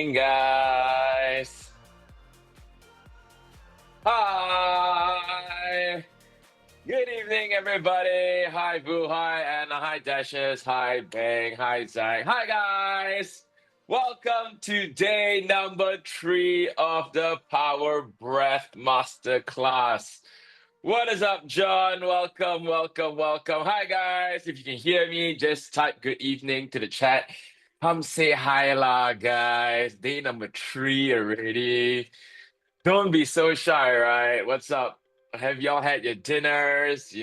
evening, guys. Hi. Good evening, everybody. Hi, Boo. Hi, Anna. Hi, Dashes. Hi, Bang. Hi, Zach. Hi, guys. Welcome to day number 3 of the Power Breath Masterclass. What is up, John? Welcome, welcome, welcome. Hi, guys. If you can hear me, just type good evening to the chat. Come say hi, lah, guys. Day number 3 already. Don't be so shy, right? What's up? Have y'all had your dinners?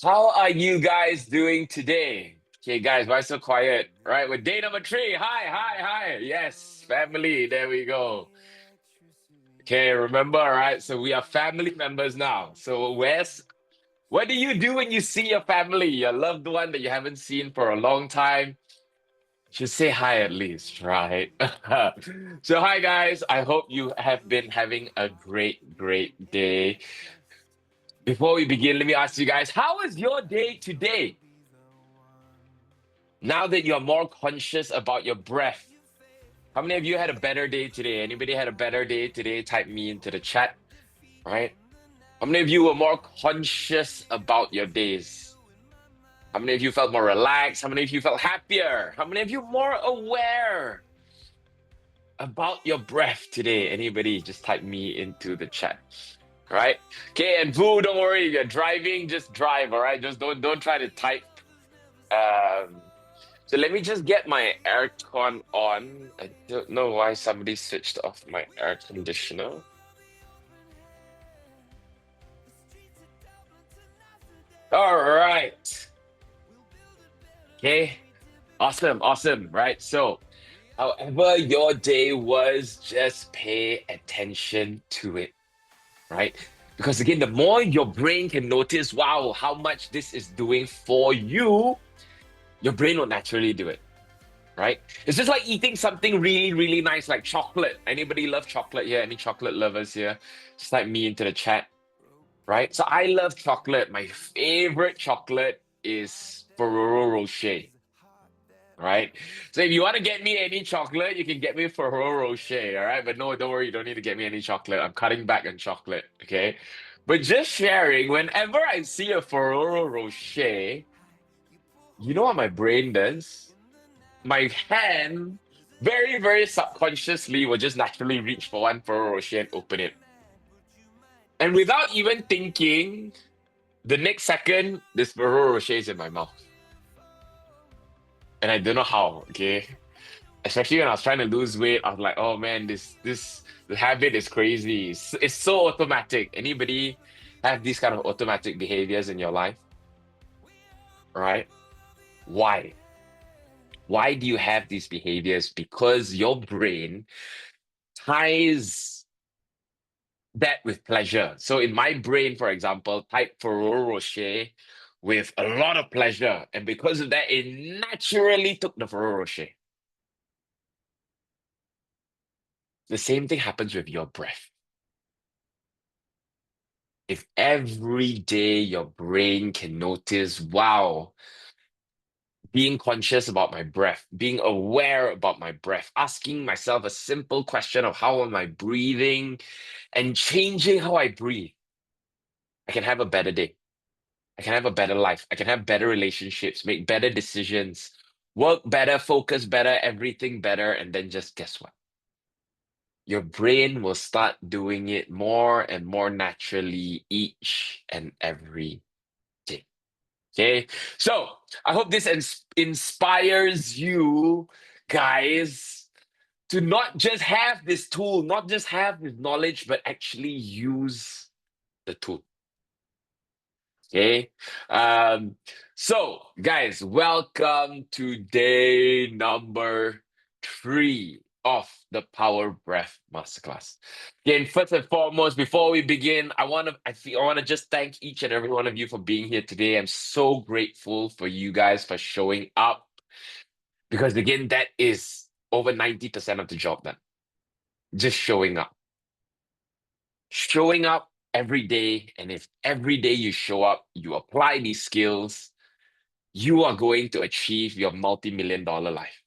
How are you guys doing today? Okay, guys, why so quiet? Right, with day number 3. Hi, hi, hi. Yes, family. There we go. Okay, remember, right? So we are family members now. So what do you do when you see your family, your loved one that you haven't seen for a long time? Just say hi at least, right? So, hi guys. I hope you have been having a great, great day. Before we begin, let me ask you guys, how is your day today? Now that you're more conscious about your breath, how many of you had a better day today? Anybody had a better day today? Type me into the chat, right? How many of you were more conscious about your days? How many of you felt more relaxed? How many of you felt happier? How many of you more aware about your breath today? Anybody, just type me into the chat. All right. Okay, and Vu, don't worry. If you're driving, just drive. All right. Just don't try to type. So let me just get my aircon on. I don't know why somebody switched off my air conditioner. All right. Okay. Awesome. Awesome. Right. So, however your day was, just pay attention to it. Right? Because again, the more your brain can notice, wow, how much this is doing for you, your brain will naturally do it. Right? It's just like eating something really, really nice, like chocolate. Anybody love chocolate here? Any chocolate lovers here? Just type me into the chat. Right? So I love chocolate. My favorite chocolate is Ferrero Rocher. Right? So if you want to get me any chocolate, you can get me Ferrero Rocher, all right? But no, don't worry, you don't need to get me any chocolate. I'm cutting back on chocolate, okay? But just sharing, whenever I see a Ferrero Rocher, you know what my brain does? My hand, very, very subconsciously, will just naturally reach for one Ferrero Rocher and open it. And without even thinking, the next second, this Ferrero Rocher is in my mouth. And I don't know how, okay? Especially when I was trying to lose weight, I was like, oh man, this the habit is crazy. It's so automatic. Anybody have these kind of automatic behaviors in your life? Right? Why? Why do you have these behaviors? Because your brain ties that with pleasure. So in my brain, for example, type Ferrero Rocher with a lot of pleasure. And because of that, it naturally took the Ferrero Rocher. The same thing happens with your breath. If every day your brain can notice, wow, being conscious about my breath, being aware about my breath, asking myself a simple question of how am I breathing and changing how I breathe, I can have a better day. I can have a better life. I can have better relationships, make better decisions, work better, focus better, everything better. And then just guess what? Your brain will start doing it more and more naturally each and every day. Okay, so I hope this inspires you guys to not just have this tool, not just have this knowledge, but actually use the tool. Okay, so guys, welcome to day number 3 of the Power Breath Masterclass. Again, first and foremost, before we begin, I want to just thank each and every one of you for being here today. I'm so grateful for you guys for showing up because again, that is over 90% of the job done. Just showing up. Showing up every day, and if every day you show up, you apply these skills, you are going to achieve your multi-million dollar life.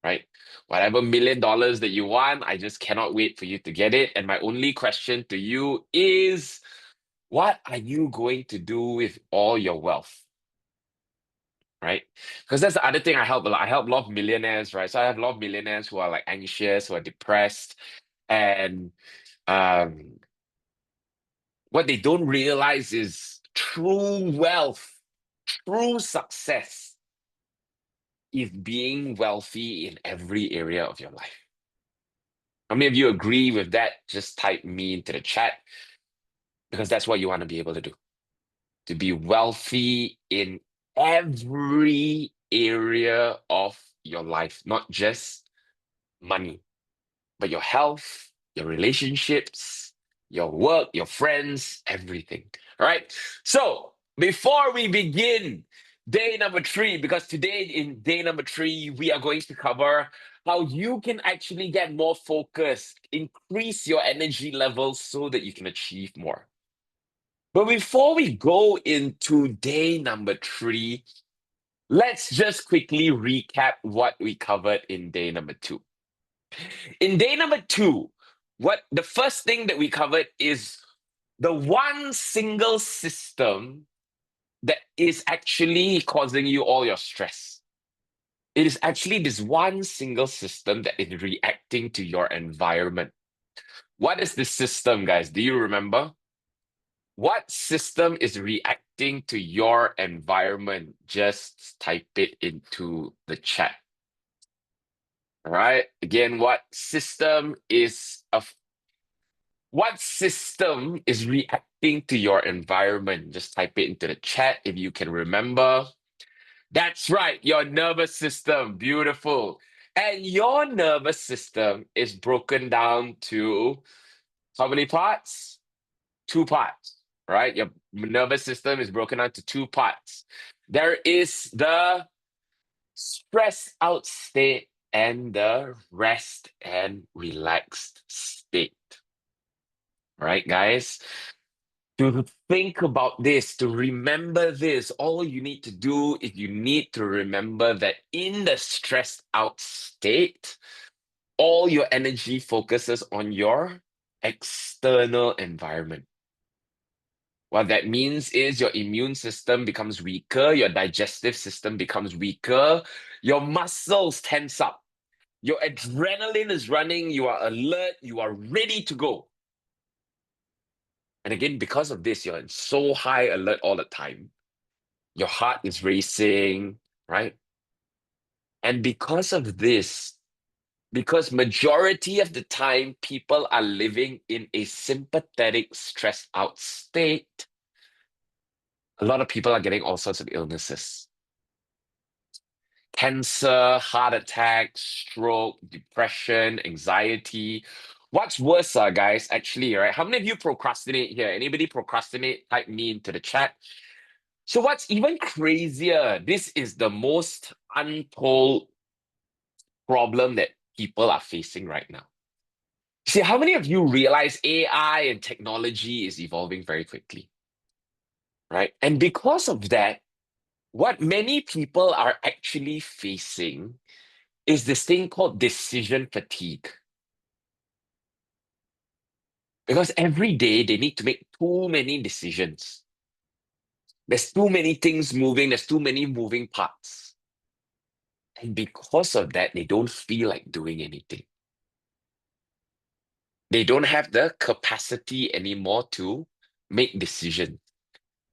right? Whatever $1 million that you want, I just cannot wait for you to get it. And my only question to you is, what are you going to do with all your wealth? Right? Because that's the other thing I help a lot. I help a lot of millionaires, right? So I have a lot of millionaires who are like anxious, who are depressed, and um, what they don't realize is true wealth, true success is being wealthy in every area of your life. How many of you agree with that? Just type me into the chat because that's what you want to be able to do. To be wealthy in every area of your life, not just money, but your health, your relationships, your work, your friends, everything. All right. So before we begin day number three, because today in day number three, we are going to cover how you can actually get more focused, increase your energy levels so that you can achieve more. But before we go into day number three, let's just quickly recap what we covered in day number two. In day number two, what the first thing that we covered is the one single system that is actually causing you all your stress. It is actually this one single system that is reacting to your environment. What is this system, guys? Do you remember? What system is reacting to your environment? Just type it into the chat. All right. Again, what system is reacting to your environment? Just type it into the chat if you can remember. That's right, your nervous system. Beautiful. And your nervous system is broken down to how many parts? Two parts, right? Your nervous system is broken down to two parts. There is the stressed out state and the rest and relaxed state. Right, guys? To think about this, to remember this, all you need to do is you need to remember that in the stressed out state, all your energy focuses on your external environment. What that means is your immune system becomes weaker, your digestive system becomes weaker, your muscles tense up, your adrenaline is running, you are alert, you are ready to go. And again, because of this, you're in so high alert all the time. Your heart is racing, right? And because of this, because majority of the time people are living in a sympathetic, stressed out state, a lot of people are getting all sorts of illnesses. Cancer, heart attack, stroke, depression, anxiety. What's worse, guys, actually, right? How many of you procrastinate here? Anybody procrastinate? Type me into the chat. So what's even crazier, this is the most untold problem that people are facing right now. See, how many of you realize AI and technology is evolving very quickly, right? And because of that, what many people are actually facing is this thing called decision fatigue. Because every day they need to make too many decisions. There's too many things moving, there's too many moving parts. And because of that, they don't feel like doing anything. They don't have the capacity anymore to make decisions.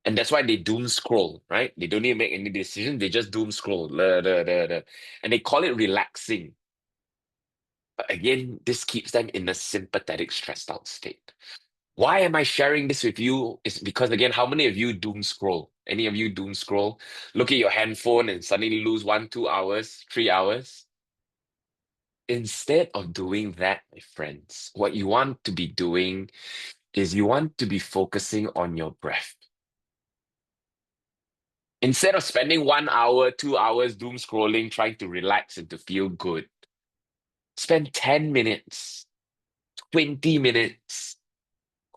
And that's why they doom scroll, right? They don't even make any decision. They just doom scroll. And they call it relaxing. But again, this keeps them in a sympathetic, stressed out state. Why am I sharing this with you? It's because, again, how many of you doom scroll? Any of you doom scroll? Look at your handphone and suddenly lose 1, 2 hours, 3 hours. Instead of doing that, my friends, what you want to be doing is you want to be focusing on your breath. Instead of spending 1 hour, 2 hours doom scrolling, trying to relax and to feel good, spend 10 minutes, 20 minutes,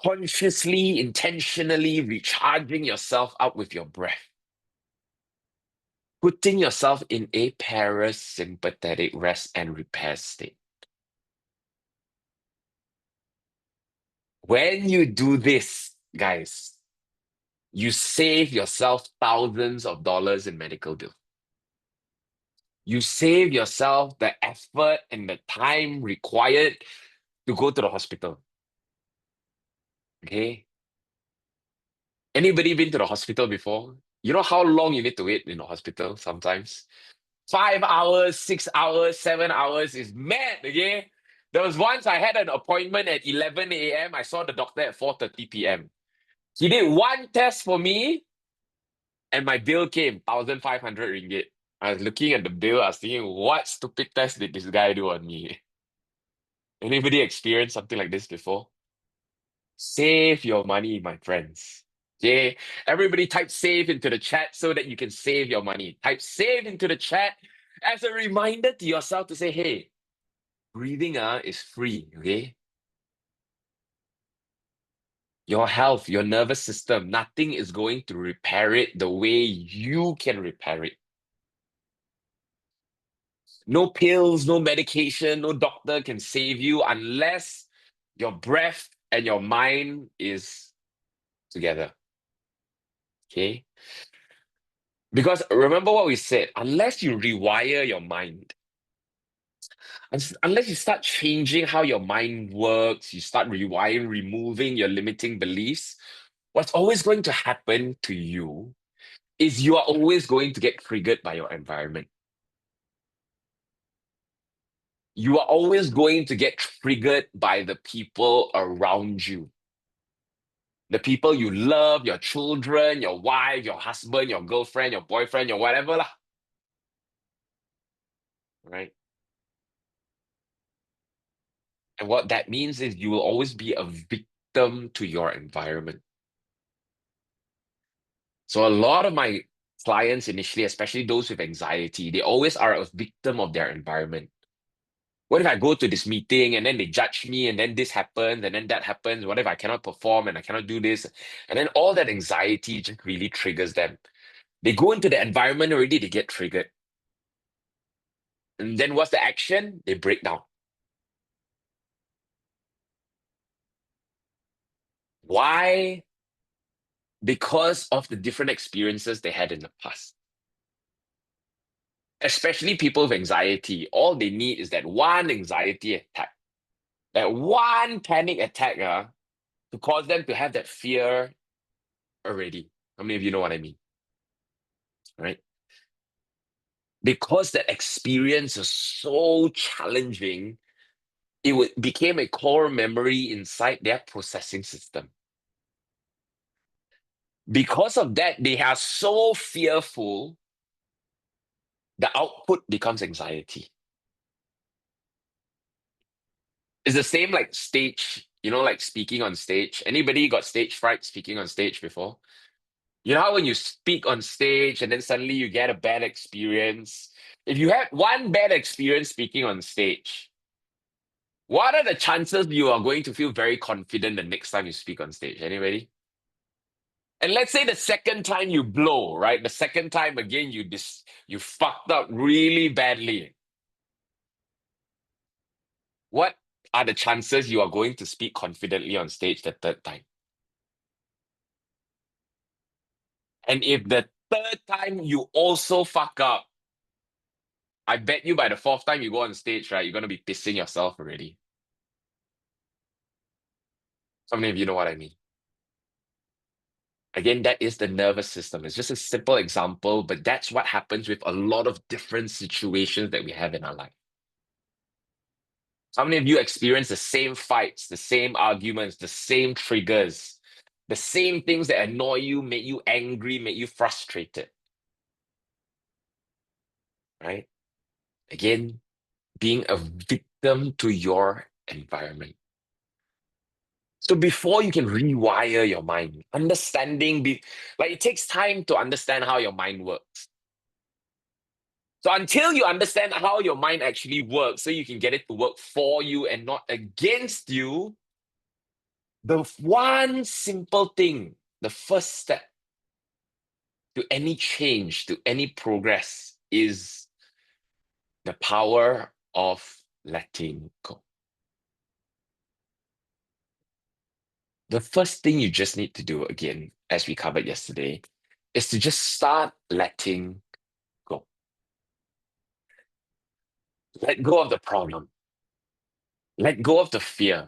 consciously, intentionally recharging yourself up with your breath. putting yourself in a parasympathetic rest and repair state. When you do this, guys, you save yourself thousands of dollars in medical bills. You save yourself the effort and the time required to go to the hospital. Okay? Anybody been to the hospital before? You know how long you need to wait in the hospital sometimes? 5 hours, 6 hours, 7 hours is mad, okay? There was once I had an appointment at 11 a.m. I saw the doctor at 4:30 p.m. He did one test for me, and my bill came 1,500 ringgit. I was looking at the bill, I was thinking, what stupid test did this guy do on me? Anybody experienced something like this before? Save your money, my friends. Okay, everybody type save into the chat so that you can save your money. Type save into the chat as a reminder to yourself to say, hey, breathing is free, okay? Your health, your nervous system, nothing is going to repair it the way you can repair it. No pills, no medication, no doctor can save you unless your breath and your mind is together. Okay? Because remember what we said, unless you rewire your mind, unless you start changing how your mind works, you start rewiring, removing your limiting beliefs, what's always going to happen to you is you are always going to get triggered by your environment. You are always going to get triggered by the people around you. The people you love, your children, your wife, your husband, your girlfriend, your boyfriend, your whatever lah. Right? And what that means is you will always be a victim to your environment. So a lot of my clients initially, especially those with anxiety, they always are a victim of their environment. What if I go to this meeting and then they judge me and then this happens and then that happens? What if I cannot perform and I cannot do this? And then all that anxiety just really triggers them. They go into the environment already, they get triggered. And then what's the action? They break down. Why? Because of the different experiences they had in the past. Especially people with anxiety, all they need is that one anxiety attack, that one panic attack to cause them to have that fear already. How many of you know what I mean? Right? Because that experience is so challenging, became a core memory inside their processing system. Because of that, they are so fearful, the output becomes anxiety. It's the same like stage, like speaking on stage. Anybody got stage fright speaking on stage before? You know how when you speak on stage and then suddenly you get a bad experience? If you have one bad experience speaking on stage, what are the chances you are going to feel very confident the next time you speak on stage? Anybody? And let's say the second time you blow, right? The second time again you fucked up really badly. What are the chances you are going to speak confidently on stage the third time? And if the third time you also fuck up, I bet you by the fourth time you go on stage, right, you're going to be pissing yourself already. How many of you know what I mean? Again, that is the nervous system. It's just a simple example, but that's what happens with a lot of different situations that we have in our life. How many of you experience the same fights, the same arguments, the same triggers, the same things that annoy you, make you angry, make you frustrated? Right? Again, being a victim to your environment. So before you can rewire your mind, like it takes time to understand how your mind works. So until you understand how your mind actually works, so you can get it to work for you and not against you, the one simple thing, the first step to any change, to any progress, is the power of letting go. The first thing you just need to do, again, as we covered yesterday, is to just start letting go. Let go of the problem. Let go of the fear.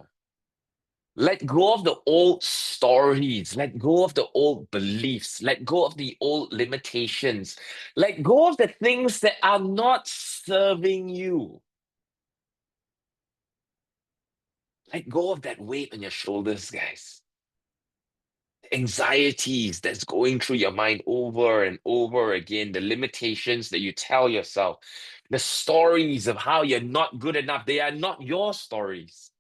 Let go of the old stories. Let go of the old beliefs. Let go of the old limitations. Let go of the things that are not serving you. Let go of that weight on your shoulders, guys. Anxieties that's going through your mind over and over again, the limitations that you tell yourself, the stories of how you're not good enough, they are not your stories.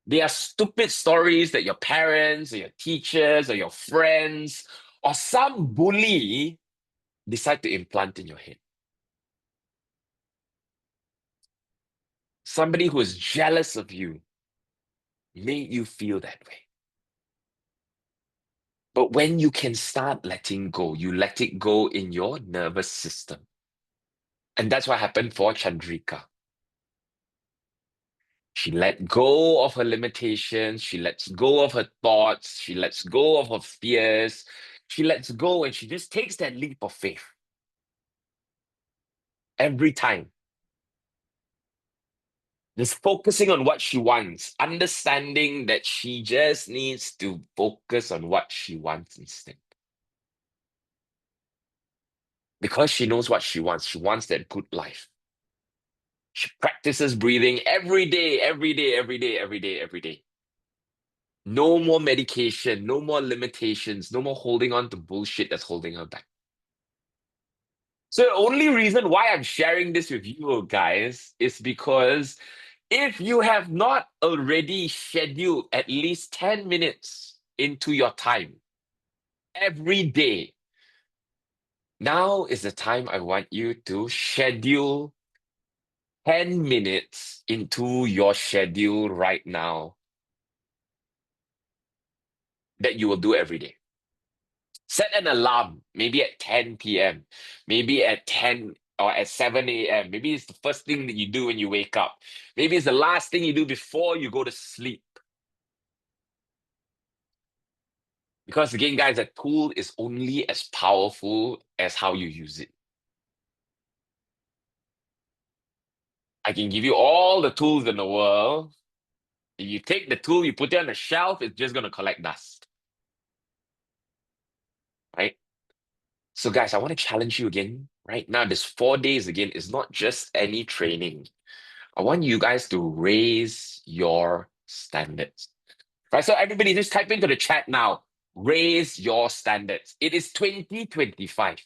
They are stupid stories that your parents or your teachers or your friends or some bully decide to implant in your head. Somebody who is jealous of you made you feel that way. But when you can start letting go, you let it go in your nervous system. And that's what happened for Chandrika. She let go of her limitations. She lets go of her thoughts. She lets go of her fears. She lets go and she just takes that leap of faith every time. Just focusing on what she wants, understanding that she just needs to focus on what she wants instead. Because she knows what she wants. She wants that good life. She practices breathing every day, every day, every day, every day, every day. No more medication, no more limitations, no more holding on to bullshit that's holding her back. So the only reason why I'm sharing this with you guys is because if you have not already scheduled at least 10 minutes into your time every day, now is the time I want you to schedule 10 minutes into your schedule right now that you will do every day. Set an alarm, maybe at 10 p.m., maybe at 10 or at 7 a.m. Maybe it's the first thing that you do when you wake up. Maybe it's the last thing you do before you go to sleep. Because again, guys, a tool is only as powerful as how you use it. I can give you all the tools in the world. If you take the tool, you put it on the shelf, it's just going to collect dust. Right? So, guys, I want to challenge you again. Right now, this 4 days again is not just any training. I want you guys to raise your standards. Right? So, everybody, just type into the chat now. Raise your standards. It is 2025.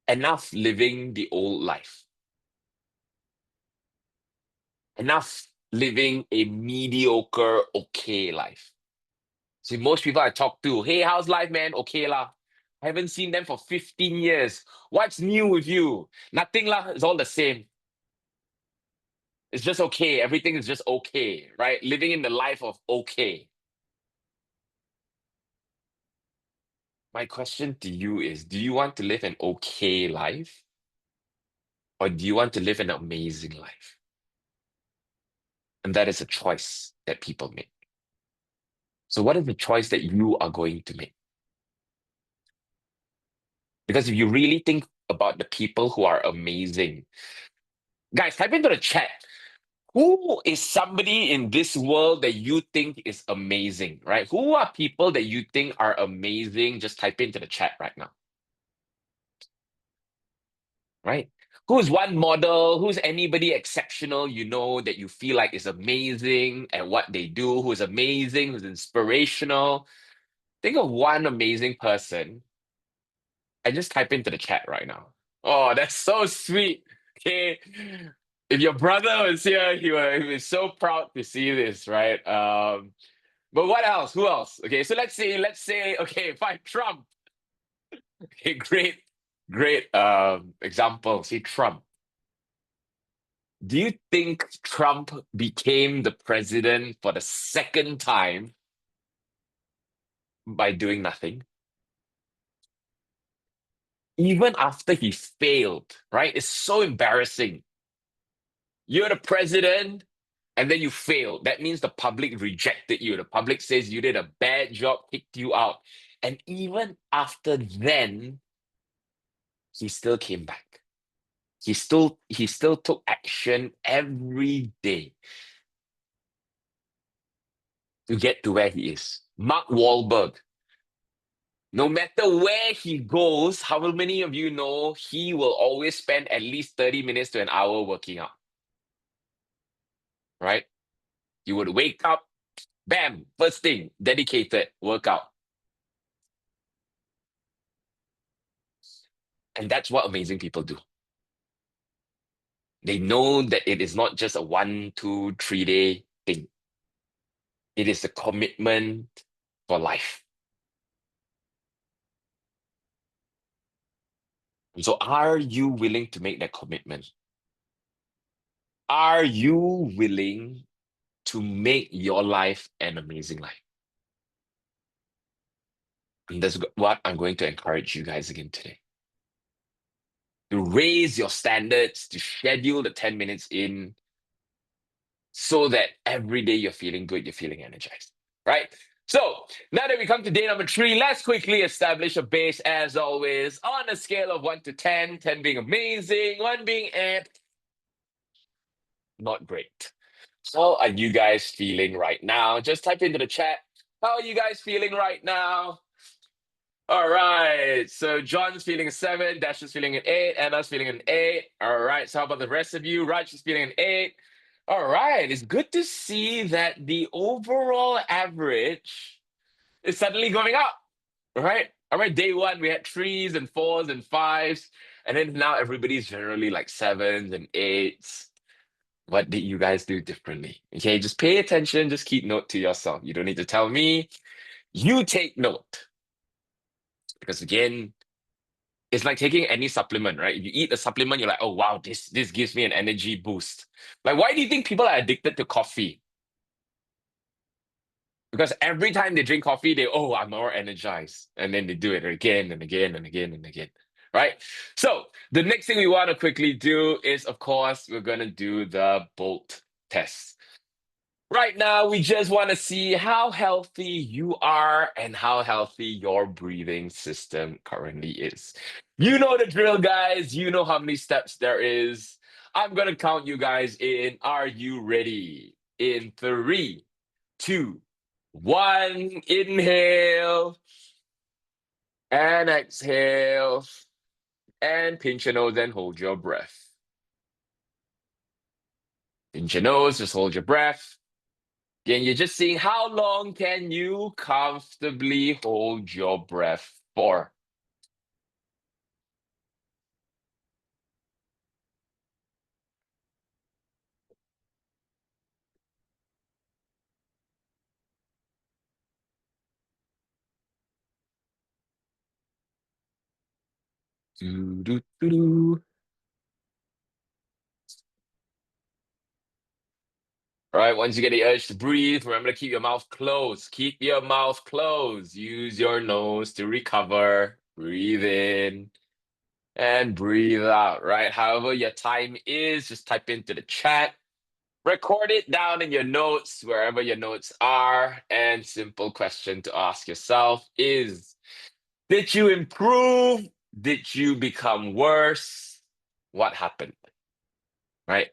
Enough living the old life. Enough living a mediocre, okay life. See, most people I talk to, hey, how's life, man? Okay lah. I haven't seen them for 15 years. What's new with you? Nothing lah. It's all the same. It's just okay. Everything is just okay, right? Living in the life of okay. My question to you is, do you want to live an okay life? Or do you want to live an amazing life? And that is a choice that people make. So what is the choice that you are going to make? Because if you really think about the people who are amazing, guys, type into the chat. Who is somebody in this world that you think is amazing, right? Who are people that you think are amazing? Just type into the chat right now, right? Who's one model? Who's anybody exceptional you know that you feel like is amazing at what they do? Who's amazing? Who's inspirational? Think of one amazing person and just type into the chat right now. Oh, that's so sweet. Okay. If your brother was here, he was so proud to see this, right? But what else? Who else? Okay, so let's say, okay, fine, Trump. Okay, great example. See, Trump. Do you think Trump became the president for the second time by doing nothing? even after he failed, right? It's so embarrassing. You're the president and then you failed. That means the public rejected you. The public says you did a bad job, kicked you out. And even after then, he still came back. He still took action every day to get to where he is. Mark Wahlberg, no matter where he goes, how many of you know he will always spend at least 30 minutes to an hour working out, right? He would wake up, bam, first thing, dedicated workout. And that's what amazing people do. They know that it is not just a 1, 2, 3 day thing. It is a commitment for life. So are you willing to make that commitment? Are you willing to make your life an amazing life? And that's what I'm going to encourage you guys again today. To raise your standards, to schedule the 10 minutes in so that every day you're feeling good, you're feeling energized, right? So now that we come to day number 3, let's quickly establish a base as always on a scale of 1 to 10, 10 being amazing, 1 being not great. How are you guys feeling right now? Just type into the chat. How are you guys feeling right now? All right. So John's feeling a 7, Dash is feeling an 8, Anna's feeling an 8. All right. So how about the rest of you? Raj is feeling an 8. All right. It's good to see that the overall average is suddenly going up. All right. All right. Day 1, we had 3s and 4s and 5s. And then now everybody's generally like 7s and 8s. What did you guys do differently? Okay, just pay attention, just keep note to yourself. You don't need to tell me. You take note. Because again, it's like taking any supplement, right? If you eat a supplement, you're like, oh wow, this gives me an energy boost. Like, why do you think people are addicted to coffee? Because every time they drink coffee, oh, I'm more energized. And then they do it again and again and again and again. Right? So the next thing we want to quickly do is, of course, we're gonna do the Bolt test. Right now, we just want to see how healthy you are and how healthy your breathing system currently is. You know the drill, guys. You know how many steps there is. I'm going to count you guys in. Are you ready? In 3, 2, 1. Inhale and exhale. And pinch your nose and hold your breath. Pinch your nose, just hold your breath. Again, you're just seeing how long can you comfortably hold your breath for. Doo, doo, doo, doo. All right, once you get the urge to breathe, remember to keep your mouth closed. Keep your mouth closed. Use your nose to recover. Breathe in and breathe out, right? However your time is, just type into the chat. Record it down in your notes, wherever your notes are. And simple question to ask yourself is, did you improve? Did you become worse? What happened? Right?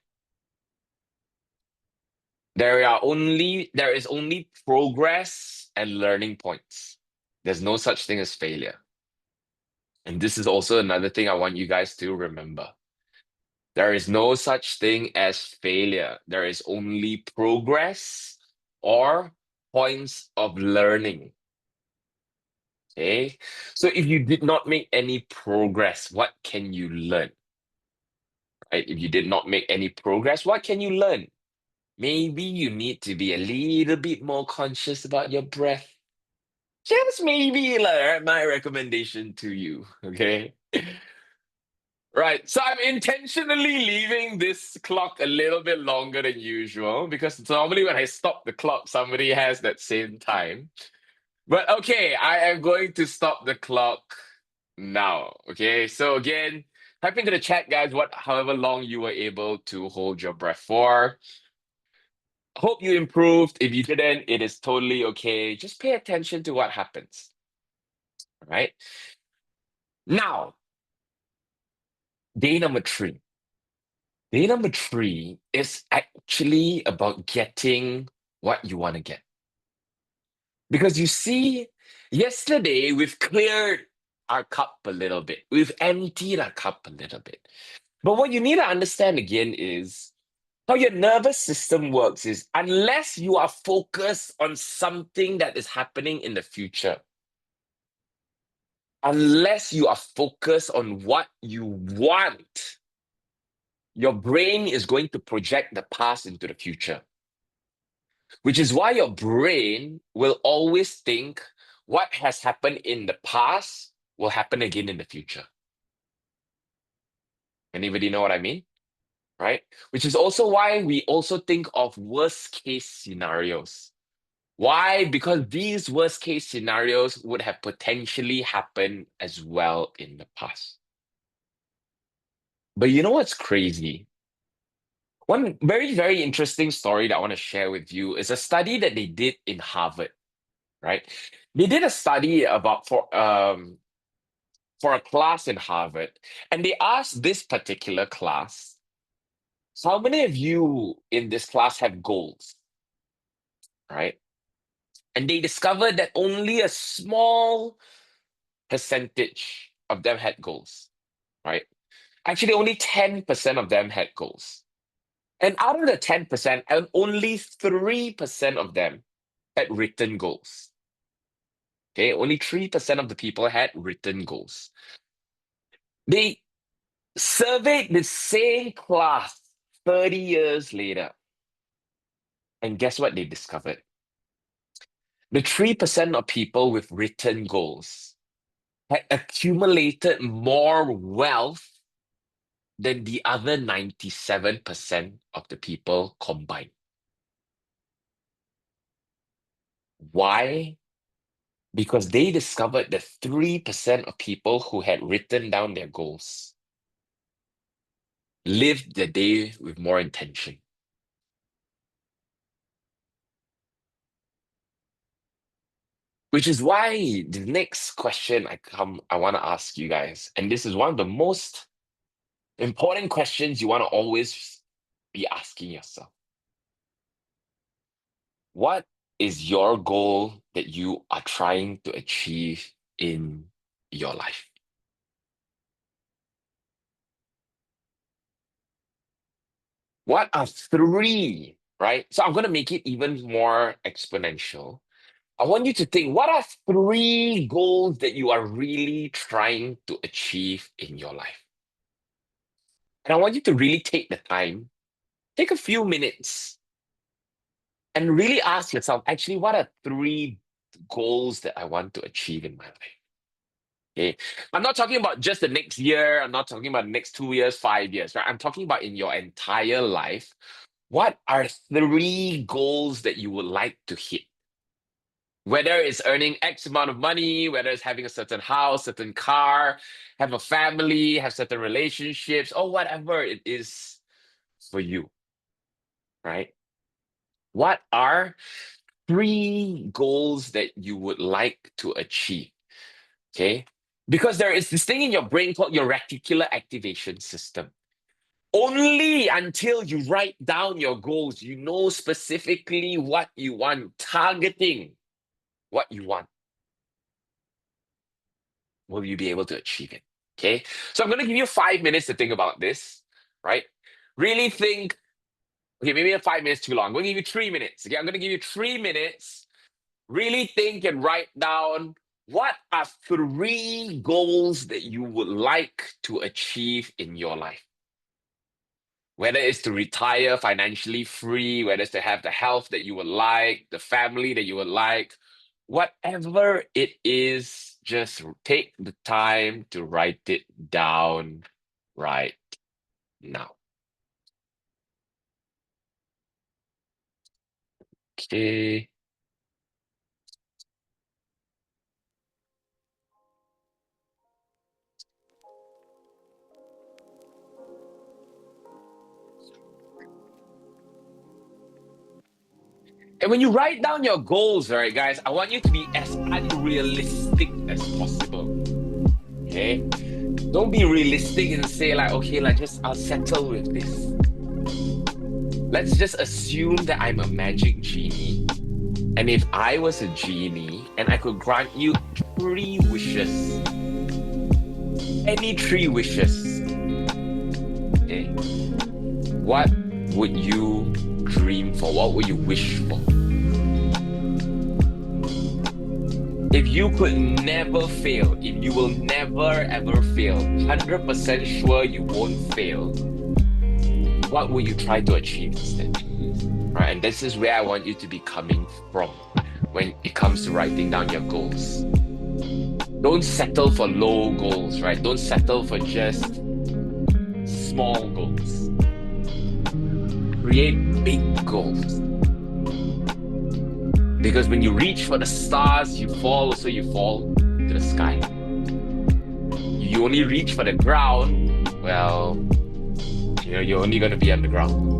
There is only progress and learning points. There's no such thing as failure. And this is also another thing I want you guys to remember. There is no such thing as failure. There is only progress or points of learning. Okay? So if you did not make any progress, what can you learn? Right? If you did not make any progress, what can you learn? Maybe you need to be a little bit more conscious about your breath. Just maybe like, my recommendation to you, okay? Right, so I'm intentionally leaving this clock a little bit longer than usual because normally when I stop the clock, somebody has that same time. But okay, I am going to stop the clock now. Okay, so again, type into the chat, guys, what however long you were able to hold your breath for. Hope you improved. If you didn't, it is totally okay. Just pay attention to what happens. All right. Now, day number three. Day number three is actually about getting what you want to get. Because you see, yesterday we've cleared our cup a little bit, we've emptied our cup a little bit. But what you need to understand again is how your nervous system works is unless you are focused on something that is happening in the future, unless you are focused on what you want, your brain is going to project the past into the future, which is why your brain will always think what has happened in the past will happen again in the future. Anybody know what I mean? Right? Which is also why we also think of worst case scenarios. Why? Because these worst case scenarios would have potentially happened as well in the past. But you know what's crazy? One very, very interesting story that I want to share with you is a study that they did in Harvard, right? They did a study about for a class in Harvard, and they asked this particular class, how many of you in this class have goals, right? And they discovered that only a small percentage of them had goals, right? Actually, only 10% of them had goals. And out of the 10%, and only 3% of them had written goals. Okay, only 3% of the people had written goals. They surveyed the same class 30 years later. And guess what they discovered? The 3% of people with written goals had accumulated more wealth than the other 97% of the people combined. Why? Because they discovered that 3% of people who had written down their goals lived the day with more intention. Which is why the next question I want to ask you guys, and this is one of the most important questions you want to always be asking yourself. What is your goal that you are trying to achieve in your life? What are three, right? So I'm going to make it even more exponential. I want you to think, what are three goals that you are really trying to achieve in your life? And I want you to really take the time, take a few minutes, and really ask yourself, actually, what are three goals that I want to achieve in my life? Okay. I'm not talking about just the next year. I'm not talking about the next 2 years, 5 years, right? I'm talking about in your entire life. What are three goals that you would like to hit? Whether it's earning X amount of money, whether it's having a certain house, certain car, have a family, have certain relationships, or whatever it is for you, right? What are three goals that you would like to achieve? Okay. Because there is this thing in your brain called your reticular activation system. Only until you write down your goals, you know specifically what you want, targeting what you want, will you be able to achieve it? Okay. So I'm going to give you 5 minutes to think about this, right? Really think, okay, maybe 5 minutes too long. I'm going to give you 3 minutes. Okay. I'm going to give you 3 minutes. Really think and write down what are three goals that you would like to achieve in your life. Whether it's to retire financially free, whether it's to have the health that you would like, the family that you would like, whatever it is, just take the time to write it down right now. Okay. And when you write down your goals, all right, guys, I want you to be as unrealistic as possible. Okay? Don't be realistic and say, like, okay, like, just I'll settle with this. Let's just assume that I'm a magic genie. And if I was a genie and I could grant you three wishes, any three wishes, okay, what would you dream for? What would you wish for? If you could never fail, if you will never ever fail, 100% sure you won't fail, what will you try to achieve instead? Right, and this is where I want you to be coming from when it comes to writing down your goals. Don't settle for low goals, right? Don't settle for just small goals. Create big goals. Because when you reach for the stars, you fall, so you fall to the sky. You only reach for the ground, well, you're only going to be underground.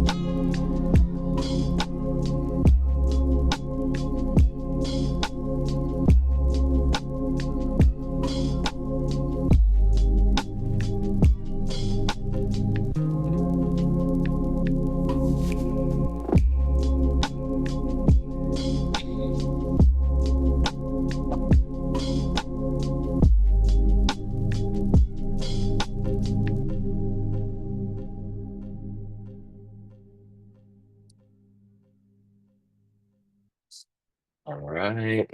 All right.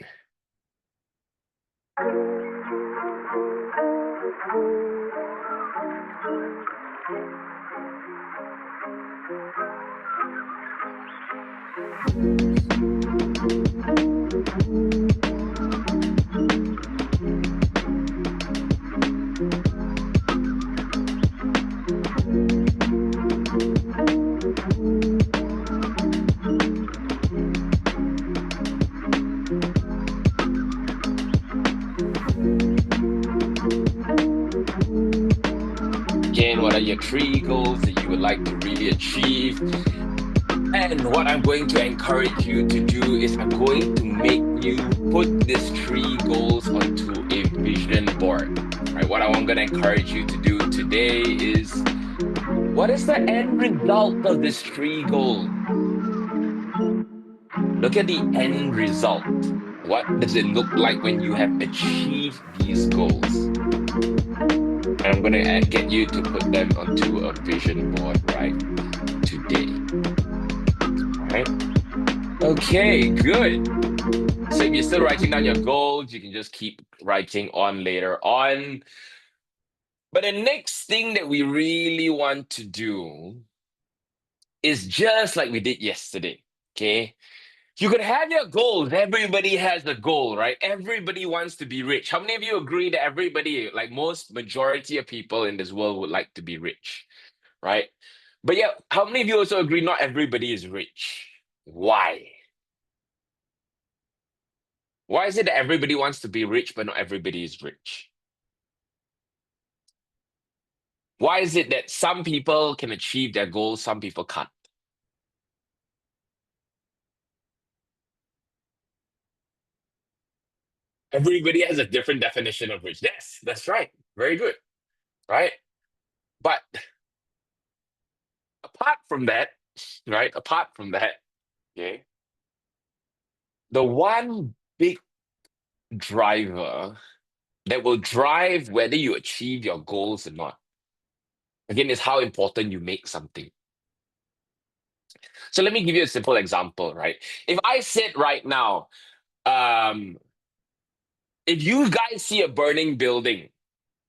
Again, what are your three goals that you would like to really achieve? And what I'm going to encourage you to do is I'm going to make you put these three goals onto a vision board. Right? What I'm going to encourage you to do today is, what is the end result of this three goal? Look at the end result. What does it look like when you have achieved these goals? And I'm going to get you to put them onto a vision board right today. All right. Okay, good. So if you're still writing down your goals, you can just keep writing on later on. But the next thing that we really want to do is just like we did yesterday. Okay. You could have your goals. Everybody has a goal, right? Everybody wants to be rich. How many of you agree that everybody, like most majority of people in this world, would like to be rich, right? But yeah, how many of you also agree not everybody is rich? Why? Why is it that everybody wants to be rich, but not everybody is rich? Why is it that some people can achieve their goals, some people can't? Everybody has a different definition of rich. Yes, that's right. Very good, right? But apart from that, right? Apart from that, okay, the one big driver that will drive whether you achieve your goals or not, again, is how important you make something. So let me give you a simple example, right? If I said right now, um, if you guys see a burning building,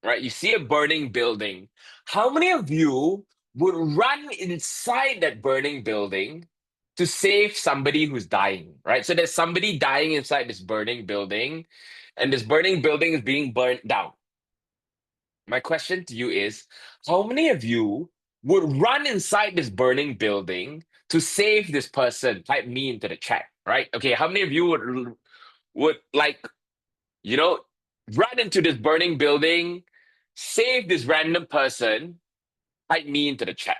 right? You see a burning building. How many of you would run inside that burning building to save somebody who's dying, right? So there's somebody dying inside this burning building, and this burning building is being burnt down. My question to you is, how many of you would run inside this burning building to save this person? Type me into the chat, right? Okay, how many of you would like, you know, run into this burning building, save this random person, type me into the chat.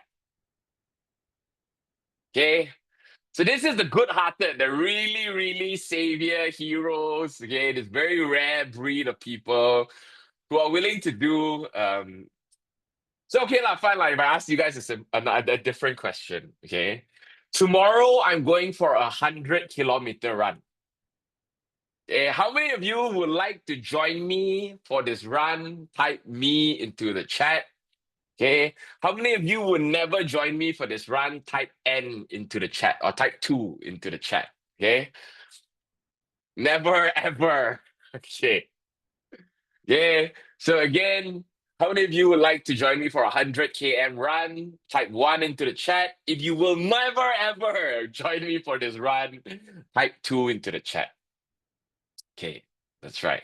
Okay. So this is the good-hearted, the really, really savior heroes. Okay, this very rare breed of people who are willing to do. So okay, lah, fine, like if I ask you guys a different question, okay? Tomorrow I'm going for 100-kilometer run. How many of you would like to join me for this run? Type me into the chat. Okay. How many of you would never join me for this run? Type N into the chat or type 2 into the chat. Okay. Never ever. Okay. Yeah. So again, how many of you would like to join me for 100 km run? Type 1 into the chat. If you will never ever join me for this run, type 2 into the chat. Okay. That's right.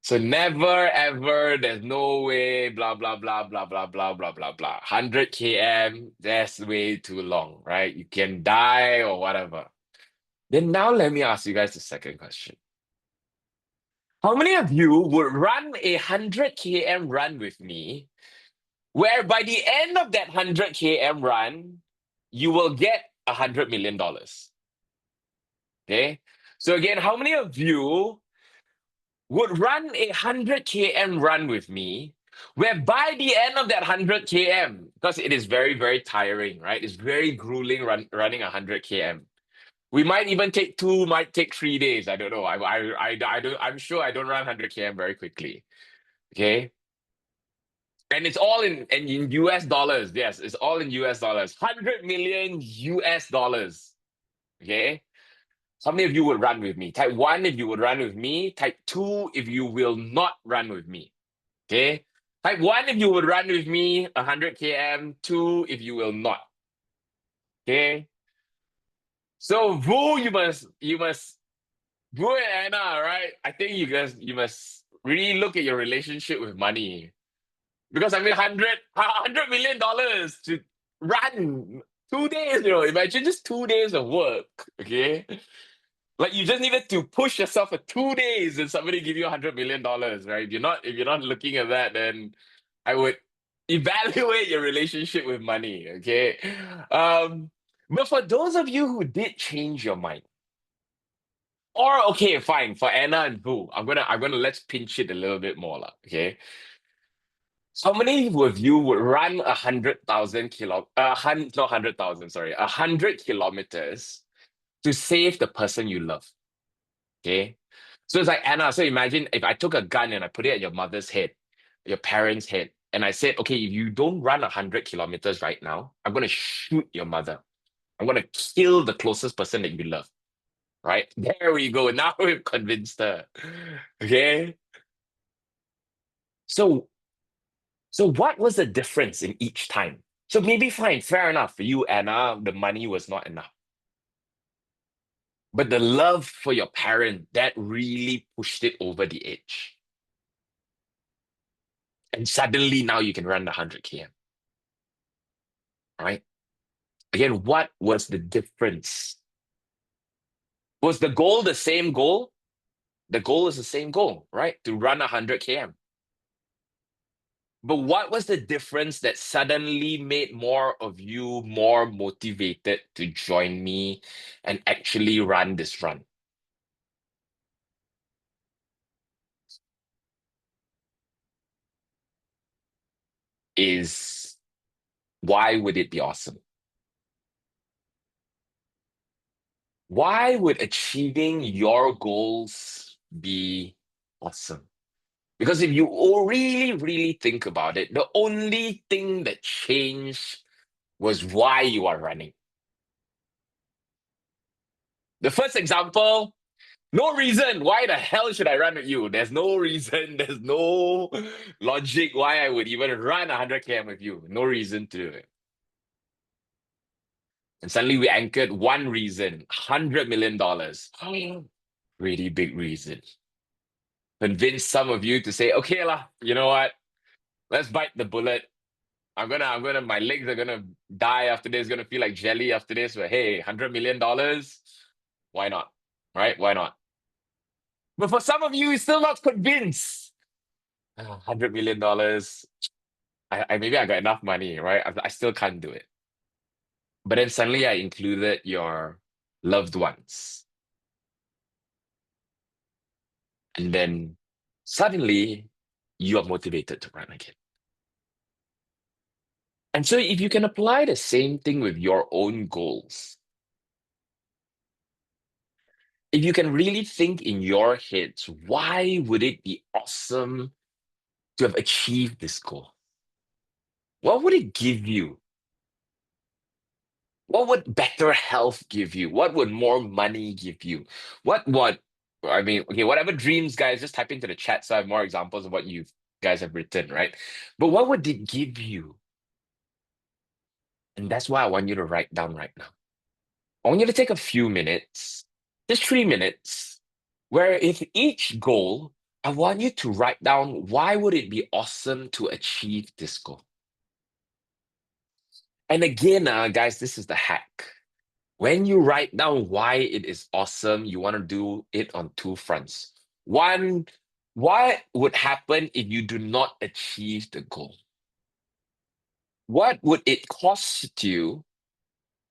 So never ever, there's no way, blah, blah, blah, blah, blah, blah, blah, blah, blah. 100 km, that's way too long, right? You can die or whatever. Then now let me ask you guys the second question. How many of you would run a 100 km run with me, where by the end of that 100 km run, you will get $100 million? Okay. So again, how many of you would run a 100 km run with me, where by the end of that 100 km, because it is very, very tiring, right? It's very grueling running 100 km. We might even take 2, might take 3 days. I don't know. I don't, I'm sure I don't run 100 km very quickly. Okay. And it's all in US dollars. Yes, it's all in US dollars. 100 million US dollars. Okay. How many of you would run with me? Type 1 if you would run with me. Type 2 if you will not run with me. Okay. Type 1 if you would run with me 100 km. 2 if you will not. Okay. So Vu, Vu and Anna, right? I think you must really look at your relationship with money. Because I mean $100 million to run 2 days, imagine just 2 days of work. Okay. Like you just needed to push yourself for 2 days and somebody give you $100 million, right? If you're not looking at that, then I would evaluate your relationship with money. Okay. But for those of you who did change your mind, or okay, fine, for Anna and Boo, I'm gonna let's pinch it a little bit more, lah. Okay. How many of you would run 100 kilometers to save the person you love? Okay. So it's like Anna. So imagine if I took a gun and I put it at your mother's head, your parents' head, and I said, okay, if you don't run 100 kilometers right now, I'm going to shoot your mother. I'm going to kill the closest person that you love. Right? There we go. Now we've convinced her. Okay. So, so what was the difference in each time? So maybe fine, fair enough. For you, Anna, the money was not enough. But the love for your parent, that really pushed it over the edge. And suddenly now you can run the 100 km, right? Again, what was the difference? Was the goal the same goal? The goal is the same goal, right? To run 100 km. But what was the difference that suddenly made more of you more motivated to join me and actually run this run? Is why would it be awesome? Why would achieving your goals be awesome? Because if you really, really think about it, the only thing that changed was why you are running. The first example, no reason. Why the hell should I run with you? There's no reason. There's no logic why I would even run 100 km with you. No reason to do it. And suddenly we anchored one reason, $100 million. Really big reason. Convince some of you to say, okay lah, you know what? Let's bite the bullet. My legs are gonna die after this, gonna feel like jelly after this, but hey, $100 million, why not? Right? Why not? But for some of you, you're still not convinced. $100 million, I maybe I got enough money, right? I still can't do it. But then suddenly I included your loved ones. And then suddenly you are motivated to run again. And so if you can apply the same thing with your own goals, if you can really think in your heads, why would it be awesome to have achieved this goal? What would it give you? What would better health give you? What would more money give you? What I mean, okay, whatever dreams, guys, just type into the chat so I have more examples of what you guys have written, right? But what would it give you? And that's why I want you to write down right now. I want you to take a few minutes, just 3 minutes, where if each goal, I want you to write down why would it be awesome to achieve this goal? And again, guys, this is the hack. When you write down why it is awesome, you want to do it on two fronts. One, what would happen if you do not achieve the goal? What would it cost you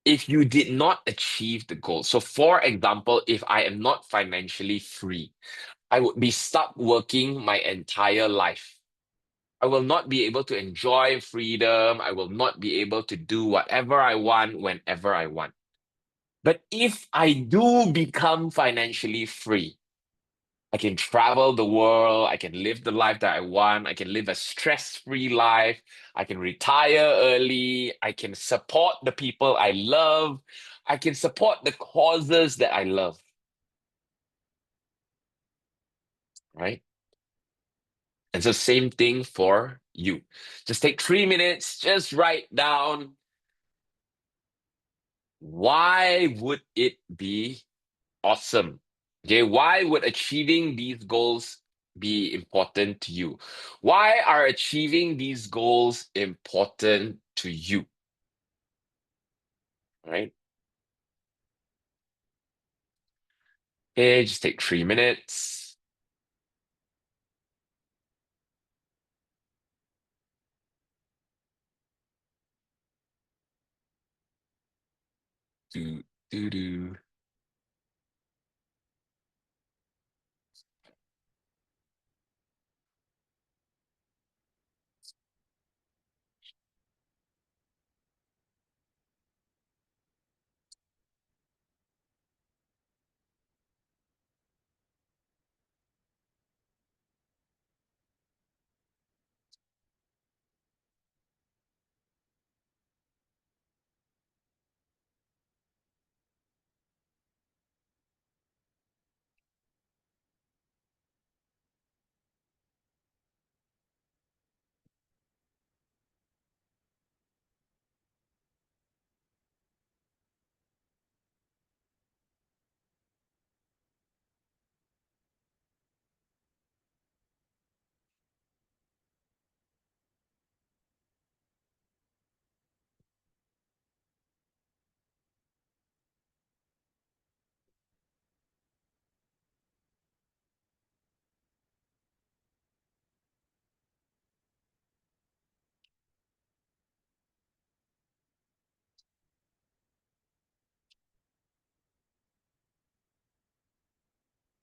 if you did not achieve the goal? So, for example, if I am not financially free, I would be stuck working my entire life. I will not be able to enjoy freedom. I will not be able to do whatever I want whenever I want. But if I do become financially free, I can travel the world. I can live the life that I want. I can live a stress-free life. I can retire early. I can support the people I love. I can support the causes that I love, right? And so same thing for you. Just take 3 minutes, just write down why would it be awesome? Okay, why would achieving these goals be important to you? Why are achieving these goals important to you? Right? Okay, just take 3 minutes. Do, do, do.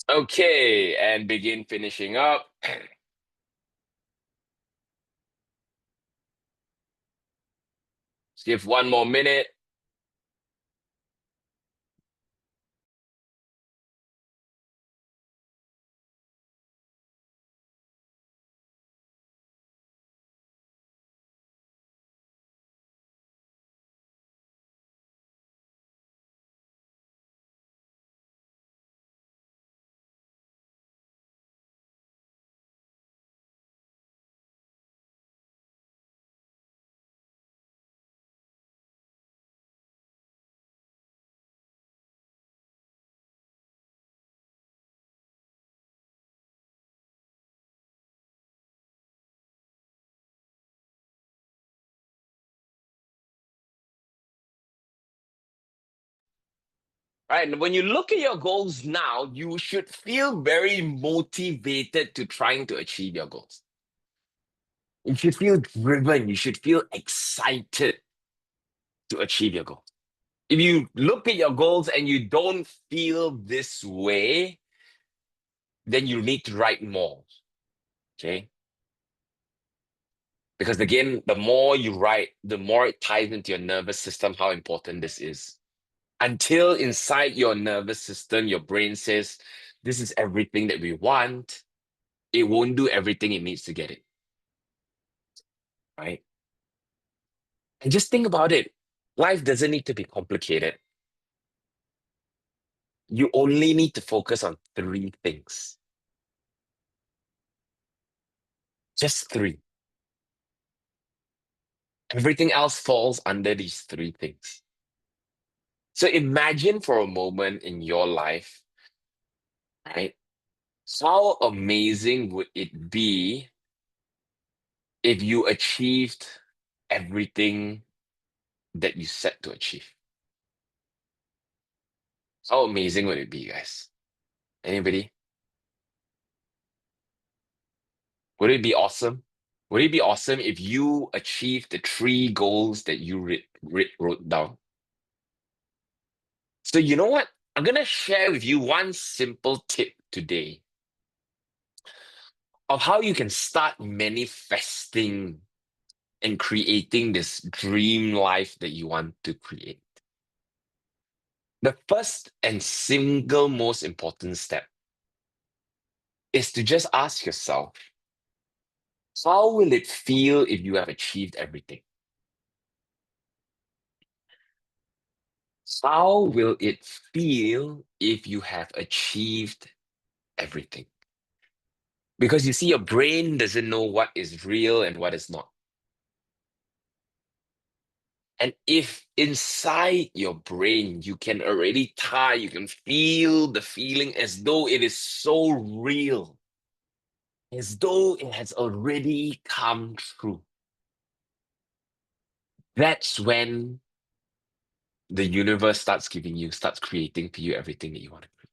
Okay, and begin finishing up. Just give 1 more minute. Right, and when you look at your goals now, you should feel very motivated to trying to achieve your goals. You should feel driven. You should feel excited to achieve your goal. If you look at your goals and you don't feel this way, then you need to write more. Okay. Because again, the more you write, the more it ties into your nervous system how important this is. Until inside your nervous system, your brain says, this is everything that we want, it won't do everything it needs to get it. Right? And just think about it. Life doesn't need to be complicated. You only need to focus on three things. Just three. Everything else falls under these three things. So imagine for a moment in your life, right? How amazing would it be if you achieved everything that you set to achieve? How amazing would it be, guys? Anybody? Would it be awesome? Would it be awesome if you achieved the three goals that you wrote down? So, you know what? I'm going to share with you one simple tip today of how you can start manifesting and creating this dream life that you want to create. The first and single most important step is to just ask yourself, how will it feel if you have achieved everything? How will it feel if you have achieved everything? Because you see, your brain doesn't know what is real and what is not. And if inside your brain you can already tie, you can feel the feeling as though it is so real, as though it has already come true, that's when the universe starts creating for you everything that you want to create.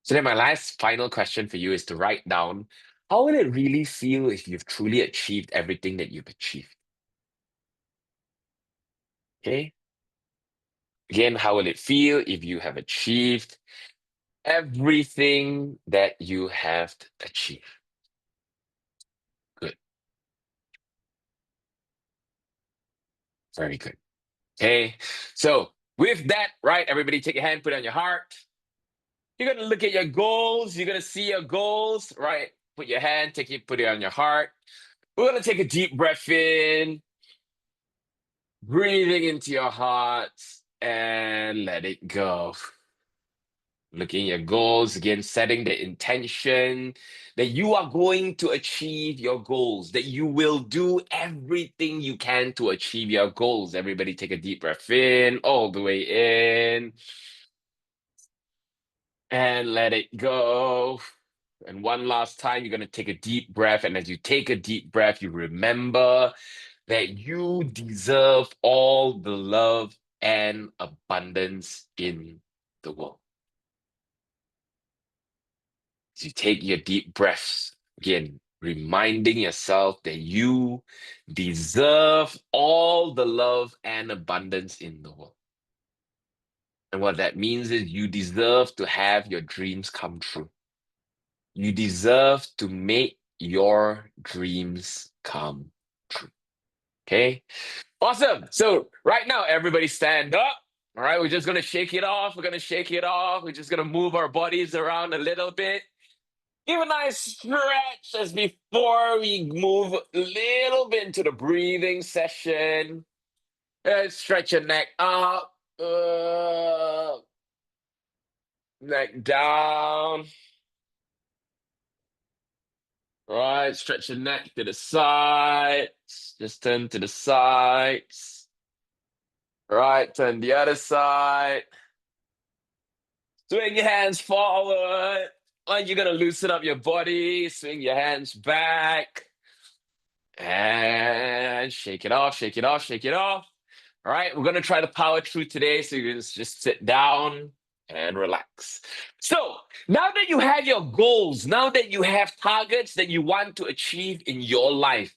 So then my last final question for you is to write down, how will it really feel if you've truly achieved everything that you've achieved? Okay. Again, how will it feel if you have achieved everything that you have achieved? Good. Very good. Okay. So with that, right, everybody take your hand, put it on your heart. You're gonna look at your goals, you're gonna see your goals, right? Put your hand, put it on your heart. We're gonna take a deep breath in, breathing into your heart, and let it go. Looking at your goals, again, setting the intention that you are going to achieve your goals, that you will do everything you can to achieve your goals. Everybody take a deep breath in, all the way in, and let it go. And one last time, you're going to take a deep breath. And as you take a deep breath, you remember that you deserve all the love and abundance in the world. As you take your deep breaths, again, reminding yourself that you deserve all the love and abundance in the world. And what that means is you deserve to have your dreams come true. You deserve to make your dreams come true. Okay? Awesome. So right now, everybody stand up. All right, we're just gonna shake it off. We're gonna shake it off. We're just gonna move our bodies around a little bit. Give a nice stretch as before we move a little bit into the breathing session. Stretch your neck up, neck down. Right, stretch your neck to the sides. Just turn to the sides. Right, turn the other side. Swing your hands forward. Like you're gonna loosen up your body. Swing your hands back. And shake it off, shake it off, shake it off. All right, we're gonna try to power through today. So you just sit down and relax. So now that you have your goals, now that you have targets that you want to achieve in your life,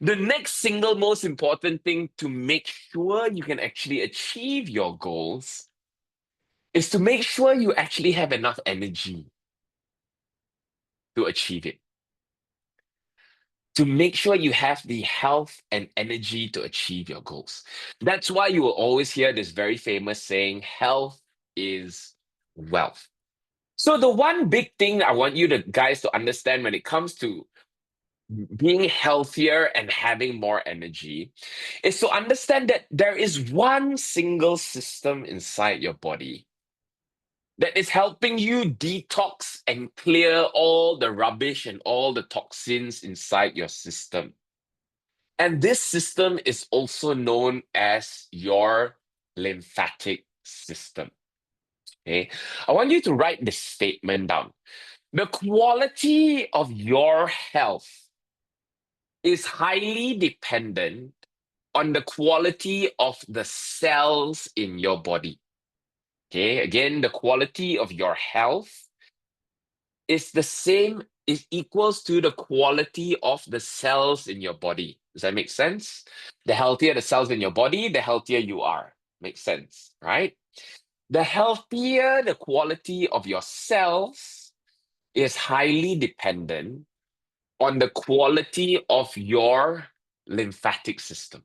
The next single most important thing to make sure you can actually achieve your goals is to make sure you actually have enough energy to achieve it. To make sure you have the health and energy to achieve your goals. That's why you will always hear this very famous saying, health is wealth. So the one big thing I want you to guys to understand when it comes to being healthier and having more energy is to understand that there is one single system inside your body that is helping you detox and clear all the rubbish and all the toxins inside your system. And this system is also known as your lymphatic system. Okay. I want you to write this statement down. The quality of your health is highly dependent on the quality of the cells in your body. Okay. Again, the quality of your health is the same, is equals to the quality of the cells in your body. Does that make sense? The healthier the cells in your body, the healthier you are. Makes sense, right? The healthier the quality of your cells is highly dependent on the quality of your lymphatic system.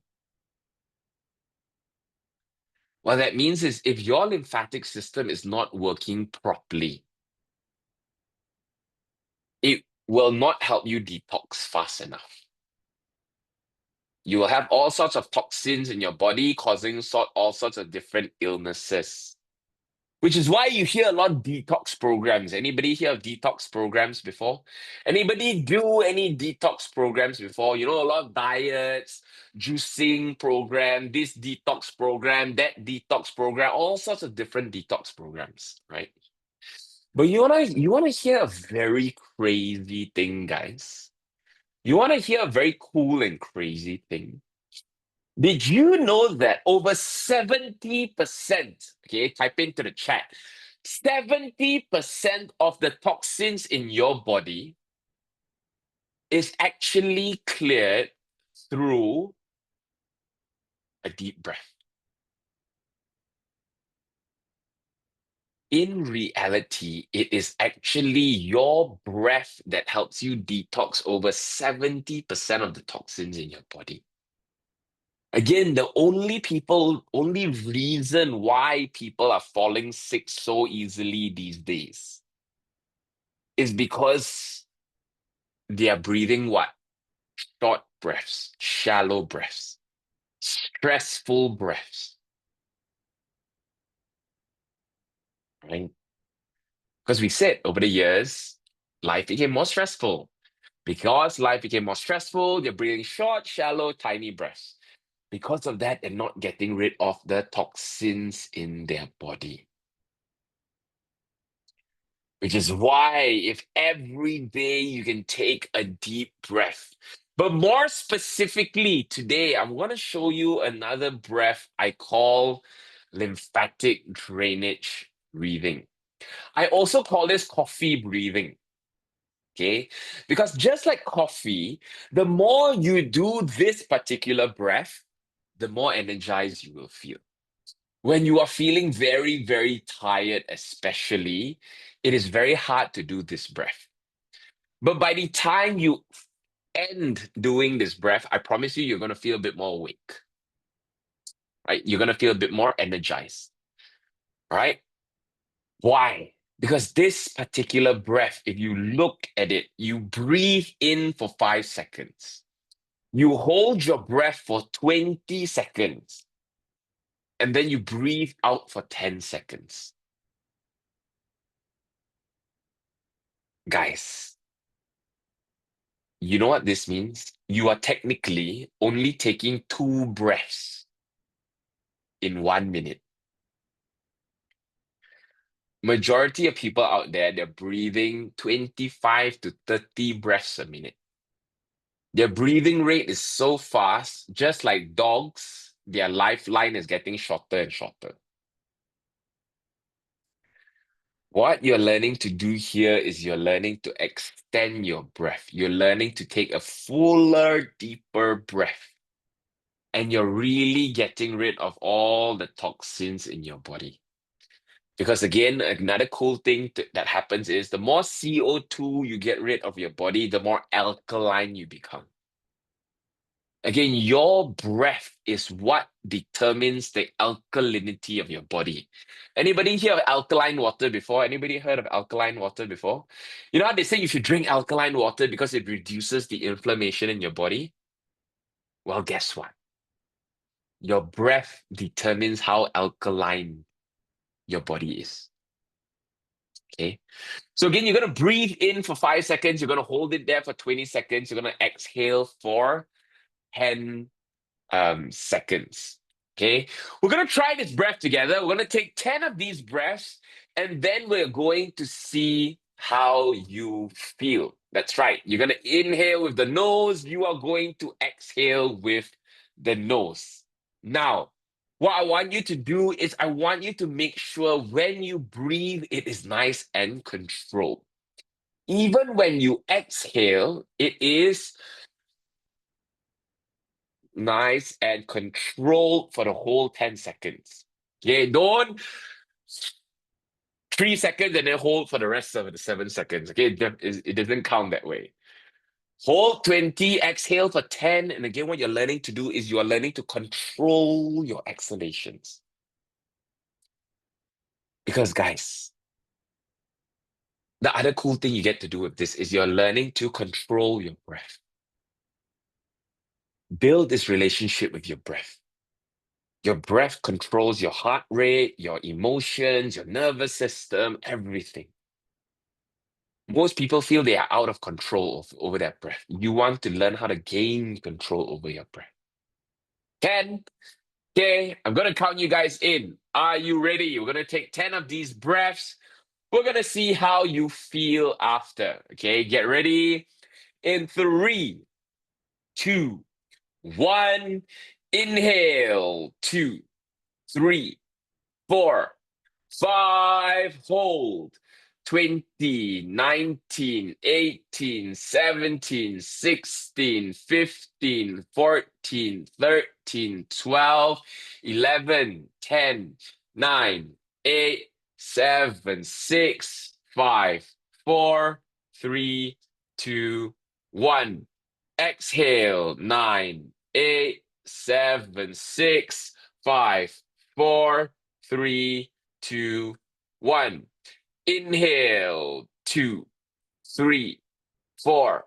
What that means is if your lymphatic system is not working properly, it will not help you detox fast enough. You will have all sorts of toxins in your body causing all sorts of different illnesses. Which is why you hear a lot of detox programs. Anybody hear of detox programs before? Anybody do any detox programs before? You know, a lot of diets, juicing program, this detox program, that detox program, all sorts of different detox programs, right? But you wanna hear a very crazy thing, guys. You wanna hear a very cool and crazy thing. Did you know that over 70%, okay, type into the chat, 70% of the toxins in your body is actually cleared through a deep breath? In reality, it is actually your breath that helps you detox over 70% of the toxins in your body. Again, only reason why people are falling sick so easily these days is because they are breathing what? Short breaths, shallow breaths, stressful breaths, right? Because we said over the years, life became more stressful. Because life became more stressful, they're breathing short, shallow, tiny breaths. Because of that, they're not getting rid of the toxins in their body. Which is why, if every day you can take a deep breath, but more specifically today, I'm going to show you another breath I call lymphatic drainage breathing. I also call this coffee breathing. Okay, because just like coffee, the more you do this particular breath, the more energized you will feel. When you are feeling very, very tired, especially, it is very hard to do this breath. But by the time you end doing this breath, I promise you, you're going to feel a bit more awake, right? You're going to feel a bit more energized, right? Why? Because this particular breath, if you look at it, you breathe in for 5 seconds, you hold your breath for 20 seconds, and then you breathe out for 10 seconds. Guys, you know what this means? You are technically only taking 2 breaths in 1 minute. Majority of people out there, they're breathing 25 to 30 breaths a minute. Their breathing rate is so fast, just like dogs, their lifeline is getting shorter and shorter. What you're learning to do here is you're learning to extend your breath. You're learning to take a fuller, deeper breath. And you're really getting rid of all the toxins in your body. Because again, another cool thing that happens is the more CO2 you get rid of your body, the more alkaline you become. Again, your breath is what determines the alkalinity of your body. Anybody hear of alkaline water before? Anybody heard of alkaline water before? You know how they say you should drink alkaline water because it reduces the inflammation in your body? Well, guess what? Your breath determines how alkaline your body is. Okay. So again, you're going to breathe in for 5 seconds. You're going to hold it there for 20 seconds. You're going to exhale for 10 seconds. Okay. We're going to try this breath together. We're going to take 10 of these breaths, and then we're going to see how you feel. That's right. You're going to inhale with the nose. You are going to exhale with the nose. Now, what I want you to do is I want you to make sure when you breathe, it is nice and controlled. Even when you exhale, it is nice and controlled for the whole 10 seconds. Okay, don't 3 seconds and then hold for the rest of the 7 seconds. Okay, it doesn't count that way. Hold 20, exhale for 10. And again, what you're learning to do is you are learning to control your exhalations. Because, guys, the other cool thing you get to do with this is you're learning to control your breath. Build this relationship with your breath. Your breath controls your heart rate, your emotions, your nervous system, everything. Most people feel they are out of control over their breath. You want to learn how to gain control over your breath. 10. Okay, I'm going to count you guys in. Are you ready? We're going to take 10 of these breaths. We're going to see how you feel after. Okay, get ready. In 3, 2, 1. Inhale. 2, 3, 4, 5. Hold. 20, 19, 18, 17, 16, 15, 14, 13, 12, 11, 10, 9, 8, 7, 6, 5, 4, 3, 2, 1. Exhale. 9, 8, 7, 6, 5, 4, 3, 2, 1. Inhale. 2, 3, 4,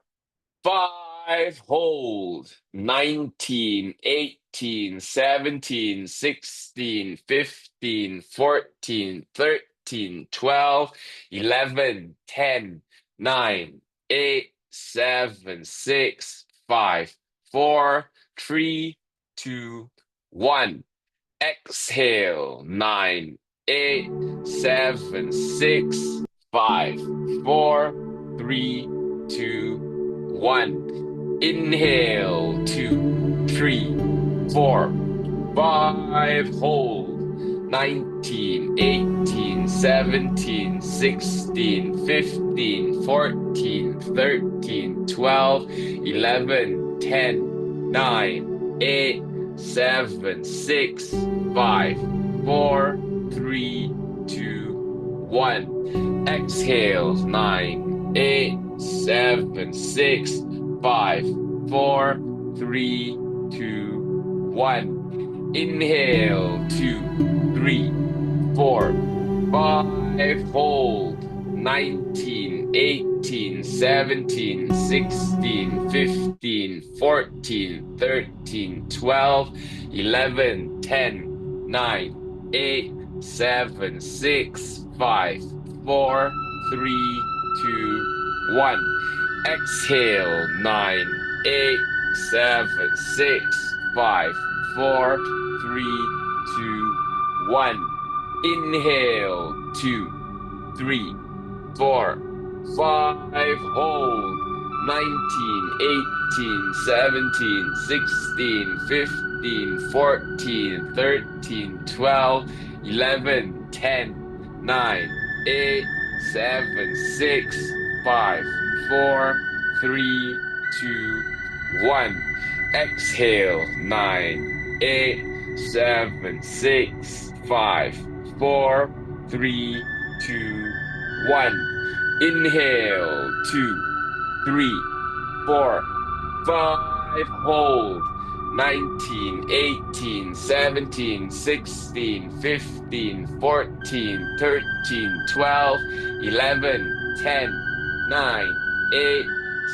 5. Hold. 19, 18, 17, 16, 15, 14, 13, 12, 11, 10, 9, 8, 7, 6, 5, 4, 3, 2, 1. Exhale. 9, 8, 7, 6, 5, 4, 3, 2, 1. Inhale. 2, 3, 4, 5. Hold. 19, 18, 17, 16, 15, 14, 13, 12, 11, 10, 9, 8, 7, 6, 5, 4, 3, 2, 1. Exhale. 9, 8, 7, 6, 5, 4, 3, 2, 1. Inhale. 2, 3, 4, 5. Hold. 19, 18, 17, 16, 15, 14, 13, 12, 11, 10, 9, 8, 7, 6, 5, 4, 3, 2, 1. Exhale. 9, 8, 7, 6, 5, 4, 3, 2, 1. Inhale. 2, 3, 4, 5. Hold. 19, 18, 17, 16, 15, 14, 13, 12, 11, 10, 9, 8, 7, 6, 5, 4, 3, 2, 1. Exhale. 9, 8, 7, 6, 5, 4, 3, 2, 1. Inhale. 2, 3, 4, 5, hold. 19, 18, 17, 16, 15, 14, 13, 12, 11, 10, 9, 8,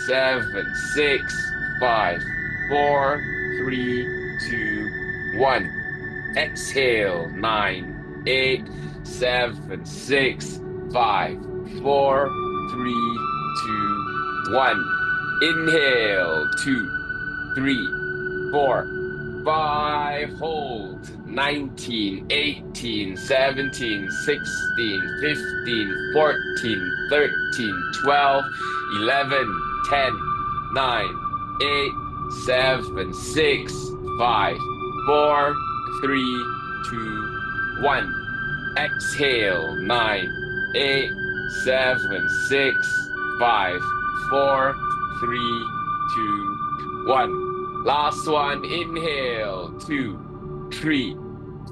7, 6, 5, 4, 3, 2, 1. Exhale. 9, 8, 7, 6, 5, 4, 3, 2, 1. Inhale. 2, 3, 4, 5. Hold. 19, 18, 17, 16, 15, 14, 13, 12, 11, 10, 9, 8, 7, 6, 5, 4, 3, 2, 1. Exhale. 9, 8, 7, 6, 5, 4, 3, 2, 1. Last one. Inhale. 2, 3,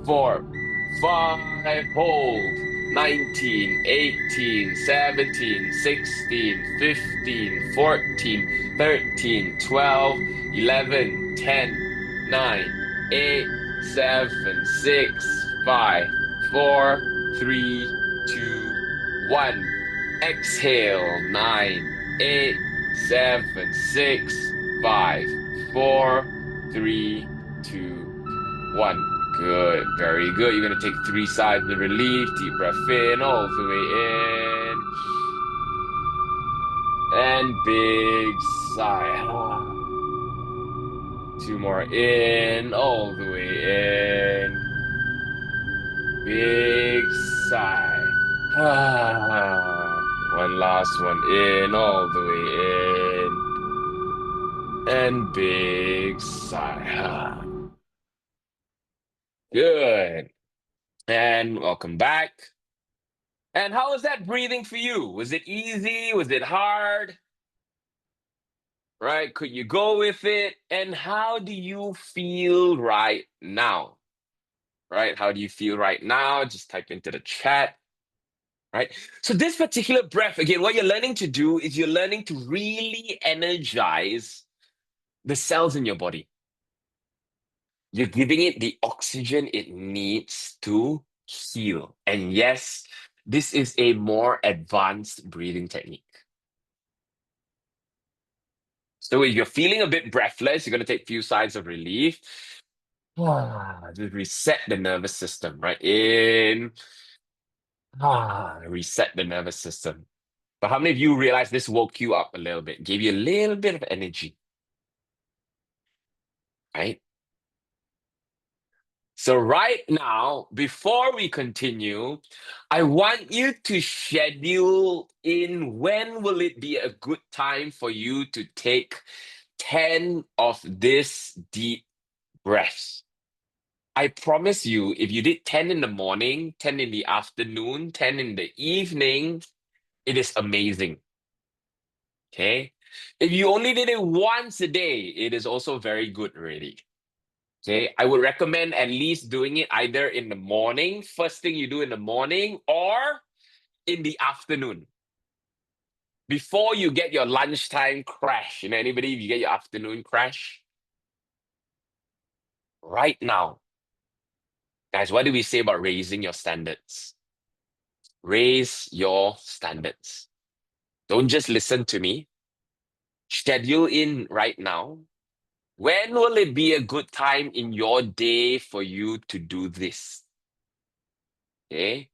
4, 5. Hold. 19, 18, 17, 16, 15, 14, 13, 12, 11, 10, 9, 8, 7, 6, 5, 4, 3, 2, 1. Exhale. 9, 8, 7, 6, 5, 4, 3, 2, 1. Good. Very good. You're going to take three sighs of relief. Deep breath in, all the way in. And big sigh. Two more in, all the way in. Big sigh. One last one in, all the way in. And big sigh. Good. And welcome back. And how was that breathing for you? Was it easy? Was it hard? Right? Could you go with it? And how do you feel right now? Right? How do you feel right now? Just type into the chat. Right? So, this particular breath, again, what you're learning to do is you're learning to really energize the cells in your body. You're giving it the oxygen it needs to heal. And yes, this is a more advanced breathing technique. So if you're feeling a bit breathless, you're going to take a few sighs of relief. Just reset the nervous system, right? Reset the nervous system. But how many of you realize this woke you up a little bit, gave you a little bit of energy, right? So right now, before we continue, I want you to schedule in when will it be a good time for you to take 10 of this deep breaths. I promise you, if you did 10 in the morning, 10 in the afternoon, 10 in the evening, it is amazing. Okay? If you only did it once a day, it is also very good already. Okay, I would recommend at least doing it either in the morning, first thing you do in the morning, or in the afternoon before you get your lunchtime crash. You know, anybody, you get your afternoon crash right now. Guys, what do we say about raising your standards? Raise your standards. Don't just listen to me. Schedule in right now. When will it be a good time in your day for you to do this? Okay.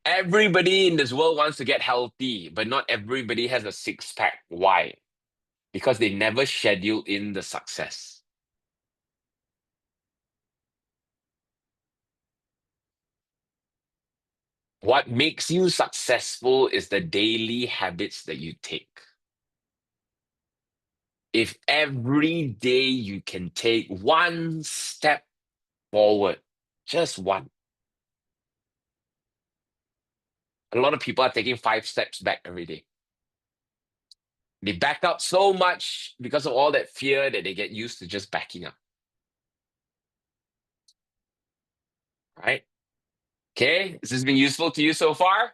Everybody in this world wants to get healthy, but not everybody has a six pack. Why? Because they never schedule in the success. What makes you successful is the daily habits that you take. If every day you can take one step forward, just one, a lot of people are taking 5 steps back every day. They back up so much because of all that fear that they get used to just backing up. Right? Okay, this has been useful to you so far.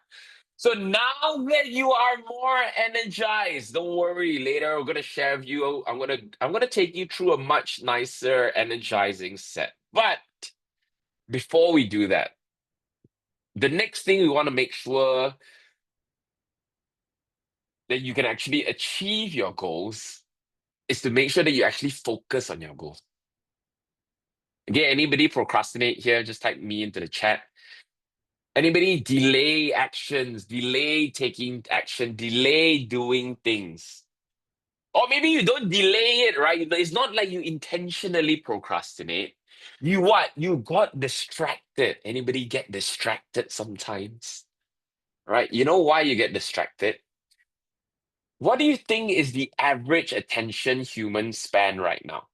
So now that you are more energized, don't worry. Later, we're gonna share with you. I'm gonna take you through a much nicer, energizing set. But before we do that, the next thing we want to make sure that you can actually achieve your goals is to make sure that you actually focus on your goals. Again, anybody procrastinate here, just type me into the chat. Anybody delay actions, delay taking action, delay doing things. Or maybe you don't delay it, right? It's not like you intentionally procrastinate. You what? You got distracted. Anybody get distracted sometimes? Right? You know why you get distracted? What do you think is the average attention human span right now?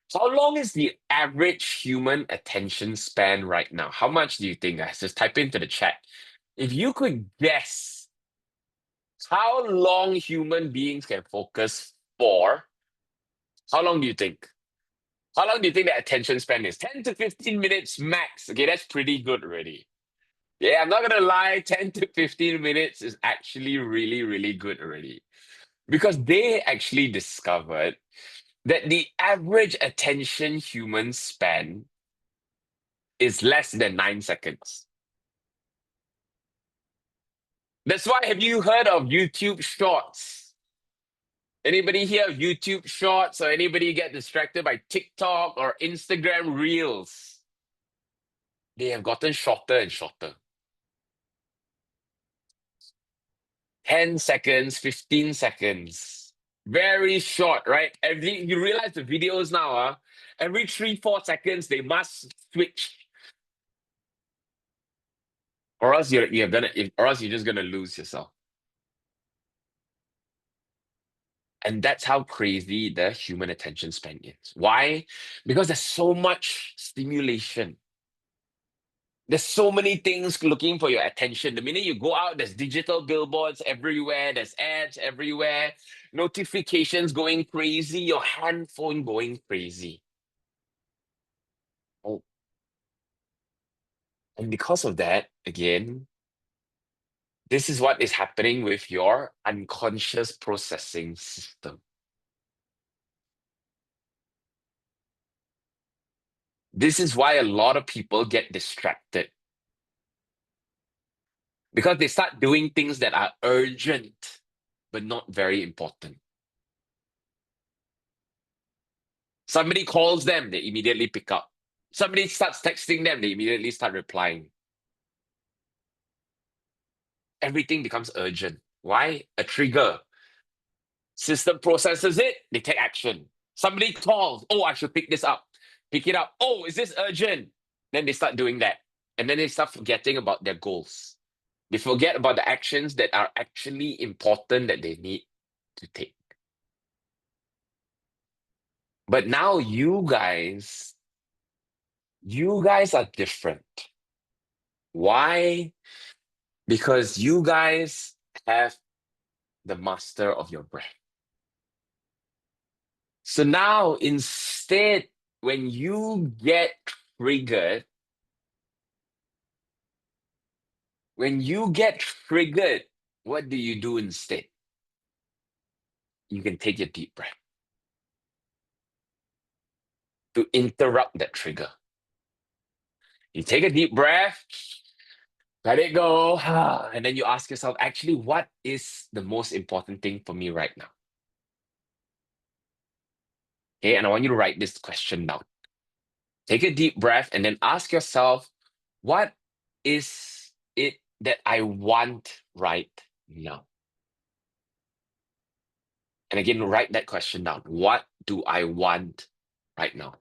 So how long is the average human attention span right now? How much do you think, guys? Just type into the chat. If you could guess how long human beings can focus for, how long do you think? How long do you think the attention span is? 10 to 15 minutes max. Okay, that's pretty good already. Yeah, I'm not gonna lie, 10 to 15 minutes is actually really, really good already. Because they actually discovered that the average attention human span is less than 9 seconds. That's why, have you heard of YouTube Shorts? Anybody here of YouTube Shorts, or anybody get distracted by TikTok or Instagram Reels? They have gotten shorter and shorter. 10 seconds, 15 seconds. Very short, right? You realize the videos now, every 3-4 seconds, they must switch. Or else you're just gonna lose yourself. And that's how crazy the human attention span is. Why? Because there's so much stimulation. There's so many things looking for your attention. The minute you go out, there's digital billboards everywhere, there's ads everywhere, notifications going crazy, your handphone going crazy. Oh, and because of that, again, this is what is happening with your unconscious processing system. This is why a lot of people get distracted because they start doing things that are urgent but not very important. Somebody calls them, they immediately pick up. Somebody starts texting them, they immediately start replying. Everything becomes urgent. Why? A trigger. System processes it, they take action. Somebody calls, oh, I should pick this up. Pick it up. Oh, is this urgent? Then they start doing that. And then they start forgetting about their goals. They forget about the actions that are actually important that they need to take. But now you guys are different. Why? Because you guys have the master of your breath. So now instead, when you get triggered, what do you do instead? You can take your deep breath to interrupt that trigger. You take a deep breath, let it go, and then you ask yourself, actually, what is the most important thing for me right now? Okay, and I want you to write this question down. Take a deep breath and then ask yourself, what is it that I want right now? And again, write that question down. What do I want right now?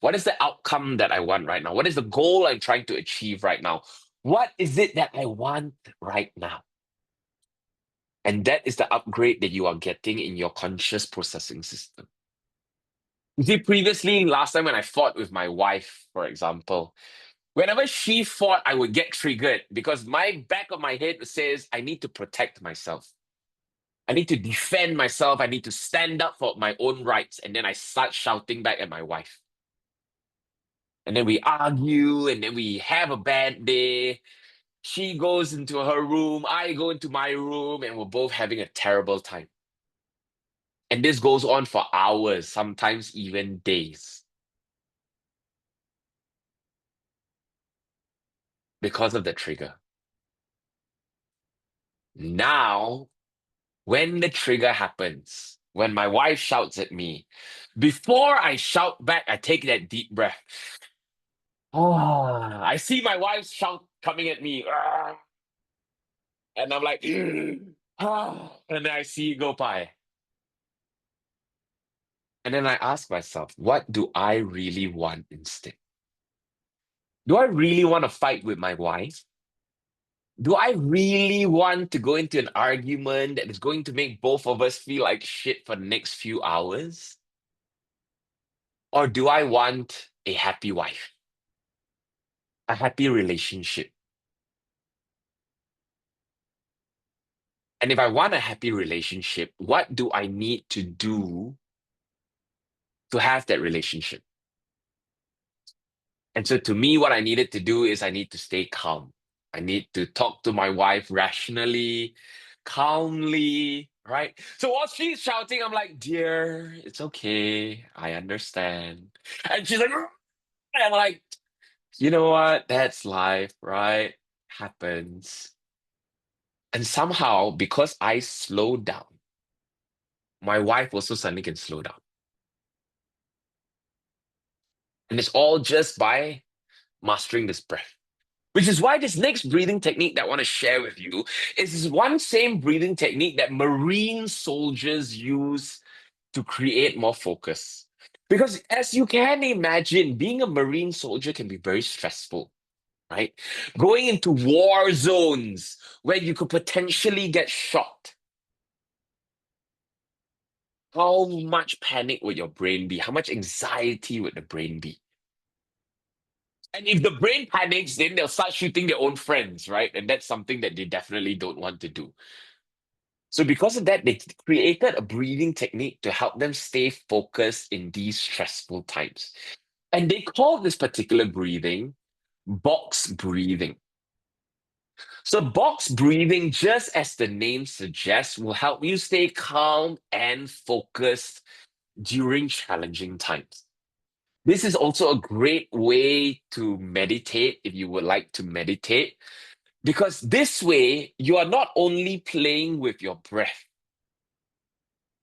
What is the outcome that I want right now? What is the goal I'm trying to achieve right now? What is it that I want right now? And that is the upgrade that you are getting in your conscious processing system. You see, previously, last time when I fought with my wife, for example, Whenever she fought, I would get triggered because my back of my head says I need to protect myself. I need to defend myself. I need to stand up for my own rights. And then I start shouting back at my wife. And then we argue and then we have a bad day. She goes into her room, I go into my room, and we're both having a terrible time. And this goes on for hours, sometimes even days, because of the trigger. Now, when the trigger happens, when my wife shouts at me, before I shout back, I take that deep breath. Ah, I see my wife's shout coming at me. "Ah," and I'm like, ah, and then I see it go by. And then I ask myself, what do I really want instead? Do I really want to fight with my wife? Do I really want to go into an argument that is going to make both of us feel like shit for the next few hours? Or do I want a happy wife, a happy relationship? And if I want a happy relationship, what do I need to do to have that relationship? And so to me, what I needed to do is I need to stay calm. I need to talk to my wife rationally, calmly, right? So while she's shouting, I'm like, dear, it's okay. I understand. And she's like, "Rrr," and I'm like, you know what? That's life, right? Happens. And somehow, because I slowed down, my wife also suddenly can slow down. And it's all just by mastering this breath. Which is why this next breathing technique that I want to share with you is this one same breathing technique that Marine soldiers use to create more focus. Because as you can imagine, being a Marine soldier can be very stressful, right? Going into war zones where you could potentially get shot. How much panic would your brain be? How much anxiety would the brain be? And if the brain panics, then they'll start shooting their own friends, right? And that's something that they definitely don't want to do. So, because of that, they created a breathing technique to help them stay focused in these stressful times. And they call this particular breathing box breathing. So, box breathing, just as the name suggests, will help you stay calm and focused during challenging times. This is also a great way to meditate if you would like to meditate, because this way you are not only playing with your breath,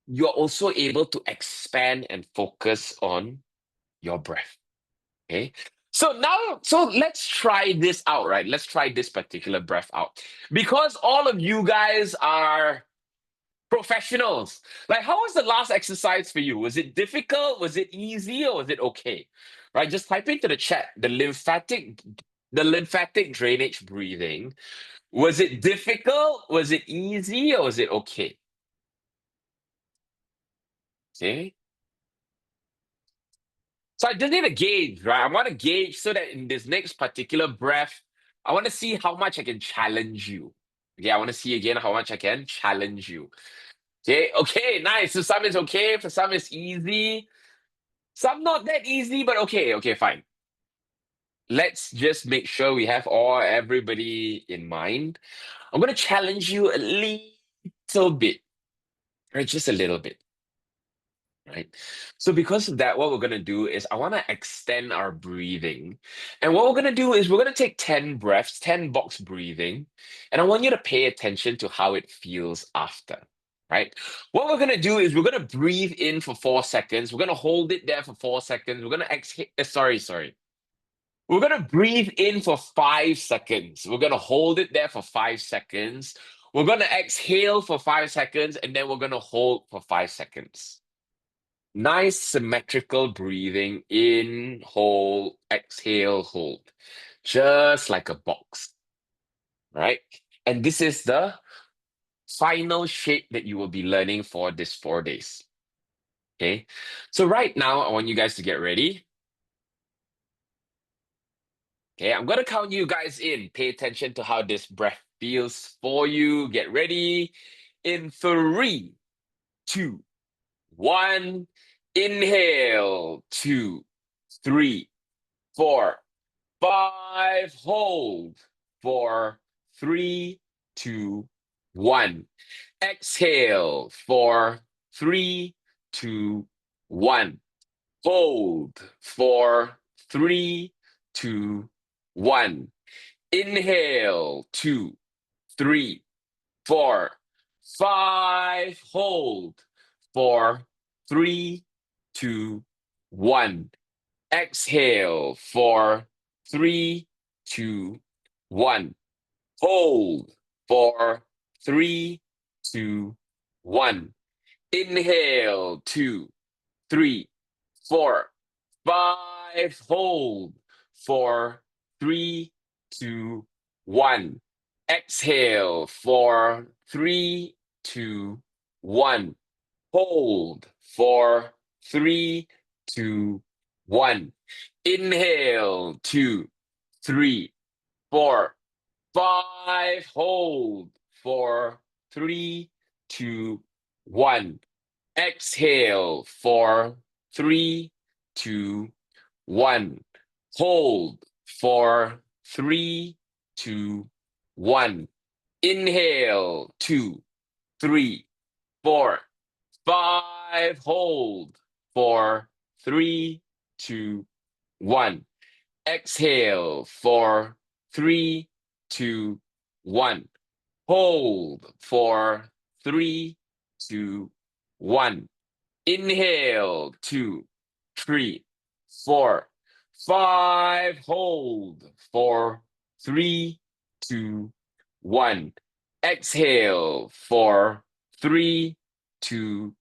you're also able to expand and focus on your breath. Okay. So let's try this out, right? Let's try this particular breath out. Because all of you guys are professionals. Like, how was the last exercise for you? Was it difficult? Was it easy? Or was it okay? Right? Just type into the chat the lymphatic drainage breathing. Was it difficult? Was it easy? Or was it okay? Okay. So I just need a gauge, right? I want to gauge so that in this next particular breath, I want to see how much I can challenge you. Okay, I want to see again how much I can challenge you. Okay, nice. So some is okay, for some it's easy, some not that easy, but okay, fine. Let's just make sure we have everybody in mind. I'm gonna challenge you a little bit, right? Just a little bit. Right. So because of that, what we're gonna do is I want to extend our breathing. And what we're gonna do is we're gonna take 10 breaths, 10 box breathing, and I want you to pay attention to how it feels after. Right? What we're gonna do is we're gonna breathe in for 4 seconds. We're gonna hold it there for 4 seconds. We're gonna exhale. Sorry. We're gonna breathe in for 5 seconds. We're gonna hold it there for 5 seconds. We're gonna exhale for 5 seconds, and then we're gonna hold for 5 seconds. Nice symmetrical breathing. In, hold, exhale, hold. Just like a box, right? And this is the final shape that you will be learning for this 4 days. Okay. So right now, I want you guys to get ready. Okay, I'm gonna count you guys in. Pay attention to how this breath feels for you. Get ready. In three, two, one. Inhale. Two, three, four, five. Hold. Four, three, two, one. Exhale. Four, three, two, one. Hold. Four, three, two, one. Inhale. Two, three, four, five. Hold. Four, three, two, one. Exhale. Four, three, two, one. Hold. Four, three, two, one. Inhale. Two, three, four, five. Hold. Four, three, two, one. Exhale. Four, three, two, one. Hold. Four, three, two, one. Inhale. Two, three, four, five. Hold. Four, three, two, one. Exhale. Four, three, two, one. Hold. Four, three, two, one. Inhale. Two, three, four, five. Hold. Four, three, two, one. Exhale. Four, three, two, one. Hold. Four, three, two, one. Inhale. Two, three, four, five. Hold. Four, three, two, one. Exhale. Four, three, two,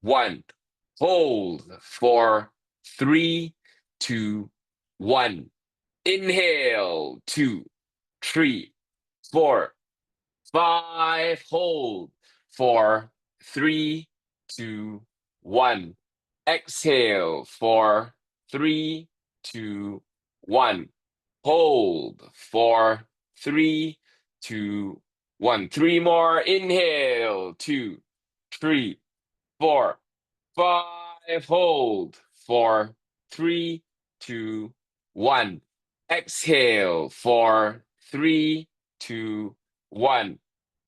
one. Hold. Four, three, two, one. Inhale. Two, three, four, five. Hold. Four, three, two, one. Exhale. Four, three, two, one. Hold. Four, three, two, one. Three more. Inhale. Two, three, four, five. Hold. Four, three, two, one. Exhale. Four, three, two, one.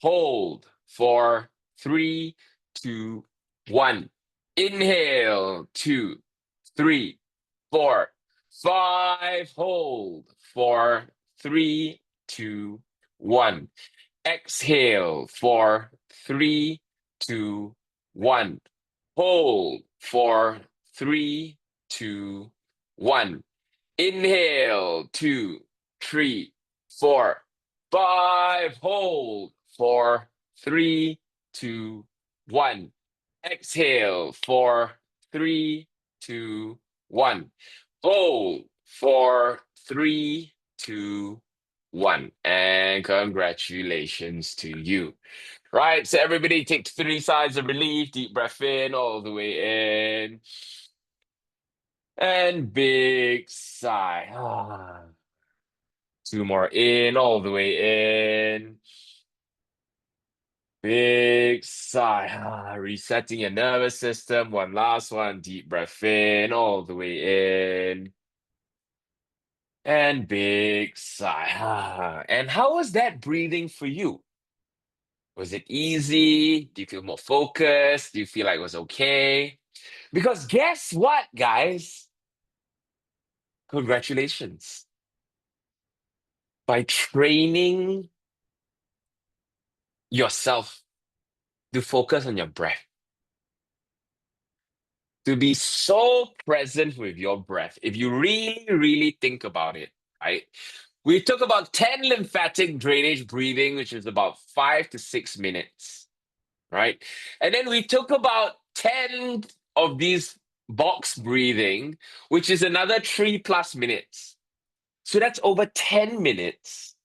Hold. Four, three, two, one. Inhale. Two, three, four, five. Hold. Four, three, two, one. Exhale. Four, three, two, one. Hold. Four, three, two, one. Inhale. Two, three, four, five. Hold. Four, three, two, one. Exhale. Four, three, two, one. Hold. Four, three, two, one. And congratulations to you. Right, so everybody take 3 sighs of relief. Deep breath in all the way in. And big sigh. Two more in all the way in. Big sigh. Resetting your nervous system. One last one. Deep breath in all the way in. And big sigh. And how was that breathing for you? Was it easy? Do you feel more focused? Do you feel like it was okay? Because guess what, guys? Congratulations. By training yourself to focus on your breath, to be so present with your breath, if you really, really think about it, right? We took about 10 lymphatic drainage breathing, which is about 5 to 6 minutes, right? And then we took about 10 of these box breathing, which is another 3+ minutes. So that's over 10 minutes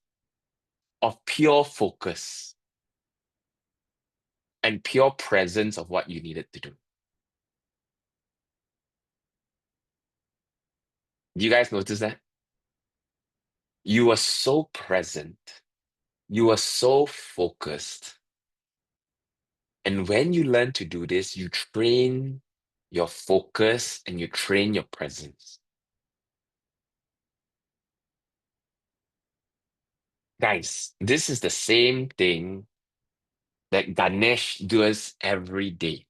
of pure focus and pure presence of what you needed to do. Do you guys notice that? You are so present. You are so focused. And when you learn to do this, you train your focus and you train your presence. Guys, this is the same thing that Ganesh does every day.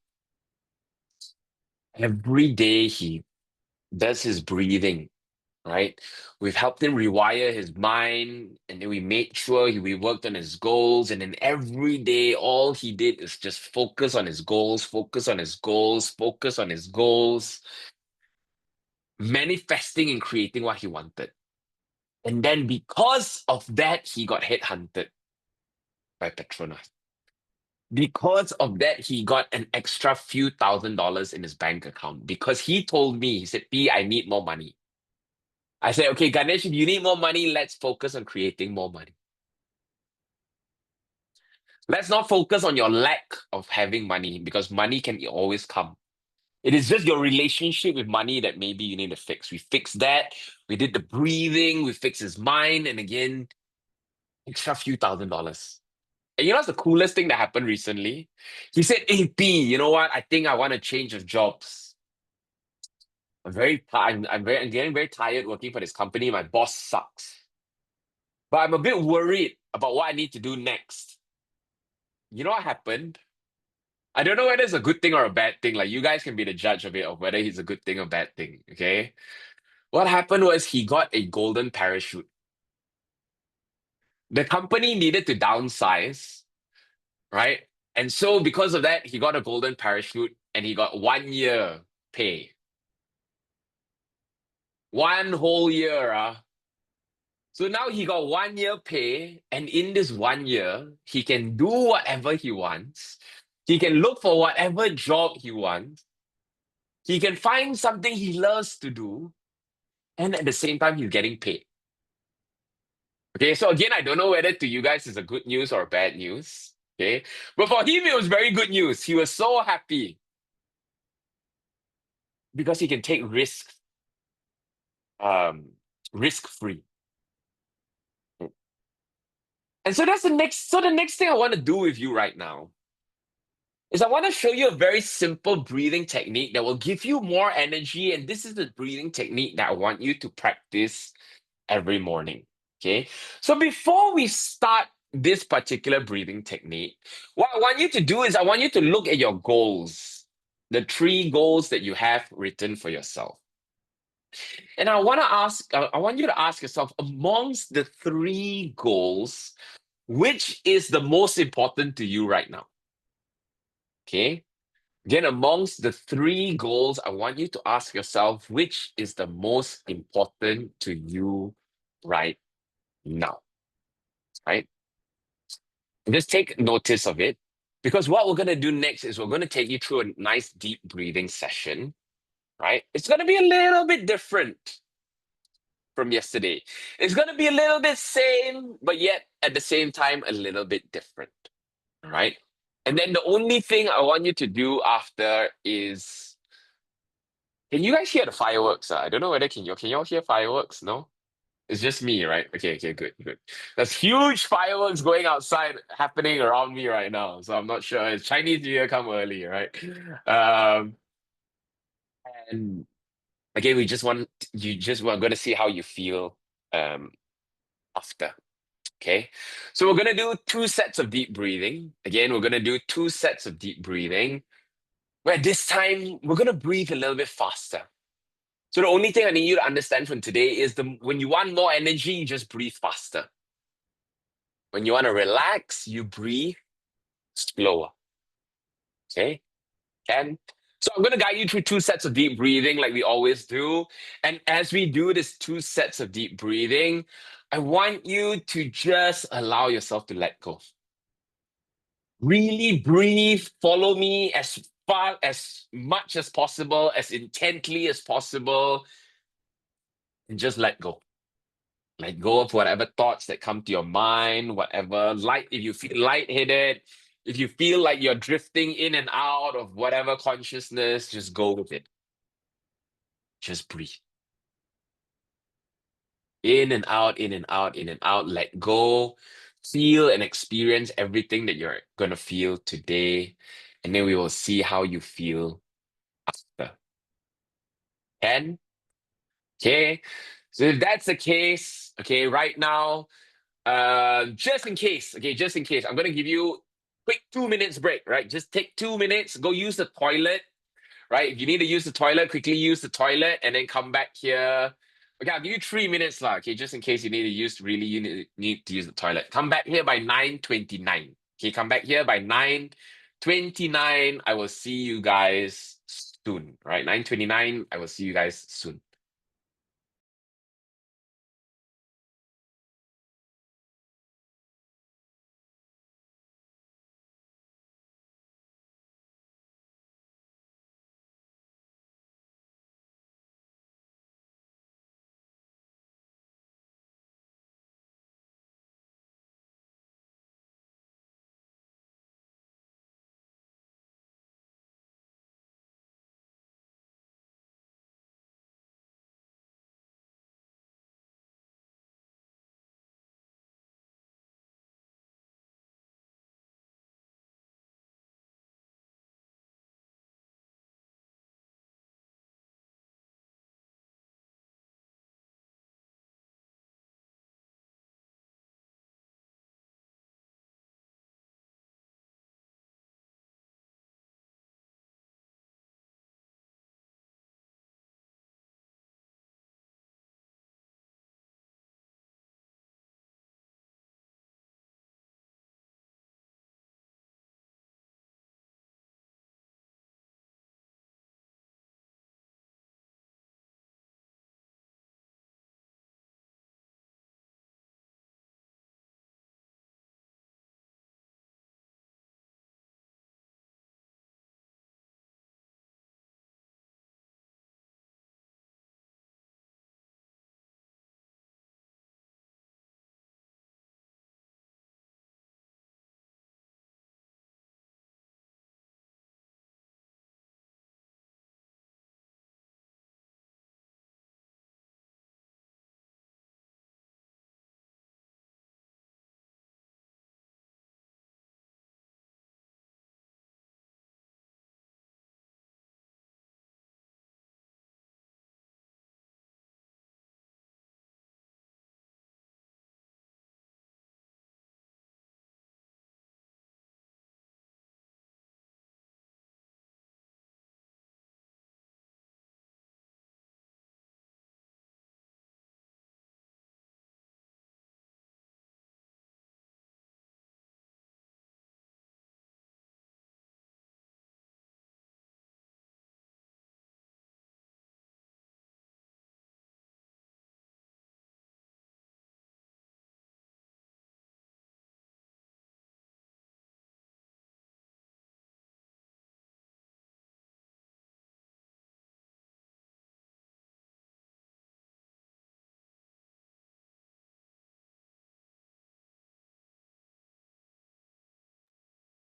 Every day he does his breathing, right? We've helped him rewire his mind, and then we made sure we worked on his goals. And then every day, all he did is just focus on his goals, focus on his goals, focus on his goals, manifesting and creating what he wanted. And then because of that, he got headhunted by Petronas. Because of that, he got an extra few $1,000s in his bank account because he told me, he said, P, I need more money. I said, okay, Ganesh, if you need more money, let's focus on creating more money. Let's not focus on your lack of having money because money can always come. It is just your relationship with money that maybe you need to fix. We fixed that. We did the breathing. We fixed his mind. And again, extra few $1,000s. And you know what's the coolest thing that happened recently? He said, hey, P, you know what? I think I want to change of jobs. I'm getting very tired working for this company. My boss sucks. But I'm a bit worried about what I need to do next. You know what happened? I don't know whether it's a good thing or a bad thing. Like you guys can be the judge of it, of whether it's a good thing or bad thing. Okay. What happened was he got a golden parachute. The company needed to downsize, right? And so because of that, he got a golden parachute and he got 1 year pay. 1 whole year. So now he got 1 year pay, and in this 1 year, he can do whatever he wants. He can look for whatever job he wants. He can find something he loves to do, and at the same time, he's getting paid. Okay, so again, I don't know whether to you guys is a good news or bad news. Okay, but for him, it was very good news. He was so happy because he can take risks, um, risk free. And so that's the next. So the next thing I want to do with you right now is I want to show you a very simple breathing technique that will give you more energy. And this is the breathing technique that I want you to practice every morning. Okay. So before we start this particular breathing technique, what I want you to do is I want you to look at your goals, the 3 goals that you have written for yourself. And I want you to ask yourself amongst the 3 goals, which is the most important to you right now? Okay. Again, amongst the 3 goals, I want you to ask yourself which is the most important to you right now, right? And just take notice of it because what we're going to do next is we're going to take you through a nice deep breathing session, right? It's going to be a little bit different from yesterday. It's going to be a little bit same, but yet at the same time, a little bit different, all right? And then the only thing I want you to do after is can you guys hear the fireworks? I don't know whether can y'all hear fireworks? No? It's just me, right? Okay, okay, good, good. There's huge fireworks going outside happening around me right now. So I'm not sure. It's Chinese New Year come early, right? Um, and again, we're gonna see how you feel um after. Okay. So we're gonna do 2 sets of deep breathing. Again, we're gonna do 2 sets of deep breathing, where this time we're gonna breathe a little bit faster. So the only thing I need you to understand from today is when you want more energy, you just breathe faster. When you want to relax, you breathe slower. Okay? And so I'm going to guide you through 2 sets of deep breathing like we always do. And as we do this 2 sets of deep breathing, I want you to just allow yourself to let go. Really breathe, follow me as far as much as possible, as intently as possible, and just let go. Let go of whatever thoughts that come to your mind, whatever if you feel lightheaded, if you feel like you're drifting in and out of whatever consciousness, just go with it. Just breathe In and out, in and out, in and out. Let go. Feel and experience everything that you're going to feel today. And then we will see how you feel after. 10. Okay. So if that's the case, okay, right now, just in case, okay, just in case, I'm gonna give you quick 2 minutes break, right? Just take 2 minutes, go use the toilet, right? If you need to use the toilet, quickly use the toilet and then come back here. Okay, I'll give you 3 minutes, lah. Okay, just in case you need to use really you need to use the toilet. Come back here by 9:29. Okay, come back here by 9:29. I will see you guys soon. Right? 9:29. I will see you guys soon.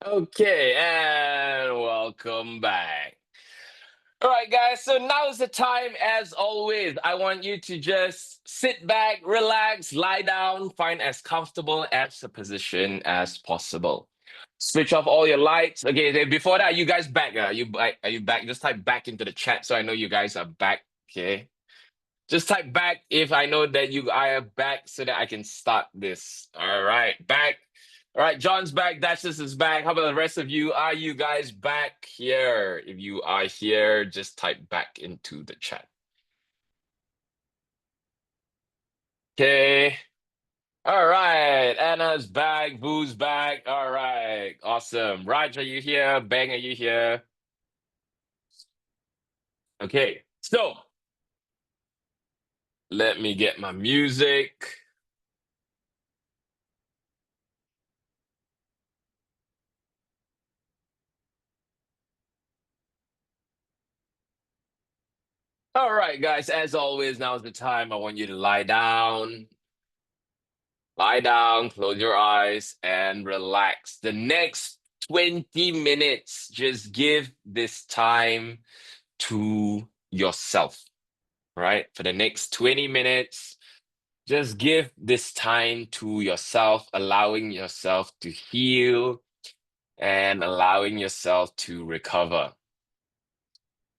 Okay, and welcome back. All right, guys. So now is the time, as always. I want you to just sit back, relax, lie down, find as comfortable as a position as possible. Switch off all your lights. Okay, then before that, you guys back? Are you back? Just type back into the chat so I know you guys are back. Okay. Just type back if I know that you are back so that I can start this. All right, back. All right, John's back. Dashes is back. How about the rest of you? Are you guys back here? If you are here, just type back into the chat. Okay. All right. Anna's back. Boo's back. All right. Awesome. Raj, are you here? Bang, are you here? Okay. So let me get my music. All right, guys. As always, now is the time I want you to lie down. Lie down, close your eyes, and relax. The next 20 minutes, just give this time to yourself, right? For the next 20 minutes, Just give this time to yourself, allowing yourself to heal and allowing yourself to recover.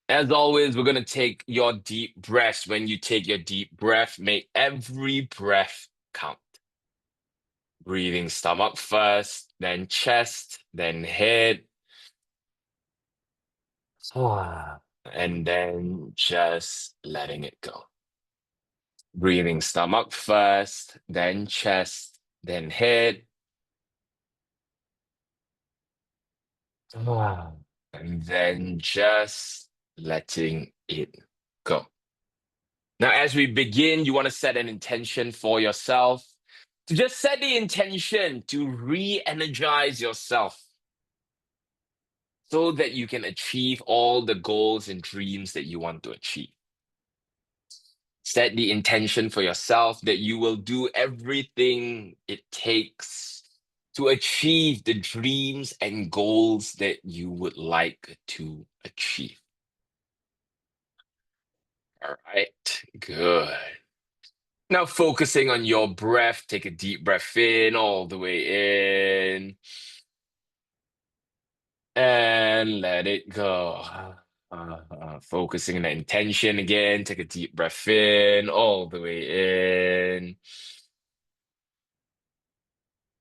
As always, we're going to take your deep breaths. When you take your deep breath, make every breath count. Breathing stomach first, then chest, then head, and then just letting it go. Breathing stomach first, then chest, then head, and then just letting it go. Now, as we begin, you want to set an intention for yourself. To just set the intention to re-energize yourself so that you can achieve all the goals and dreams that you want to achieve. Set the intention for yourself that you will do everything it takes to achieve the dreams and goals that you would like to achieve. All right, good. Now, focusing on your breath, take a deep breath in, all the way in, and let it go. Focusing on the intention again, take a deep breath in, all the way in,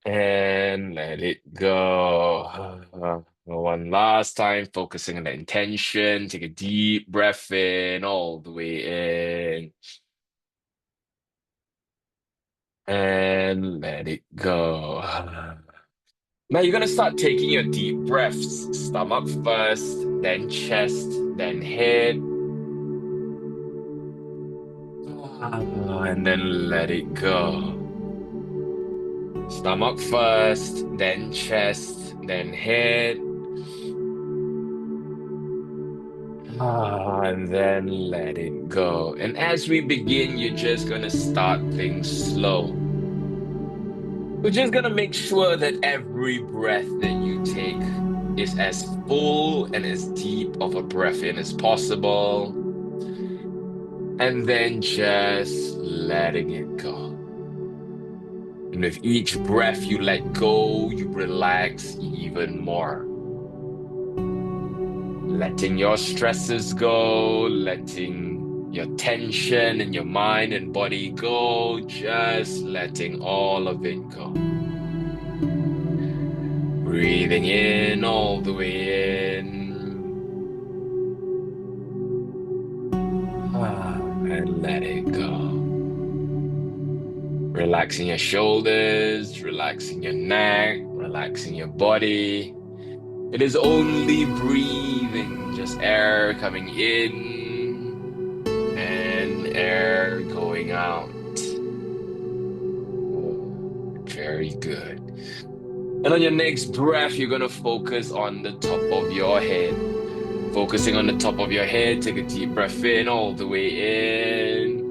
and let it go. One last time, focusing on the intention, take a deep breath in, all the way in, and let it go. Now you're gonna start taking your deep breaths, stomach first, then chest, then head, and then let it go. Stomach first, then chest, then head, and then let it go. And as we begin, you're just gonna start things slow. We're just gonna make sure that every breath that you take is as full and as deep of a breath in as possible. And then just letting it go. And with each breath you let go, you relax even more. Letting your stresses go, letting your tension in your mind and body go, just letting all of it go. Breathing in all the way in, and let it go. Relaxing your shoulders, relaxing your neck, relaxing your body. It is only breathing, just air coming in and air going out. Oh, very good. And on your next breath, you're going to focus on the top of your head. Focusing on the top of your head, take a deep breath in all the way in.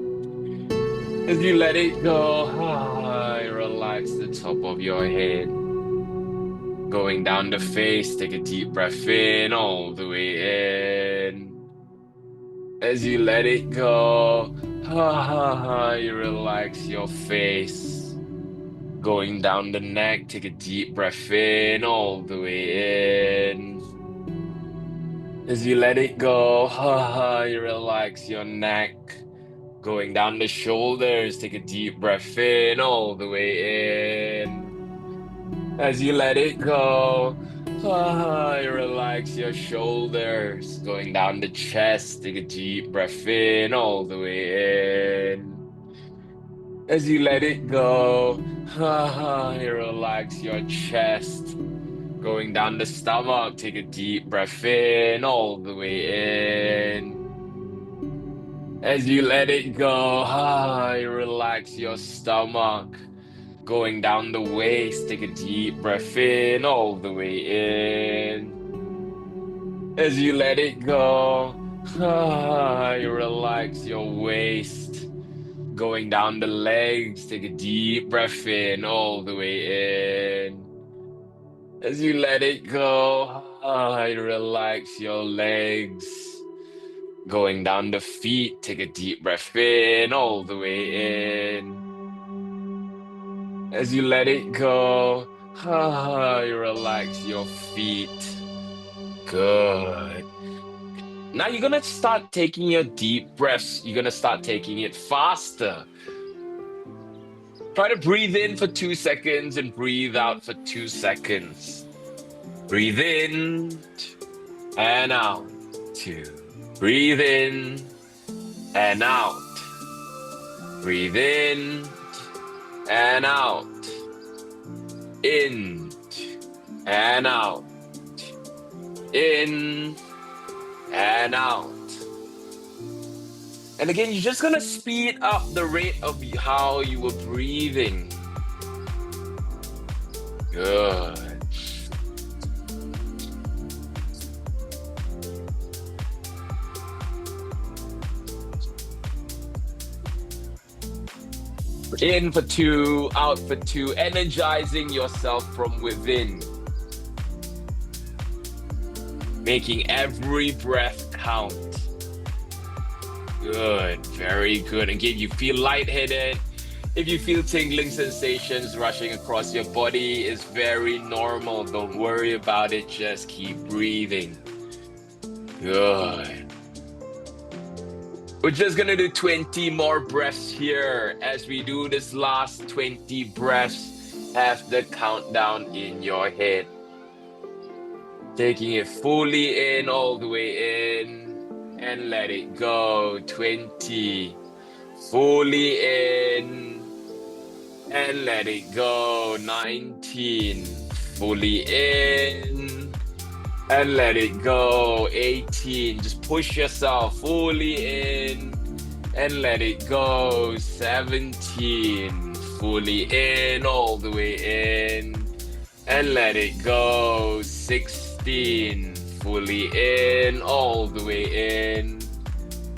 As you let it go, relax the top of your head. Going down the face, take a deep breath in all the way in. As you let it go, you relax your face. Going down the neck, take a deep breath in all the way in. As you let it go, you relax your neck. Going down the shoulders, take a deep breath in all the way in. As you let it go, you relax your shoulders. Going down the chest, take a deep breath in all the way in. As you let it go, you relax your chest. Going down the stomach, take a deep breath in all the way in. As you let it go, you relax your stomach. Going down the waist, take a deep breath in all the way in. As you let it go, you relax your waist. Going down the legs, take a deep breath in all the way in. As you let it go, you relax your legs. Going down the feet, take a deep breath in all the way in. As you let it go, you relax your feet. Good. Now you're gonna start taking your deep breaths. You're gonna start taking it faster. Try to breathe in for 2 seconds and breathe out for 2 seconds. Breathe in and out. Two. Breathe in and out. Breathe in and out. In and out. In and out. And again, you're just gonna speed up the rate of how you were breathing. Good. In for two, out for two, energizing yourself from within. Making every breath count. Good, very good. Again, you feel lightheaded. If you feel tingling sensations rushing across your body, it's very normal. Don't worry about it. Just keep breathing. Good. We're just gonna do 20 more breaths here. As we do this last 20 breaths, have the countdown in your head. Taking it fully in, all the way in, and let it go. 20. Fully in, and let it go. 19. Fully in, and let it go. 18. Just push yourself fully in and let it go. 17. Fully in, all the way in, and let it go. 16. Fully in, all the way in,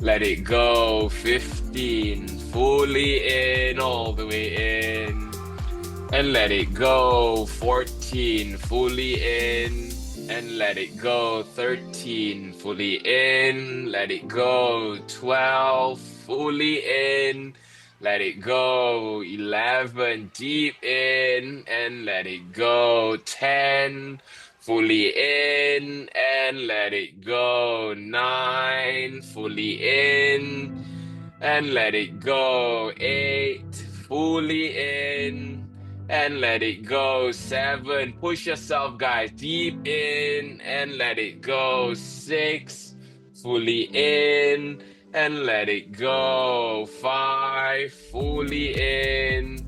let it go. 15. Fully in, all the way in, and let it go. 14. Fully in, and let it go. 13. Fully in, let it go. 12. Fully in, let it go. 11. Deep in, and let it go. 10. Fully in, and let it go. 9. Fully in, and let it go. 8. Fully in, and let it go. 7. Push yourself, guys. Deep in and let it go. 6. Fully in and let it go. 5. Fully in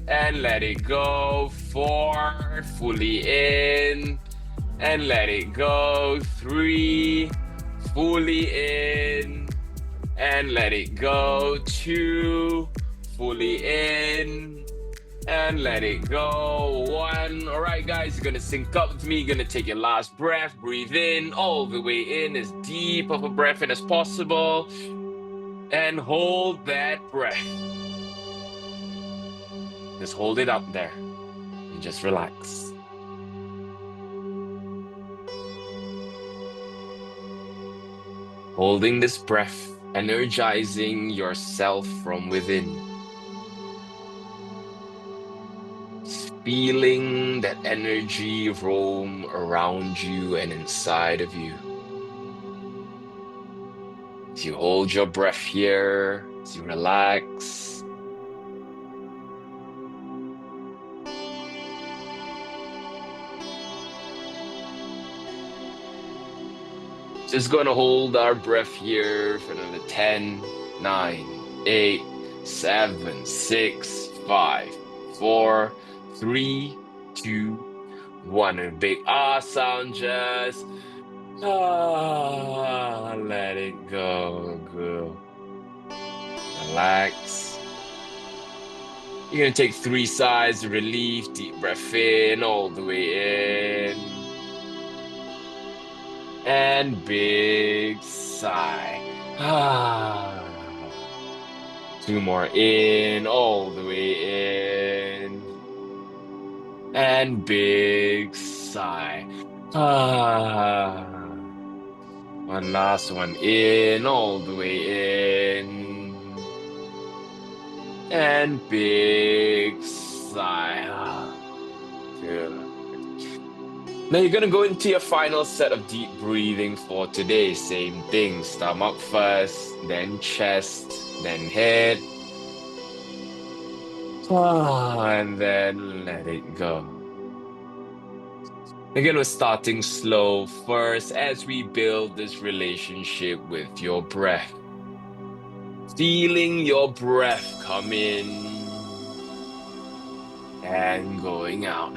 and let it go. 4. Fully in and let it go. 3. Fully in and let it go. 2. Fully in and let it go. 1. All right, guys, you're gonna sync up with me. You're gonna take your last breath. Breathe in, all the way in, as deep of a breath in as possible, and hold that breath. Just hold it up there and just relax. Holding this breath, energizing yourself from within. Feeling that energy roam around you and inside of you. As you hold your breath here, as you relax. Just going to hold our breath here for another 10, 9, 8, 7, 6, 5, 4, 3, 2, 1. And a big sound. Just let it go. Good. Relax. You're gonna take 3 sighs of relief. Deep breath in, all the way in, and big sigh. 2 more in, all the way in, and big sigh. 1 last one in, all the way in, and big sigh. Good. Now you're gonna go into your final set of deep breathing for today. Same thing, stomach first, then chest, then head. And then let it go. Again, we're starting slow first as we build this relationship with your breath. Feeling your breath come in and going out.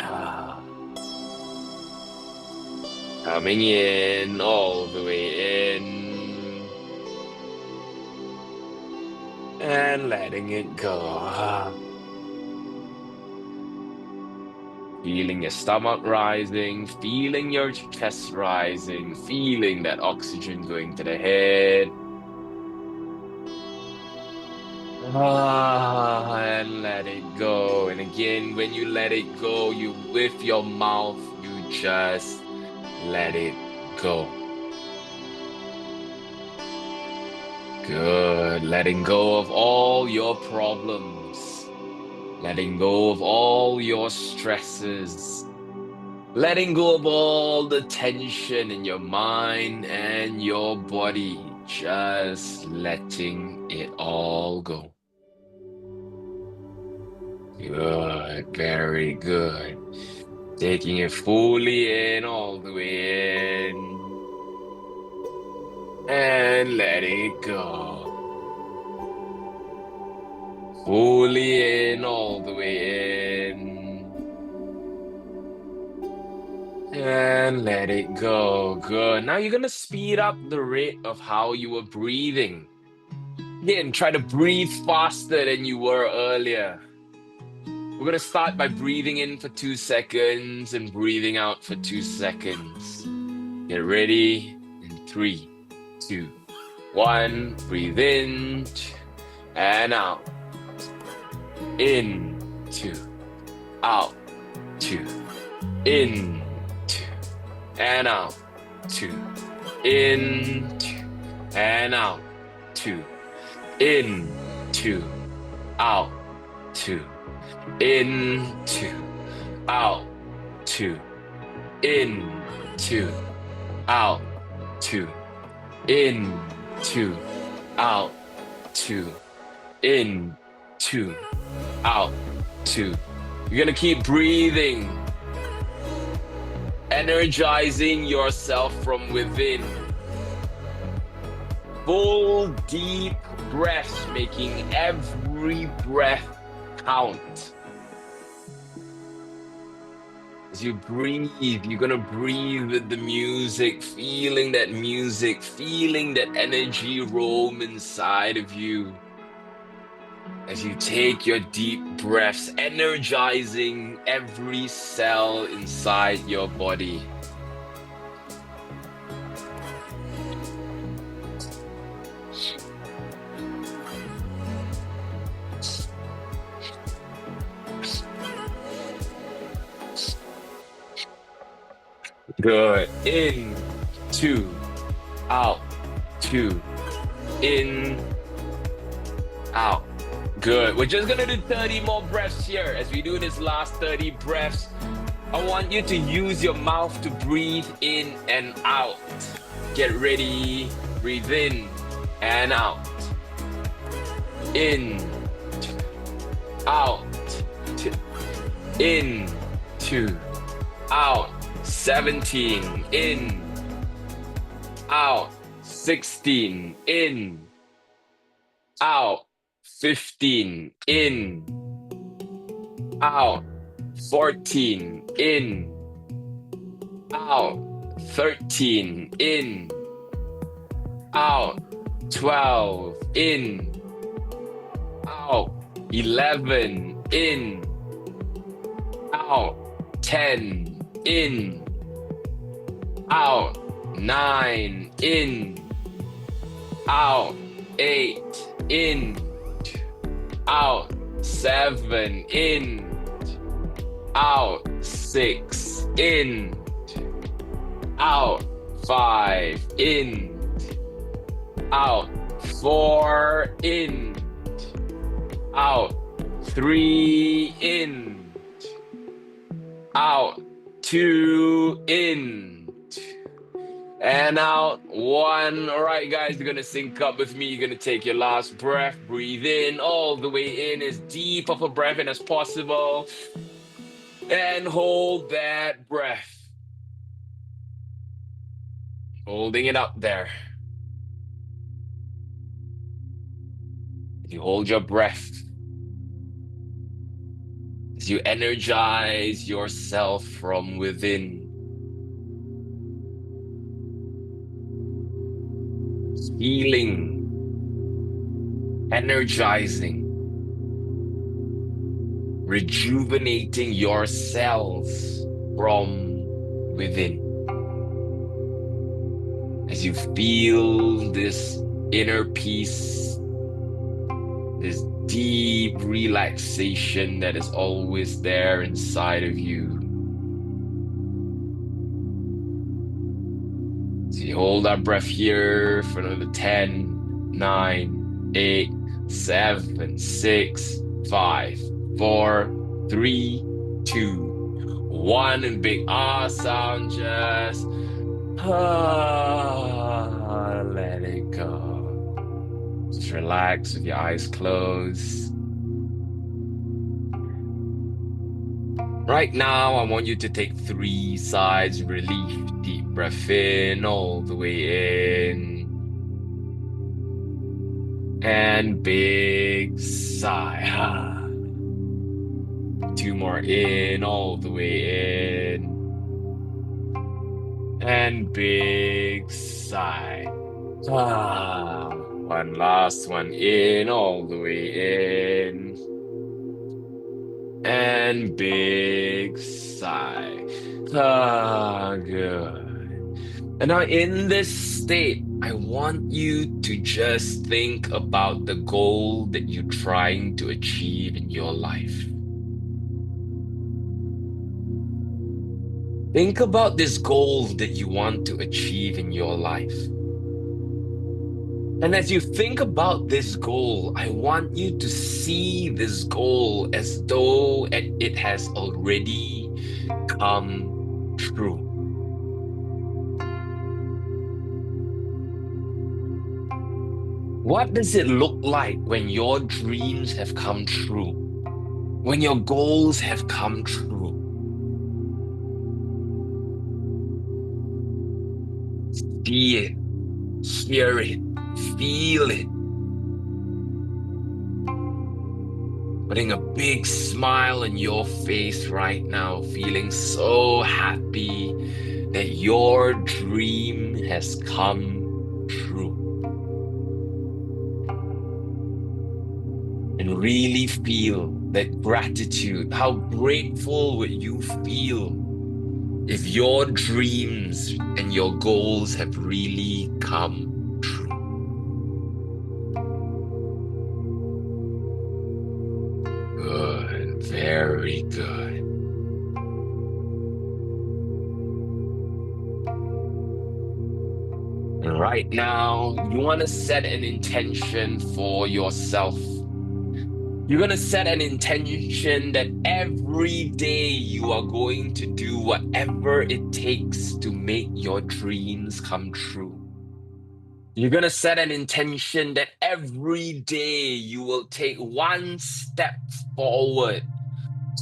Coming in, all the way in, and letting it go. Feeling your stomach rising, feeling your chest rising, feeling that oxygen going to the head. And let it go. And again, when you let it go, you with your mouth, you just let it go. Good. Letting go of all your problems. Letting go of all your stresses. Letting go of all the tension in your mind and your body. Just letting it all go. Good. Very good. Taking it fully in, all the way in. And letting it go. Fully in, all the way in. And let it go. Good. Now you're going to speed up the rate of how you were breathing. Again, try to breathe faster than you were earlier. We're going to start by breathing in for 2 seconds and breathing out for 2 seconds. Get ready. In 3, 2, 1. Breathe in and out. In, 2, out, 2. In, 2, and out, 2. In, 2, and out, 2. In, 2, out, 2. In, 2, out, 2. In, 2, out, 2. In, 2, out, 2. In, 2, out, 2. You're gonna keep breathing, energizing yourself from within. Full deep breaths, making every breath count. As you breathe, you're gonna breathe with the music, feeling that music, feeling that energy roam inside of you. As you take your deep breaths, energizing every cell inside your body. Good. In, 2, out, 2. In, out. Good. We're just gonna do 30 more breaths here. As we do this last 30 breaths, I want you to use your mouth to breathe in and out. Get ready. Breathe in and out. In, out, in, 2, out. 17, in, out. 16, in, out. 15, in, out. 14, in, out. 13, in, out. 12, in, out. 11, in, out. 10, in, out. 9, in, out. 8, in, out. 7, in, out. 6, in, out. 5, in, out. 4, in, out. 3, in, out. 2, in. And out. 1. All right, guys, you're going to sync up with me. You're going to take your last breath. Breathe in all the way in, as deep of a breath in as possible. And hold that breath. Holding it up there. You hold your breath as you energize yourself from within. Healing, energizing, rejuvenating your cells from within. As you feel this inner peace, this deep relaxation that is always there inside of you. So you hold our breath here for another 10, 9, 8, 7, 6, 5, 4, 3, 2, 1, and big ah sound. Just let it go. Just relax with your eyes closed. Right now, I want you to take 3 sighs of relief. Deep breath in, all the way in. And big sigh. 2 more in, all the way in. And big sigh. 1 last one in, all the way in. And big sigh. Good. And now in this state, I want you to just think about the goal that you're trying to achieve in your life. Think about this goal that you want to achieve in your life. And as you think about this goal, I want you to see this goal as though it has already come true. What does it look like when your dreams have come true? When your goals have come true? See it, hear it, feel it. Putting a big smile on your face right now, feeling so happy that your dream has come true. And really feel that gratitude. How grateful would you feel if your dreams and your goals have really come true? Good, very good. And right now, you want to set an intention for yourself. You're going to set an intention that every day you are going to do whatever it takes to make your dreams come true. You're going to set an intention that every day you will take 1 step forward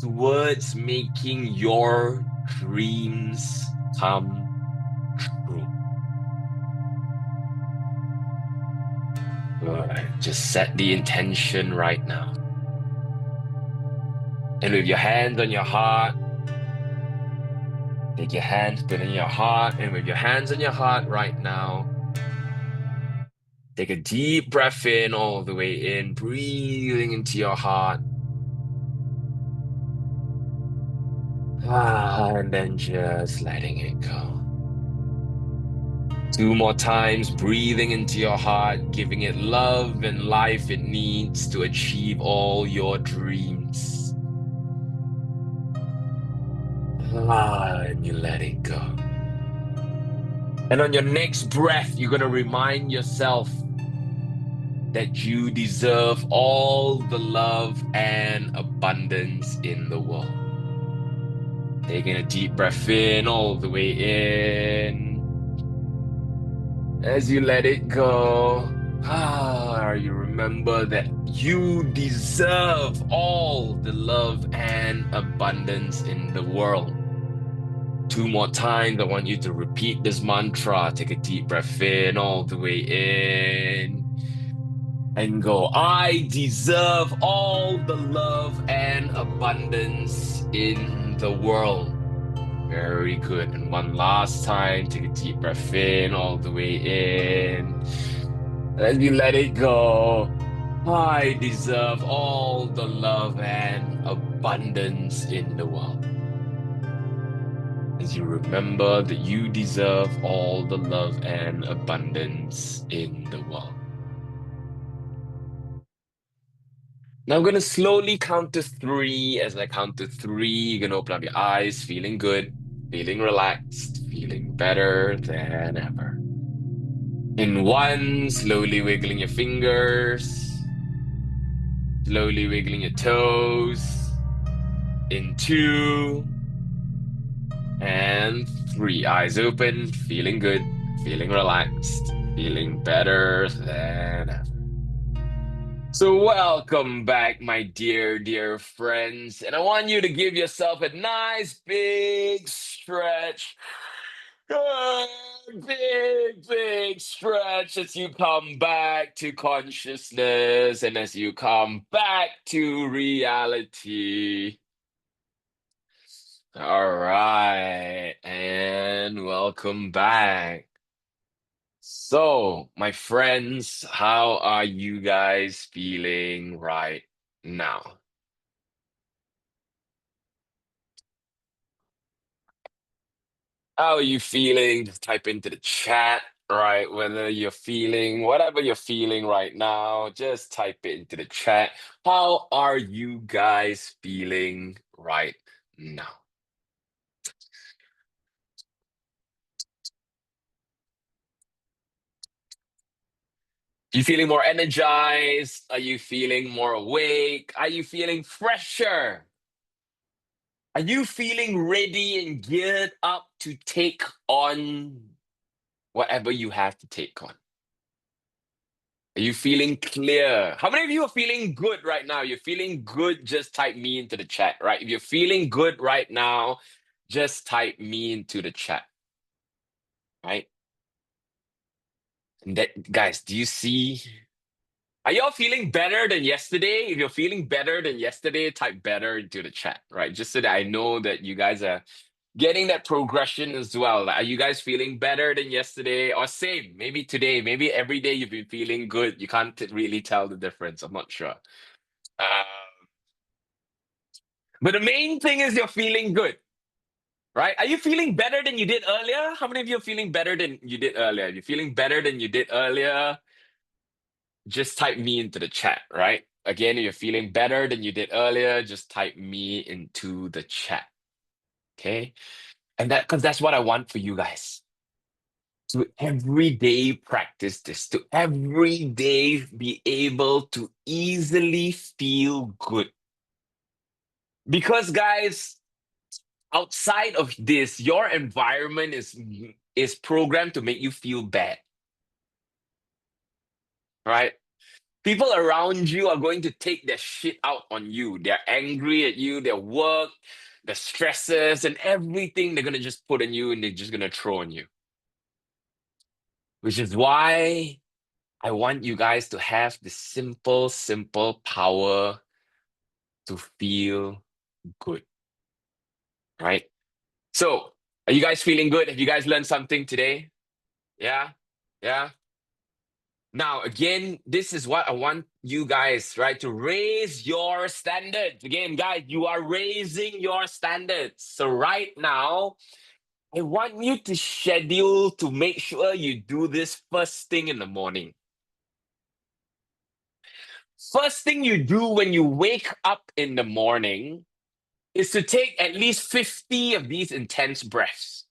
towards making your dreams come true. Good. Just set the intention right now. And with your hands on your heart, take your hands, put it in your heart, and with your hands on your heart right now, take a deep breath in all the way in, breathing into your heart. And then just letting it go. 2 more times, breathing into your heart, giving it love and life it needs to achieve all your dreams. And you let it go. And on your next breath, you're going to remind yourself that you deserve all the love and abundance in the world. Taking a deep breath in, all the way in. As you let it go, you remember that you deserve all the love and abundance in the world. Two more times, I want you to repeat this mantra. Take a deep breath in, all the way in, and go, I deserve all the love and abundance in the world. Very good. And one last time, take a deep breath in, all the way in. As you let it go, I deserve all the love and abundance in the world. As you remember that you deserve all the love and abundance in the world. Now I'm going to slowly count to three. As I count to three, you're going to open up your eyes, feeling good, feeling relaxed, feeling better than ever. In one, slowly wiggling your fingers, slowly wiggling your toes. In two, and three. Eyes open, feeling good, feeling relaxed, feeling better than ever. So, welcome back, my dear, dear friends. And I want you to give yourself a nice big stretch. Ah, big, big stretch as you come back to consciousness and as you come back to reality. All right, and welcome back. So, my friends, how are you guys feeling right now? How are you feeling? Just type into the chat, right? Whether you're feeling whatever you're feeling right now, just type it into the chat. How are you guys feeling right now? You feeling more energized? Are you feeling more awake? Are you feeling fresher? Are you feeling ready and geared up to take on whatever you have to take on? Are you feeling clear? How many of you are feeling good right now? You're feeling good, just type me into the chat, right? If you're feeling good right now, just type me into the chat, right? And that, guys, do you see? Are y'all feeling better than yesterday? If you're feeling better than yesterday, type better into the chat, right? Just so that I know that you guys are getting that progression as well. Like, are you guys feeling better than yesterday or same? Maybe today, maybe every day you've been feeling good. You can't really tell the difference. I'm not sure. Uh, but the main thing is you're feeling good, right? Are you feeling better than you did earlier? How many of you are feeling better than you did earlier? If you're feeling better than you did earlier, just type me into the chat, right? Again, if you're feeling better than you did earlier, just type me into the chat. Okay. And that, because that's what I want for you guys. To every day practice this, to every day be able to easily feel good. Because, guys, outside of this, your environment is programmed to make you feel bad, right? People around you are going to take their shit out on you. They're angry at you, their work, the stresses, and everything they're gonna just put on you and they're just gonna throw on you. Which is why I want you guys to have the simple, simple power to feel good, right? So, are you guys feeling good? Have you guys learned something today? Yeah? Yeah? Now, again, this is what I want you guys, right, to raise your standards. Again, guys, you are raising your standards. So, right now, I want you to schedule to make sure you do this first thing in the morning. First thing you do when you wake up in the morning is to take at least 50 of these intense breaths.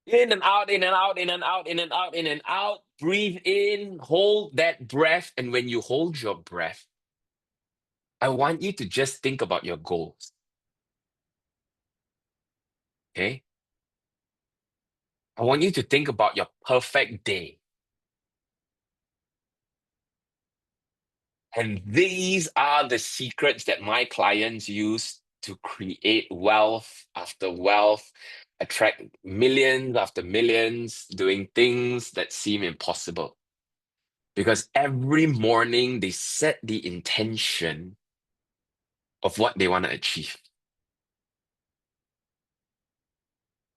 In and out, in and out, in and out, in and out, in and out. Breathe in, hold that breath. And when you hold your breath, I want you to just think about your goals. Okay? I want you to think about your perfect day. And these are the secrets that my clients use to create wealth after wealth, attract millions after millions, doing things that seem impossible. Because every morning they set the intention of what they want to achieve.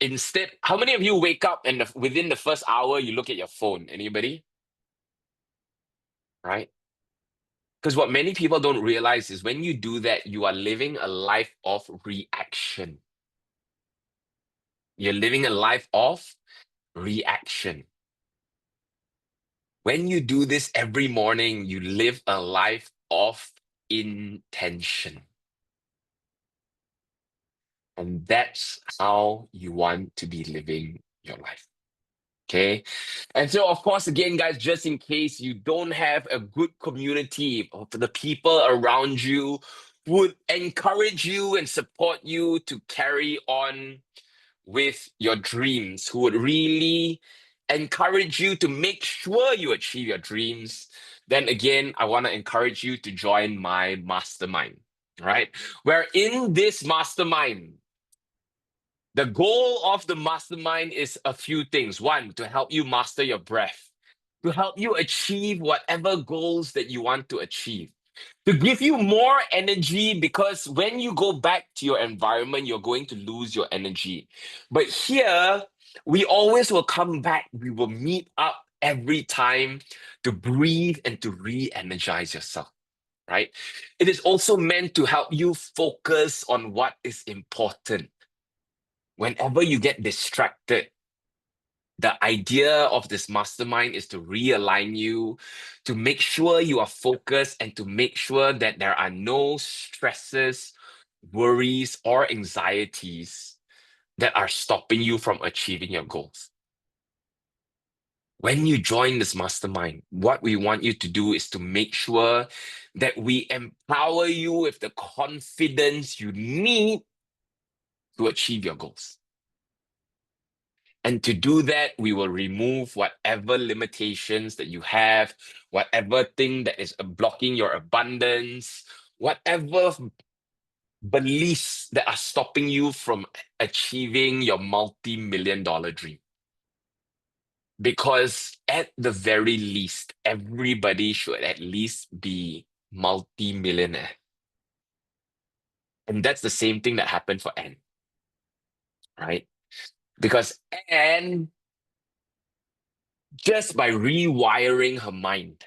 Instead, how many of you wake up and within the first hour you look at your phone? Anybody? Right? Because what many people don't realize is when you do that, you are living a life of reaction. You're living a life of reaction. When you do this every morning, you live a life of intention. And that's how you want to be living your life. Okay. And so, of course, again, guys, just in case you don't have a good community of the people around you who would encourage you and support you to carry on with your dreams, who would really encourage you to make sure you achieve your dreams, then again, I want to encourage you to join my mastermind, right? Where in this mastermind, the goal of the mastermind is a few things. One, to help you master your breath, to help you achieve whatever goals that you want to achieve, to give you more energy because when you go back to your environment, you're going to lose your energy. But here, we always will come back. We will meet up every time to breathe and to re energize yourself. Right? It is also meant to help you focus on what is important. Whenever you get distracted, the idea of this mastermind is to realign you, to make sure you are focused, and to make sure that there are no stresses, worries, or anxieties that are stopping you from achieving your goals. When you join this mastermind, what we want you to do is to make sure that we empower you with the confidence you need to achieve your goals. And to do that, we will remove whatever limitations that you have, whatever thing that is blocking your abundance, whatever beliefs that are stopping you from achieving your multi-million dollar dream. Because at the very least, everybody should at least be multi-millionaire. And that's the same thing that happened for Anne, right? Because Anne, just by rewiring her mind,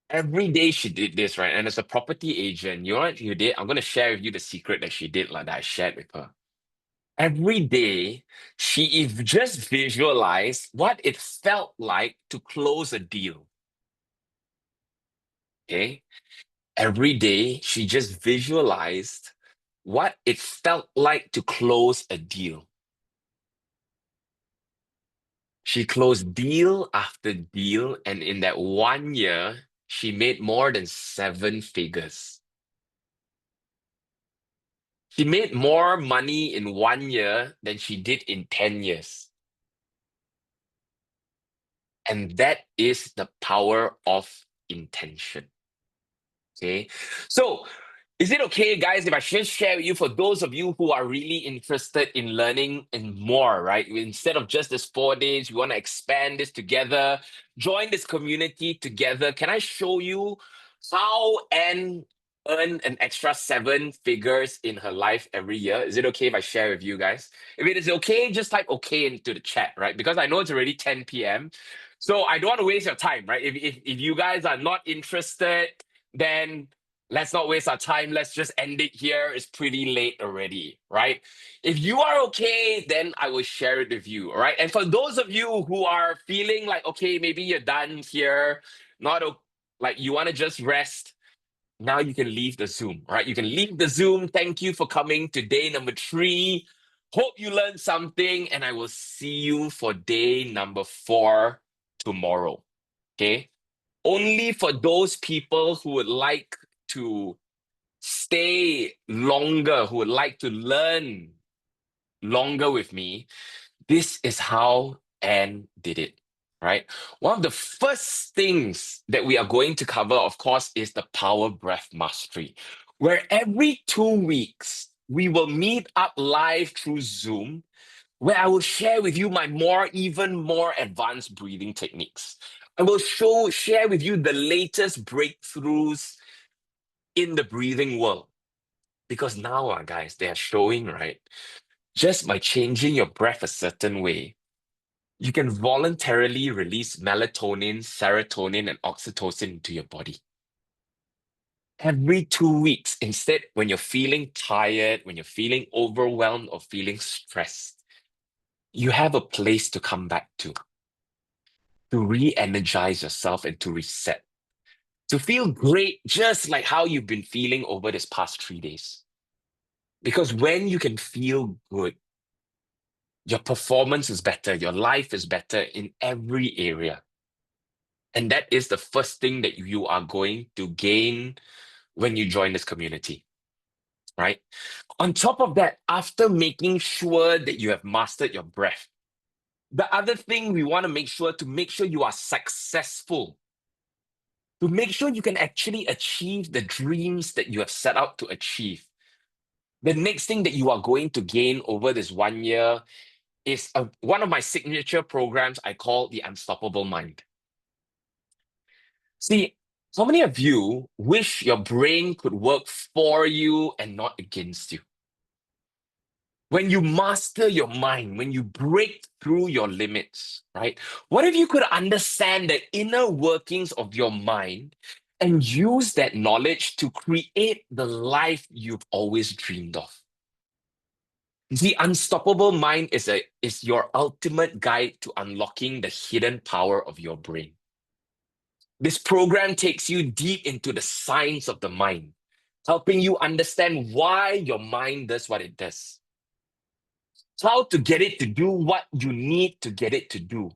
every day she did this, right? And as a property agent, you know what you did? I'm going to share with you the secret that she did, like that I shared with her. Every day, just visualized what it felt like to close a deal. Okay. Every day, she just visualized what it felt like to close a deal. She closed deal after deal, and in that 1 year, she made more than 7 figures. She made more money in 1 year than she did in 10 years. And that is the power of intention. Okay. So, is it okay, guys, if I just share with you for those of you who are really interested in learning and more, right? Instead of just this 4 days, we want to expand this together, join this community together. Can I show you how Anne earn an extra 7 figures in her life every year? Is it okay if I share with you guys? If it is okay, just type okay into the chat, right? Because I know it's already 10 p.m. So I don't want to waste your time, right? If you guys are not interested, then let's not waste our time. Let's just end it here. It's pretty late already, right? If you are okay, then I will share it with you, all right? And for those of you who are feeling like, okay, maybe you're done here, not like you want to just rest, now you can leave the Zoom, all right? You can leave the Zoom. Thank you for coming to day number 3. Hope you learned something, and I will see you for day number 4 tomorrow, okay? Only for those people who would like to stay longer, who would like to learn longer with me, this is how Anne did it, right? One of the first things that we are going to cover, of course, is the Power Breath Mastery, where every 2 weeks we will meet up live through Zoom, where I will share with you my even more advanced breathing techniques. I will share with you the latest breakthroughs in the breathing world. Because now, guys, they are showing, right? Just by changing your breath a certain way, you can voluntarily release melatonin, serotonin, and oxytocin into your body. Every 2 weeks, instead, when you're feeling tired, when you're feeling overwhelmed or feeling stressed, you have a place to come back to re-energize yourself and to reset, to feel great, just like how you've been feeling over this past 3 days. Because when you can feel good, your performance is better, your life is better in every area. And that is the first thing that you are going to gain when you join this community, right? On top of that, after making sure that you have mastered your breath, the other thing we want to make sure you are successful, to make sure you can actually achieve the dreams that you have set out to achieve. The next thing that you are going to gain over this 1 year is one of my signature programs I call the Unstoppable Mind. See, how many of you wish your brain could work for you and not against you? When you master your mind, when you break through your limits, right? What if you could understand the inner workings of your mind and use that knowledge to create the life you've always dreamed of? The Unstoppable Mind is your ultimate guide to unlocking the hidden power of your brain. This program takes you deep into the science of the mind, helping you understand why your mind does what it does, how to get it to do what you need to get it to do.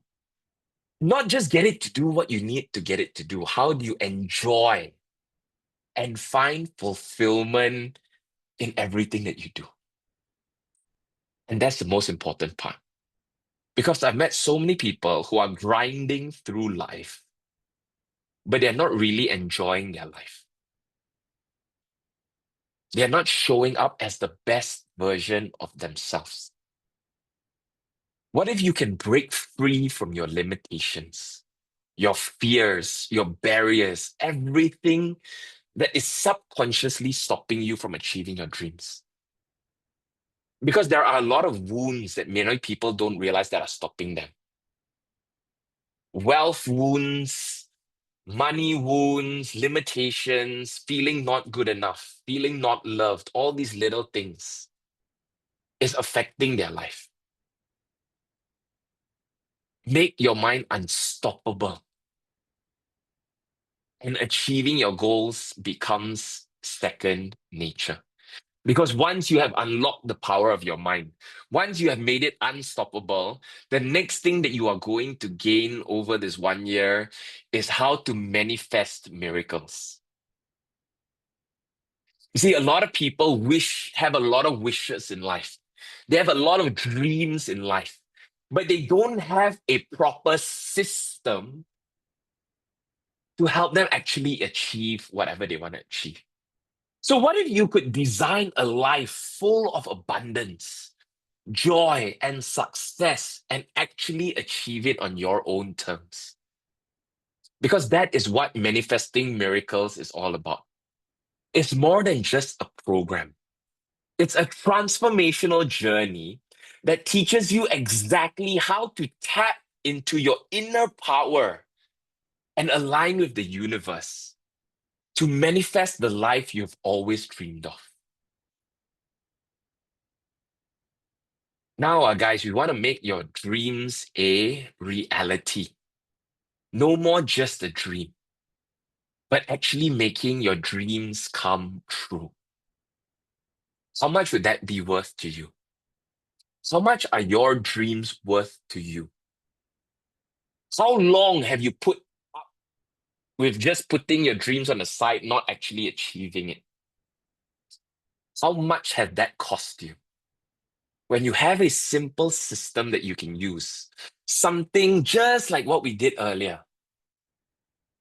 Not just get it to do what you need to get it to do. How do you enjoy and find fulfillment in everything that you do? And that's the most important part. Because I've met so many people who are grinding through life, but they're not really enjoying their life. They're not showing up as the best version of themselves. What if you can break free from your limitations, your fears, your barriers, everything that is subconsciously stopping you from achieving your dreams? Because there are a lot of wounds that many people don't realize that are stopping them. Wealth wounds, money wounds, limitations, feeling not good enough, feeling not loved, all these little things is affecting their life. Make your mind unstoppable, and achieving your goals becomes second nature. Because once you have unlocked the power of your mind, once you have made it unstoppable, the next thing that you are going to gain over this 1 year is how to manifest miracles. You see, a lot of people have a lot of wishes in life. They have a lot of dreams in life, but they don't have a proper system to help them actually achieve whatever they want to achieve. So, what if you could design a life full of abundance, joy, and success and actually achieve it on your own terms? Because that is what manifesting miracles is all about. It's more than just a program, it's a transformational journey that teaches you exactly how to tap into your inner power and align with the universe to manifest the life you've always dreamed of. Now, guys, we want to make your dreams a reality. No more just a dream, but actually making your dreams come true. How much would that be worth to you? How much are your dreams worth to you? How long have you put up with just putting your dreams on the side, not actually achieving it? How much has that cost you? When you have a simple system that you can use, something just like what we did earlier,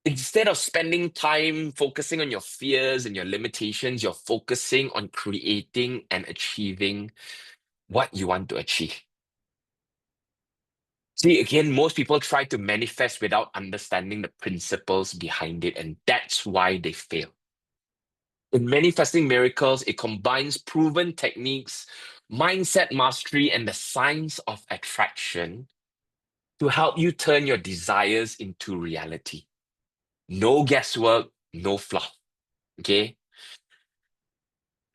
instead of spending time focusing on your fears and your limitations, you're focusing on creating and achieving what you want to achieve. See, again, most people try to manifest without understanding the principles behind it, and that's why they fail. In manifesting miracles, it combines proven techniques, mindset mastery, and the science of attraction to help you turn your desires into reality. No guesswork, no fluff. Okay.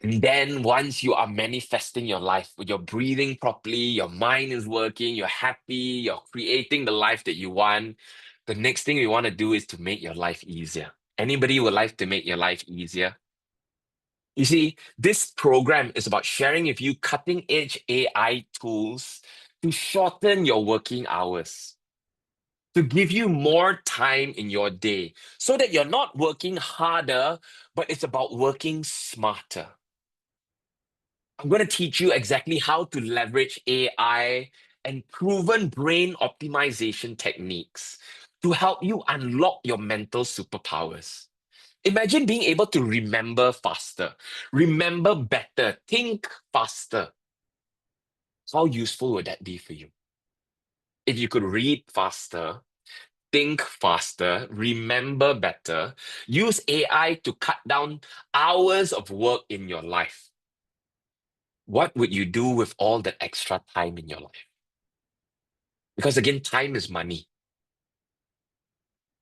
And then once you are manifesting your life, you're breathing properly, your mind is working, you're happy, you're creating the life that you want. The next thing you want to do is to make your life easier. Anybody would like to make your life easier? You see, this program is about sharing with you cutting edge AI tools to shorten your working hours, to give you more time in your day so that you're not working harder, but it's about working smarter. I'm going to teach you exactly how to leverage AI and proven brain optimization techniques to help you unlock your mental superpowers. Imagine being able to remember faster, remember better, think faster. How useful would that be for you? If you could read faster, think faster, remember better, use AI to cut down hours of work in your life. What would you do with all that extra time in your life? Because again, time is money.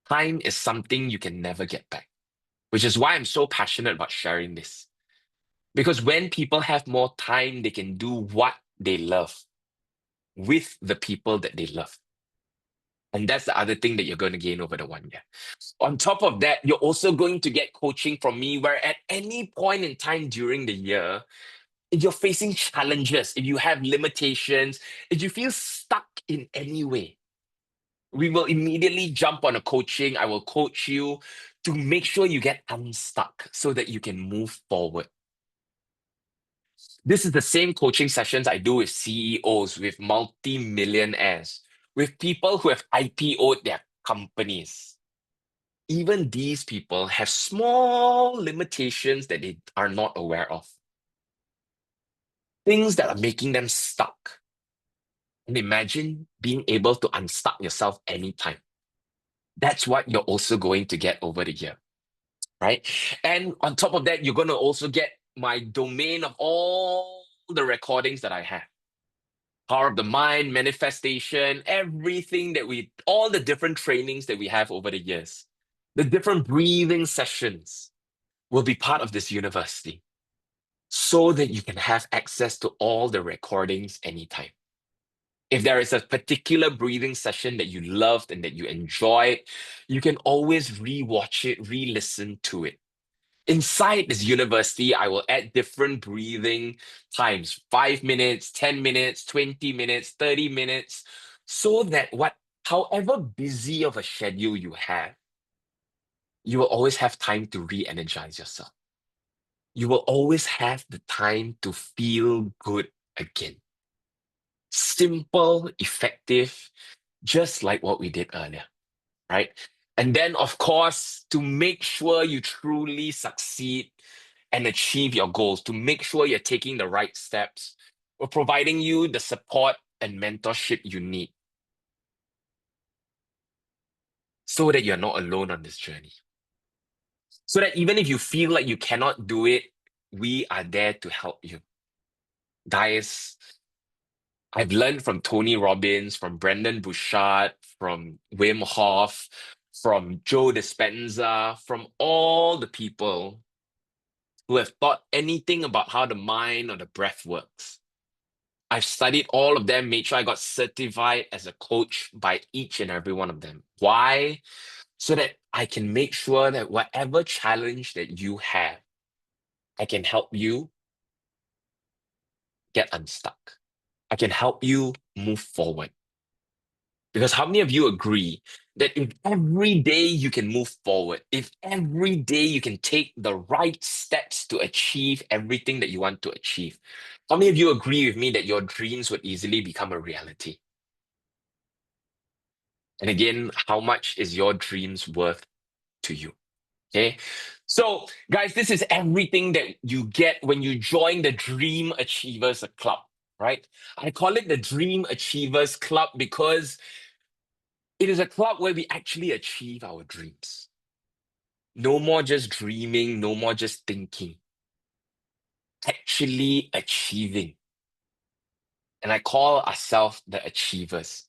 Time is something you can never get back, which is why I'm so passionate about sharing this. Because when people have more time, they can do what they love with the people that they love. And that's the other thing that you're going to gain over the 1 year. On top of that, you're also going to get coaching from me where at any point in time during the year, if you're facing challenges, if you have limitations, if you feel stuck in any way, we will immediately jump on a coaching. I will coach you to make sure you get unstuck so that you can move forward. This is the same coaching sessions I do with CEOs, with multi-millionaires, with people who have IPO'd their companies. Even these people have small limitations that they are not aware of, things that are making them stuck. And imagine being able to unstuck yourself anytime. That's what you're also going to get over the year, right? And on top of that, you're going to also get my domain of all the recordings that I have. Power of the mind, manifestation, everything that all the different trainings that we have over the years, the different breathing sessions will be part of this university so that you can have access to all the recordings anytime. If there is a particular breathing session that you loved and that you enjoyed, you can always re-watch it, re-listen to it. Inside this university, I will add different breathing times, 5 minutes, 10 minutes, 20 minutes, 30 minutes, so that however busy of a schedule you have, you will always have time to re-energize yourself. You will always have the time to feel good again. Simple, effective, just like what we did earlier, right? And then, of course, to make sure you truly succeed and achieve your goals, to make sure you're taking the right steps, we're providing you the support and mentorship you need so that you're not alone on this journey. So that even if you feel like you cannot do it, we are there to help you. Guys, I've learned from Tony Robbins, from Brendan Bouchard, from Wim Hof, from Joe Dispenza, from all the people who have thought anything about how the mind or the breath works. I've studied all of them, made sure I got certified as a coach by each and every one of them. Why? So that I can make sure that whatever challenge that you have, I can help you get unstuck. I can help you move forward. Because how many of you agree that if every day you can move forward, if every day you can take the right steps to achieve everything that you want to achieve, how many of you agree with me that your dreams would easily become a reality? And again, how much is your dreams worth to you? Okay. So, guys, this is everything that you get when you join the Dream Achievers Club, right? I call it the Dream Achievers Club because it is a club where we actually achieve our dreams. No more just dreaming, no more just thinking, actually achieving. And I call ourselves the achievers,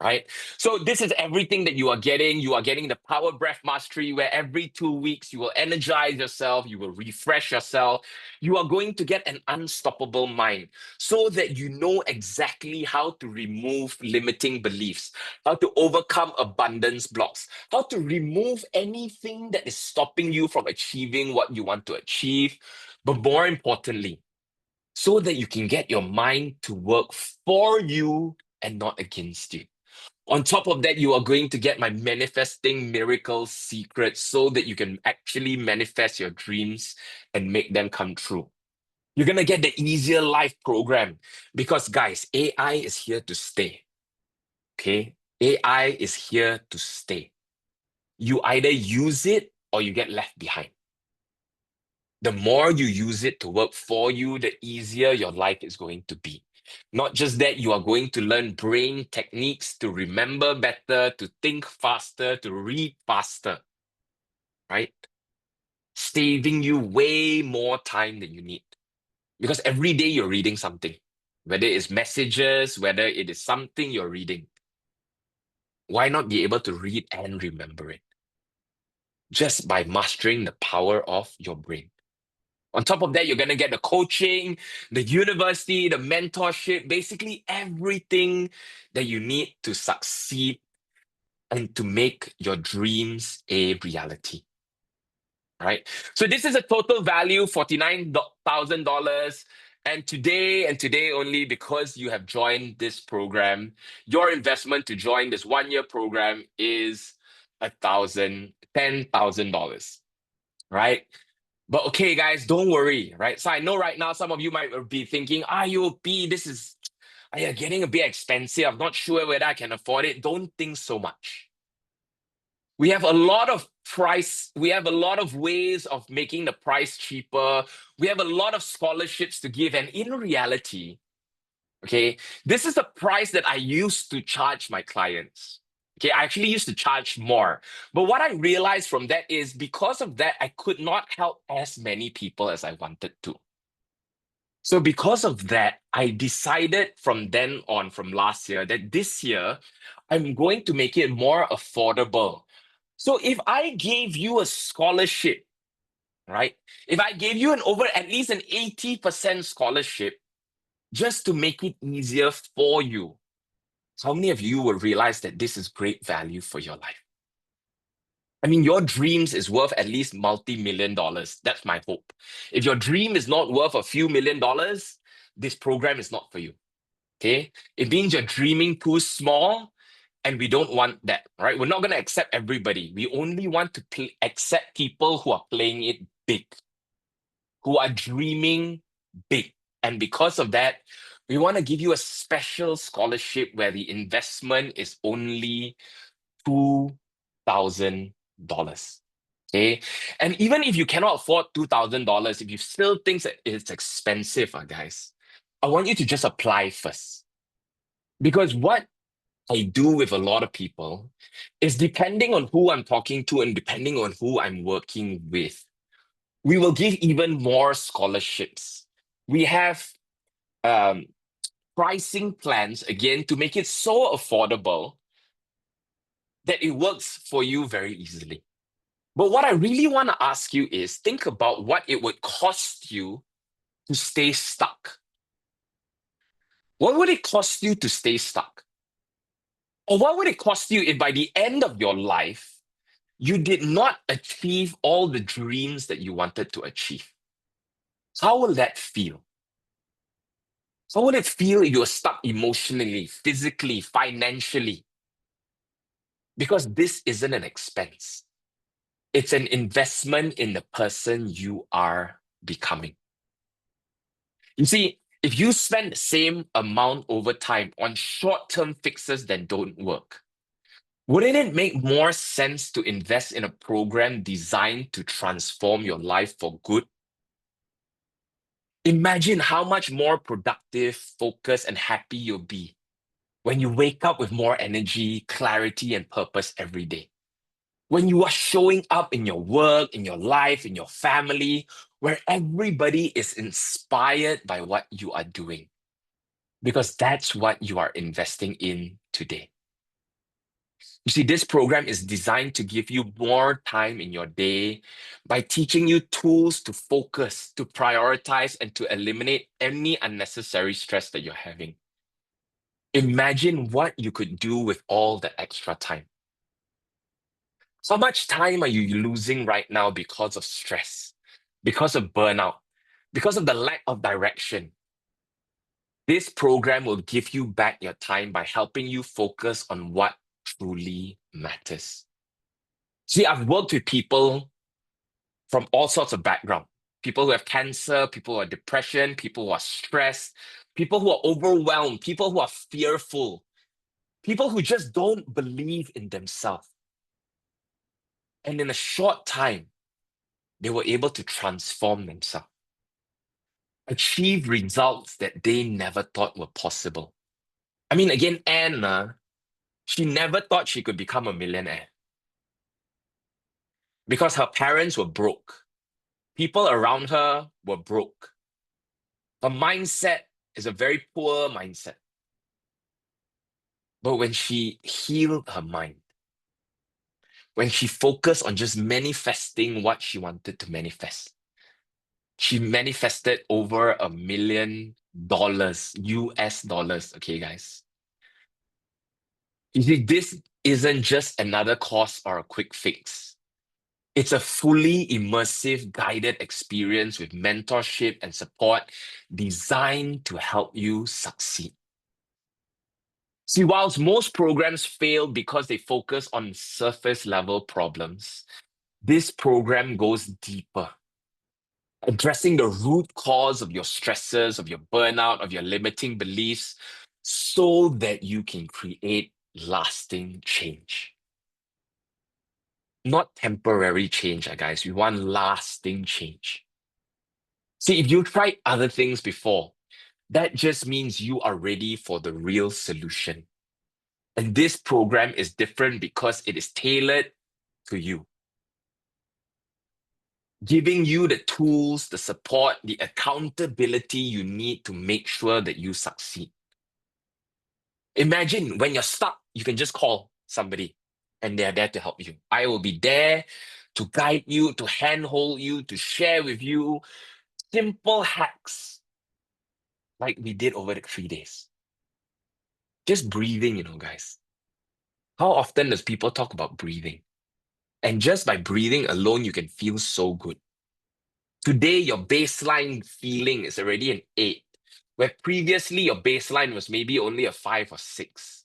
right? So this is everything that you are getting. You are getting the Power Breath Mastery, where every 2 weeks you will energize yourself, you will refresh yourself. You are going to get an unstoppable mind so that you know exactly how to remove limiting beliefs, how to overcome abundance blocks, how to remove anything that is stopping you from achieving what you want to achieve. But more importantly, so that you can get your mind to work for you and not against you. On top of that, you are going to get my manifesting miracle secret so that you can actually manifest your dreams and make them come true. You're going to get the Easier Life program because, guys, AI is here to stay. Okay? AI is here to stay. You either use it or you get left behind. The more you use it to work for you, the easier your life is going to be. Not just that, you are going to learn brain techniques to remember better, to think faster, to read faster, right? Saving you way more time than you need. Because every day you're reading something, whether it's messages, whether it is something you're reading. Why not be able to read and remember it? Just by mastering the power of your brain. On top of that, you're going to get the coaching, the university, the mentorship, basically everything that you need to succeed and to make your dreams a reality. Right? So this is a total value, $49,000. And today only, because you have joined this program, your investment to join this 1 year program is $10,000, right? But okay, guys, don't worry, right? So I know right now some of you might be thinking, IOP, this is getting a bit expensive. I'm not sure whether I can afford it. Don't think so much. We have a lot of we have a lot of ways of making the price cheaper. We have a lot of scholarships to give. And in reality, okay, this is the price that I used to charge my clients. Okay, I actually used to charge more. But what I realized from that is because of that, I could not help as many people as I wanted to. So because of that, I decided from then on, from last year, that this year, I'm going to make it more affordable. So if I gave you a scholarship, right? If I gave you an over at least an 80% scholarship just to make it easier for you, how many of you will realize that this is great value for your life? I mean, your dreams is worth at least multi-million dollars. That's my hope. If your dream is not worth a few $1,000,000, this program is not for you. Okay? It means you're dreaming too small, and we don't want that, right? We're not going to accept everybody. We only want to accept people who are playing it big, who are dreaming big. And because of that, we want to give you a special scholarship where the investment is only $2,000. Okay. And even if you cannot afford $2,000, if you still think that it's expensive, guys, I want you to just apply first. Because what I do with a lot of people is depending on who I'm talking to and depending on who I'm working with, we will give even more scholarships. We have um, pricing plans, again, to make it so affordable that it works for you very easily. But what I really want to ask you is think about what it would cost you to stay stuck. What would it cost you to stay stuck? Or what would it cost you if by the end of your life, you did not achieve all the dreams that you wanted to achieve? How will that feel? How will it feel if you're stuck emotionally, physically, financially? Because this isn't an expense, it's an investment in the person you are becoming. You see, if you spend the same amount over time on short-term fixes that don't work, wouldn't it make more sense to invest in a program designed to transform your life for good? Imagine how much more productive, focused, and happy you'll be when you wake up with more energy, clarity, and purpose every day. When you are showing up in your work, in your life, in your family, where everybody is inspired by what you are doing, because that's what you are investing in today. You see, this program is designed to give you more time in your day by teaching you tools to focus, to prioritize, and to eliminate any unnecessary stress that you're having. Imagine what you could do with all the extra time. How much time are you losing right now because of stress, because of burnout, because of the lack of direction? This program will give you back your time by helping you focus on what truly matters. See, I've worked with people from all sorts of background. People who have cancer, people who are depression, people who are stressed, people who are overwhelmed, people who are fearful, people who just don't believe in themselves. And in a short time, they were able to transform themselves, achieve results that they never thought were possible. I mean, again, Anna, she never thought she could become a millionaire because her parents were broke. People around her were broke. Her mindset is a very poor mindset. But when she healed her mind, when she focused on just manifesting what she wanted to manifest, she manifested over $1 million, US dollars. Okay, guys. You see, this isn't just another course or a quick fix. It's a fully immersive, guided experience with mentorship and support designed to help you succeed. See, whilst most programs fail because they focus on surface level problems, this program goes deeper, addressing the root cause of your stresses, of your burnout, of your limiting beliefs, so that you can create lasting change. Not temporary change, guys. We want lasting change. See, if you tried other things before, that just means you are ready for the real solution. And this program is different because it is tailored to you, giving you the tools, the support, the accountability you need to make sure that you succeed. Imagine when you're stuck, you can just call somebody and they're there to help you. I will be there to guide you, to handhold you, to share with you simple hacks like we did over the 3 days. Just breathing, guys. How often does people talk about breathing? And just by breathing alone, you can feel so good. Today, your baseline feeling is already an 8, where previously your baseline was maybe only a 5 or 6.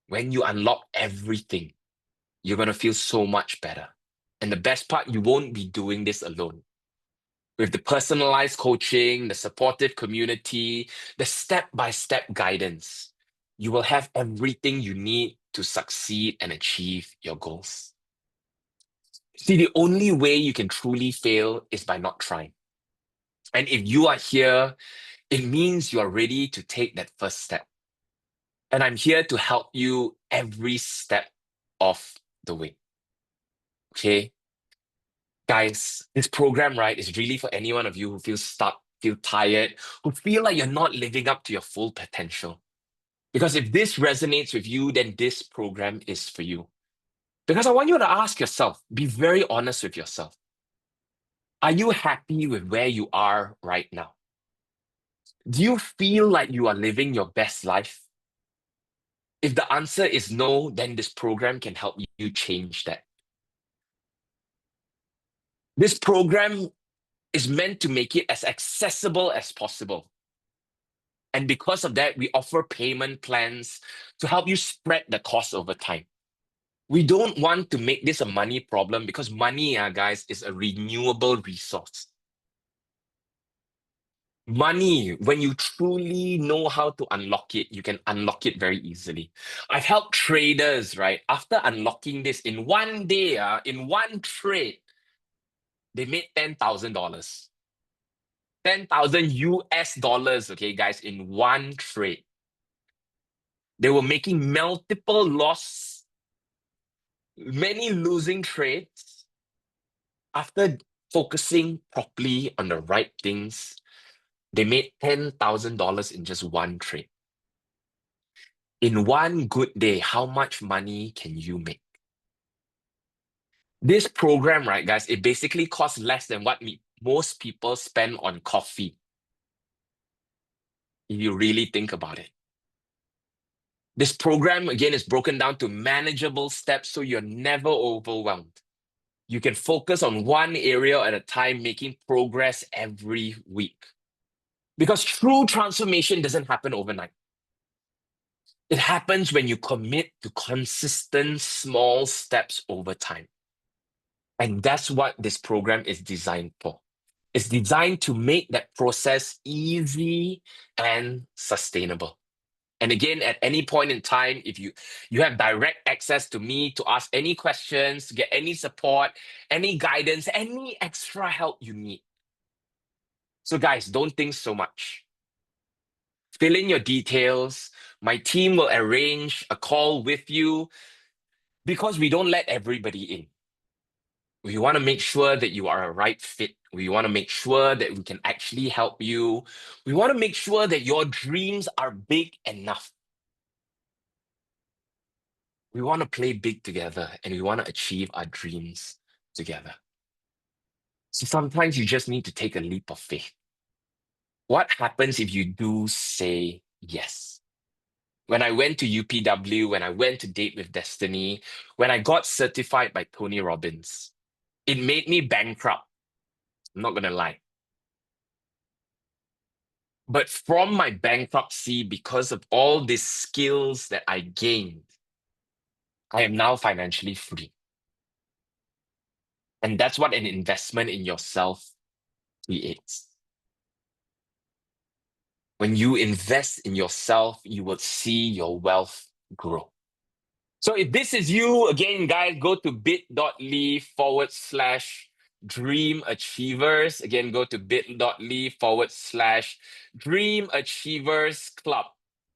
When you unlock everything, you're going to feel so much better. And the best part, you won't be doing this alone. With the personalized coaching, the supportive community, the step-by-step guidance, you will have everything you need to succeed and achieve your goals. See, the only way you can truly fail is by not trying. And if you are here, it means you are ready to take that first step. And I'm here to help you every step of the way. Okay? Guys, this program, right, is really for any one of you who feel stuck, feel tired, who feel like you're not living up to your full potential. Because if this resonates with you, then this program is for you. Because I want you to ask yourself, be very honest with yourself. Are you happy with where you are right now? Do you feel like you are living your best life? If the answer is no, then this program can help you change that. This program is meant to make it as accessible as possible. And because of that, we offer payment plans to help you spread the cost over time. We don't want to make this a money problem because money, guys, is a renewable resource. Money, when you truly know how to unlock it, you can unlock it very easily. I've helped traders, right? After unlocking this in one day, in one trade, they made $10,000. 10,000 US dollars, okay, guys, in one trade. They were making multiple loss, many losing trades. After focusing properly on the right things, they made $10,000 in just one trade. In one good day, how much money can you make? This program, right, guys, it basically costs less than what most people spend on coffee, if you really think about it. This program, again, is broken down to manageable steps so you're never overwhelmed. You can focus on one area at a time, making progress every week. Because true transformation doesn't happen overnight. It happens when you commit to consistent small steps over time. And that's what this program is designed for. It's designed to make that process easy and sustainable. And again, at any point in time, if you have direct access to me to ask any questions, to get any support, any guidance, any extra help you need. So guys, don't think so much. Fill in your details. My team will arrange a call with you because we don't let everybody in. We want to make sure that you are a right fit. We want to make sure that we can actually help you. We want to make sure that your dreams are big enough. We want to play big together and we want to achieve our dreams together. So sometimes you just need to take a leap of faith. What happens if you do say yes? When I went to UPW, when I went to Date with Destiny, when I got certified by Tony Robbins, it made me bankrupt. I'm not going to lie. But from my bankruptcy, because of all these skills that I gained, I am now financially free. And that's what an investment in yourself creates. When you invest in yourself, you will see your wealth grow. So if this is you, again, guys, go to bit.ly/Dream Achievers. Again, go to bit.ly/Dream Achievers Club.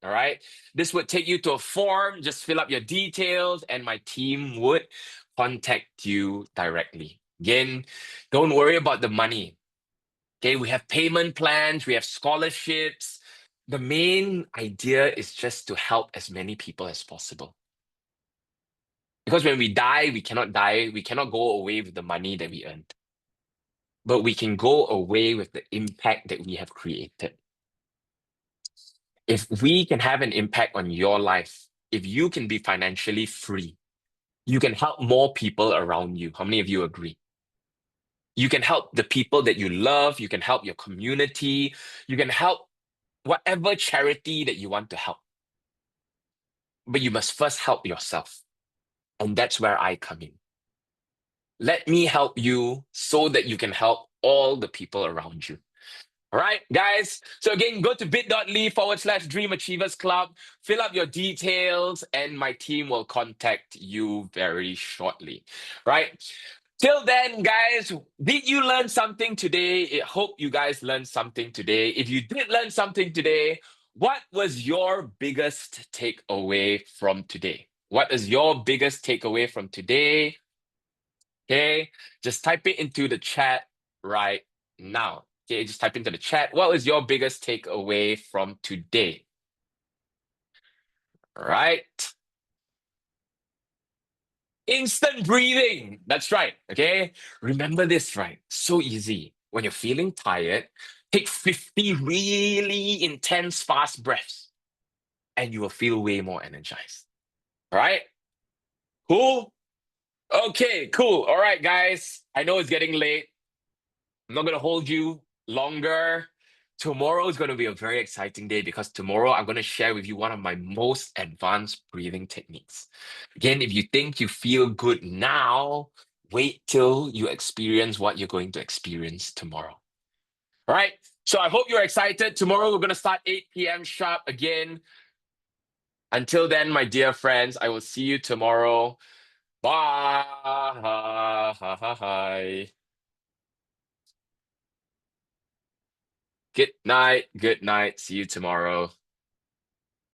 All right. This would take you to a form. Just fill up your details, and my team would contact you directly. Again, don't worry about the money. Okay, we have payment plans, we have scholarships. The main idea is just to help as many people as possible. Because when we die, we cannot go away with the money that we earned. But we can go away with the impact that we have created. If we can have an impact on your life, if you can be financially free, you can help more people around you. How many of you agree? You can help the people that you love, you can help your community, you can help whatever charity that you want to help. But you must first help yourself. And that's where I come in. Let me help you so that you can help all the people around you. All right, guys. So again, go to bit.ly/Dream Achievers Club, fill up your details, and my team will contact you very shortly. Right? Till then, guys, did you learn something today? I hope you guys learned something today. If you did learn something today, what was your biggest takeaway from today? What is your biggest takeaway from today? Okay, just type it into the chat right now. Okay, just type into the chat. What was your biggest takeaway from today? All right. Instant breathing. That's right. Okay. Remember this, right? So easy. When you're feeling tired, take 50 really intense, fast breaths, and you will feel way more energized. All right. Cool. Okay, cool. All right, guys. I know it's getting late. I'm not going to hold you longer. tomorrow is going to be a very exciting day because tomorrow I'm going to share with you one of my most advanced breathing techniques. Again, if you think you feel good now, wait till you experience what you're going to experience tomorrow. All right. So I hope you're excited. Tomorrow we're going to start 8 p.m. sharp again. Until then, my dear friends, I will see you tomorrow. Bye. Good night. Good night. See you tomorrow.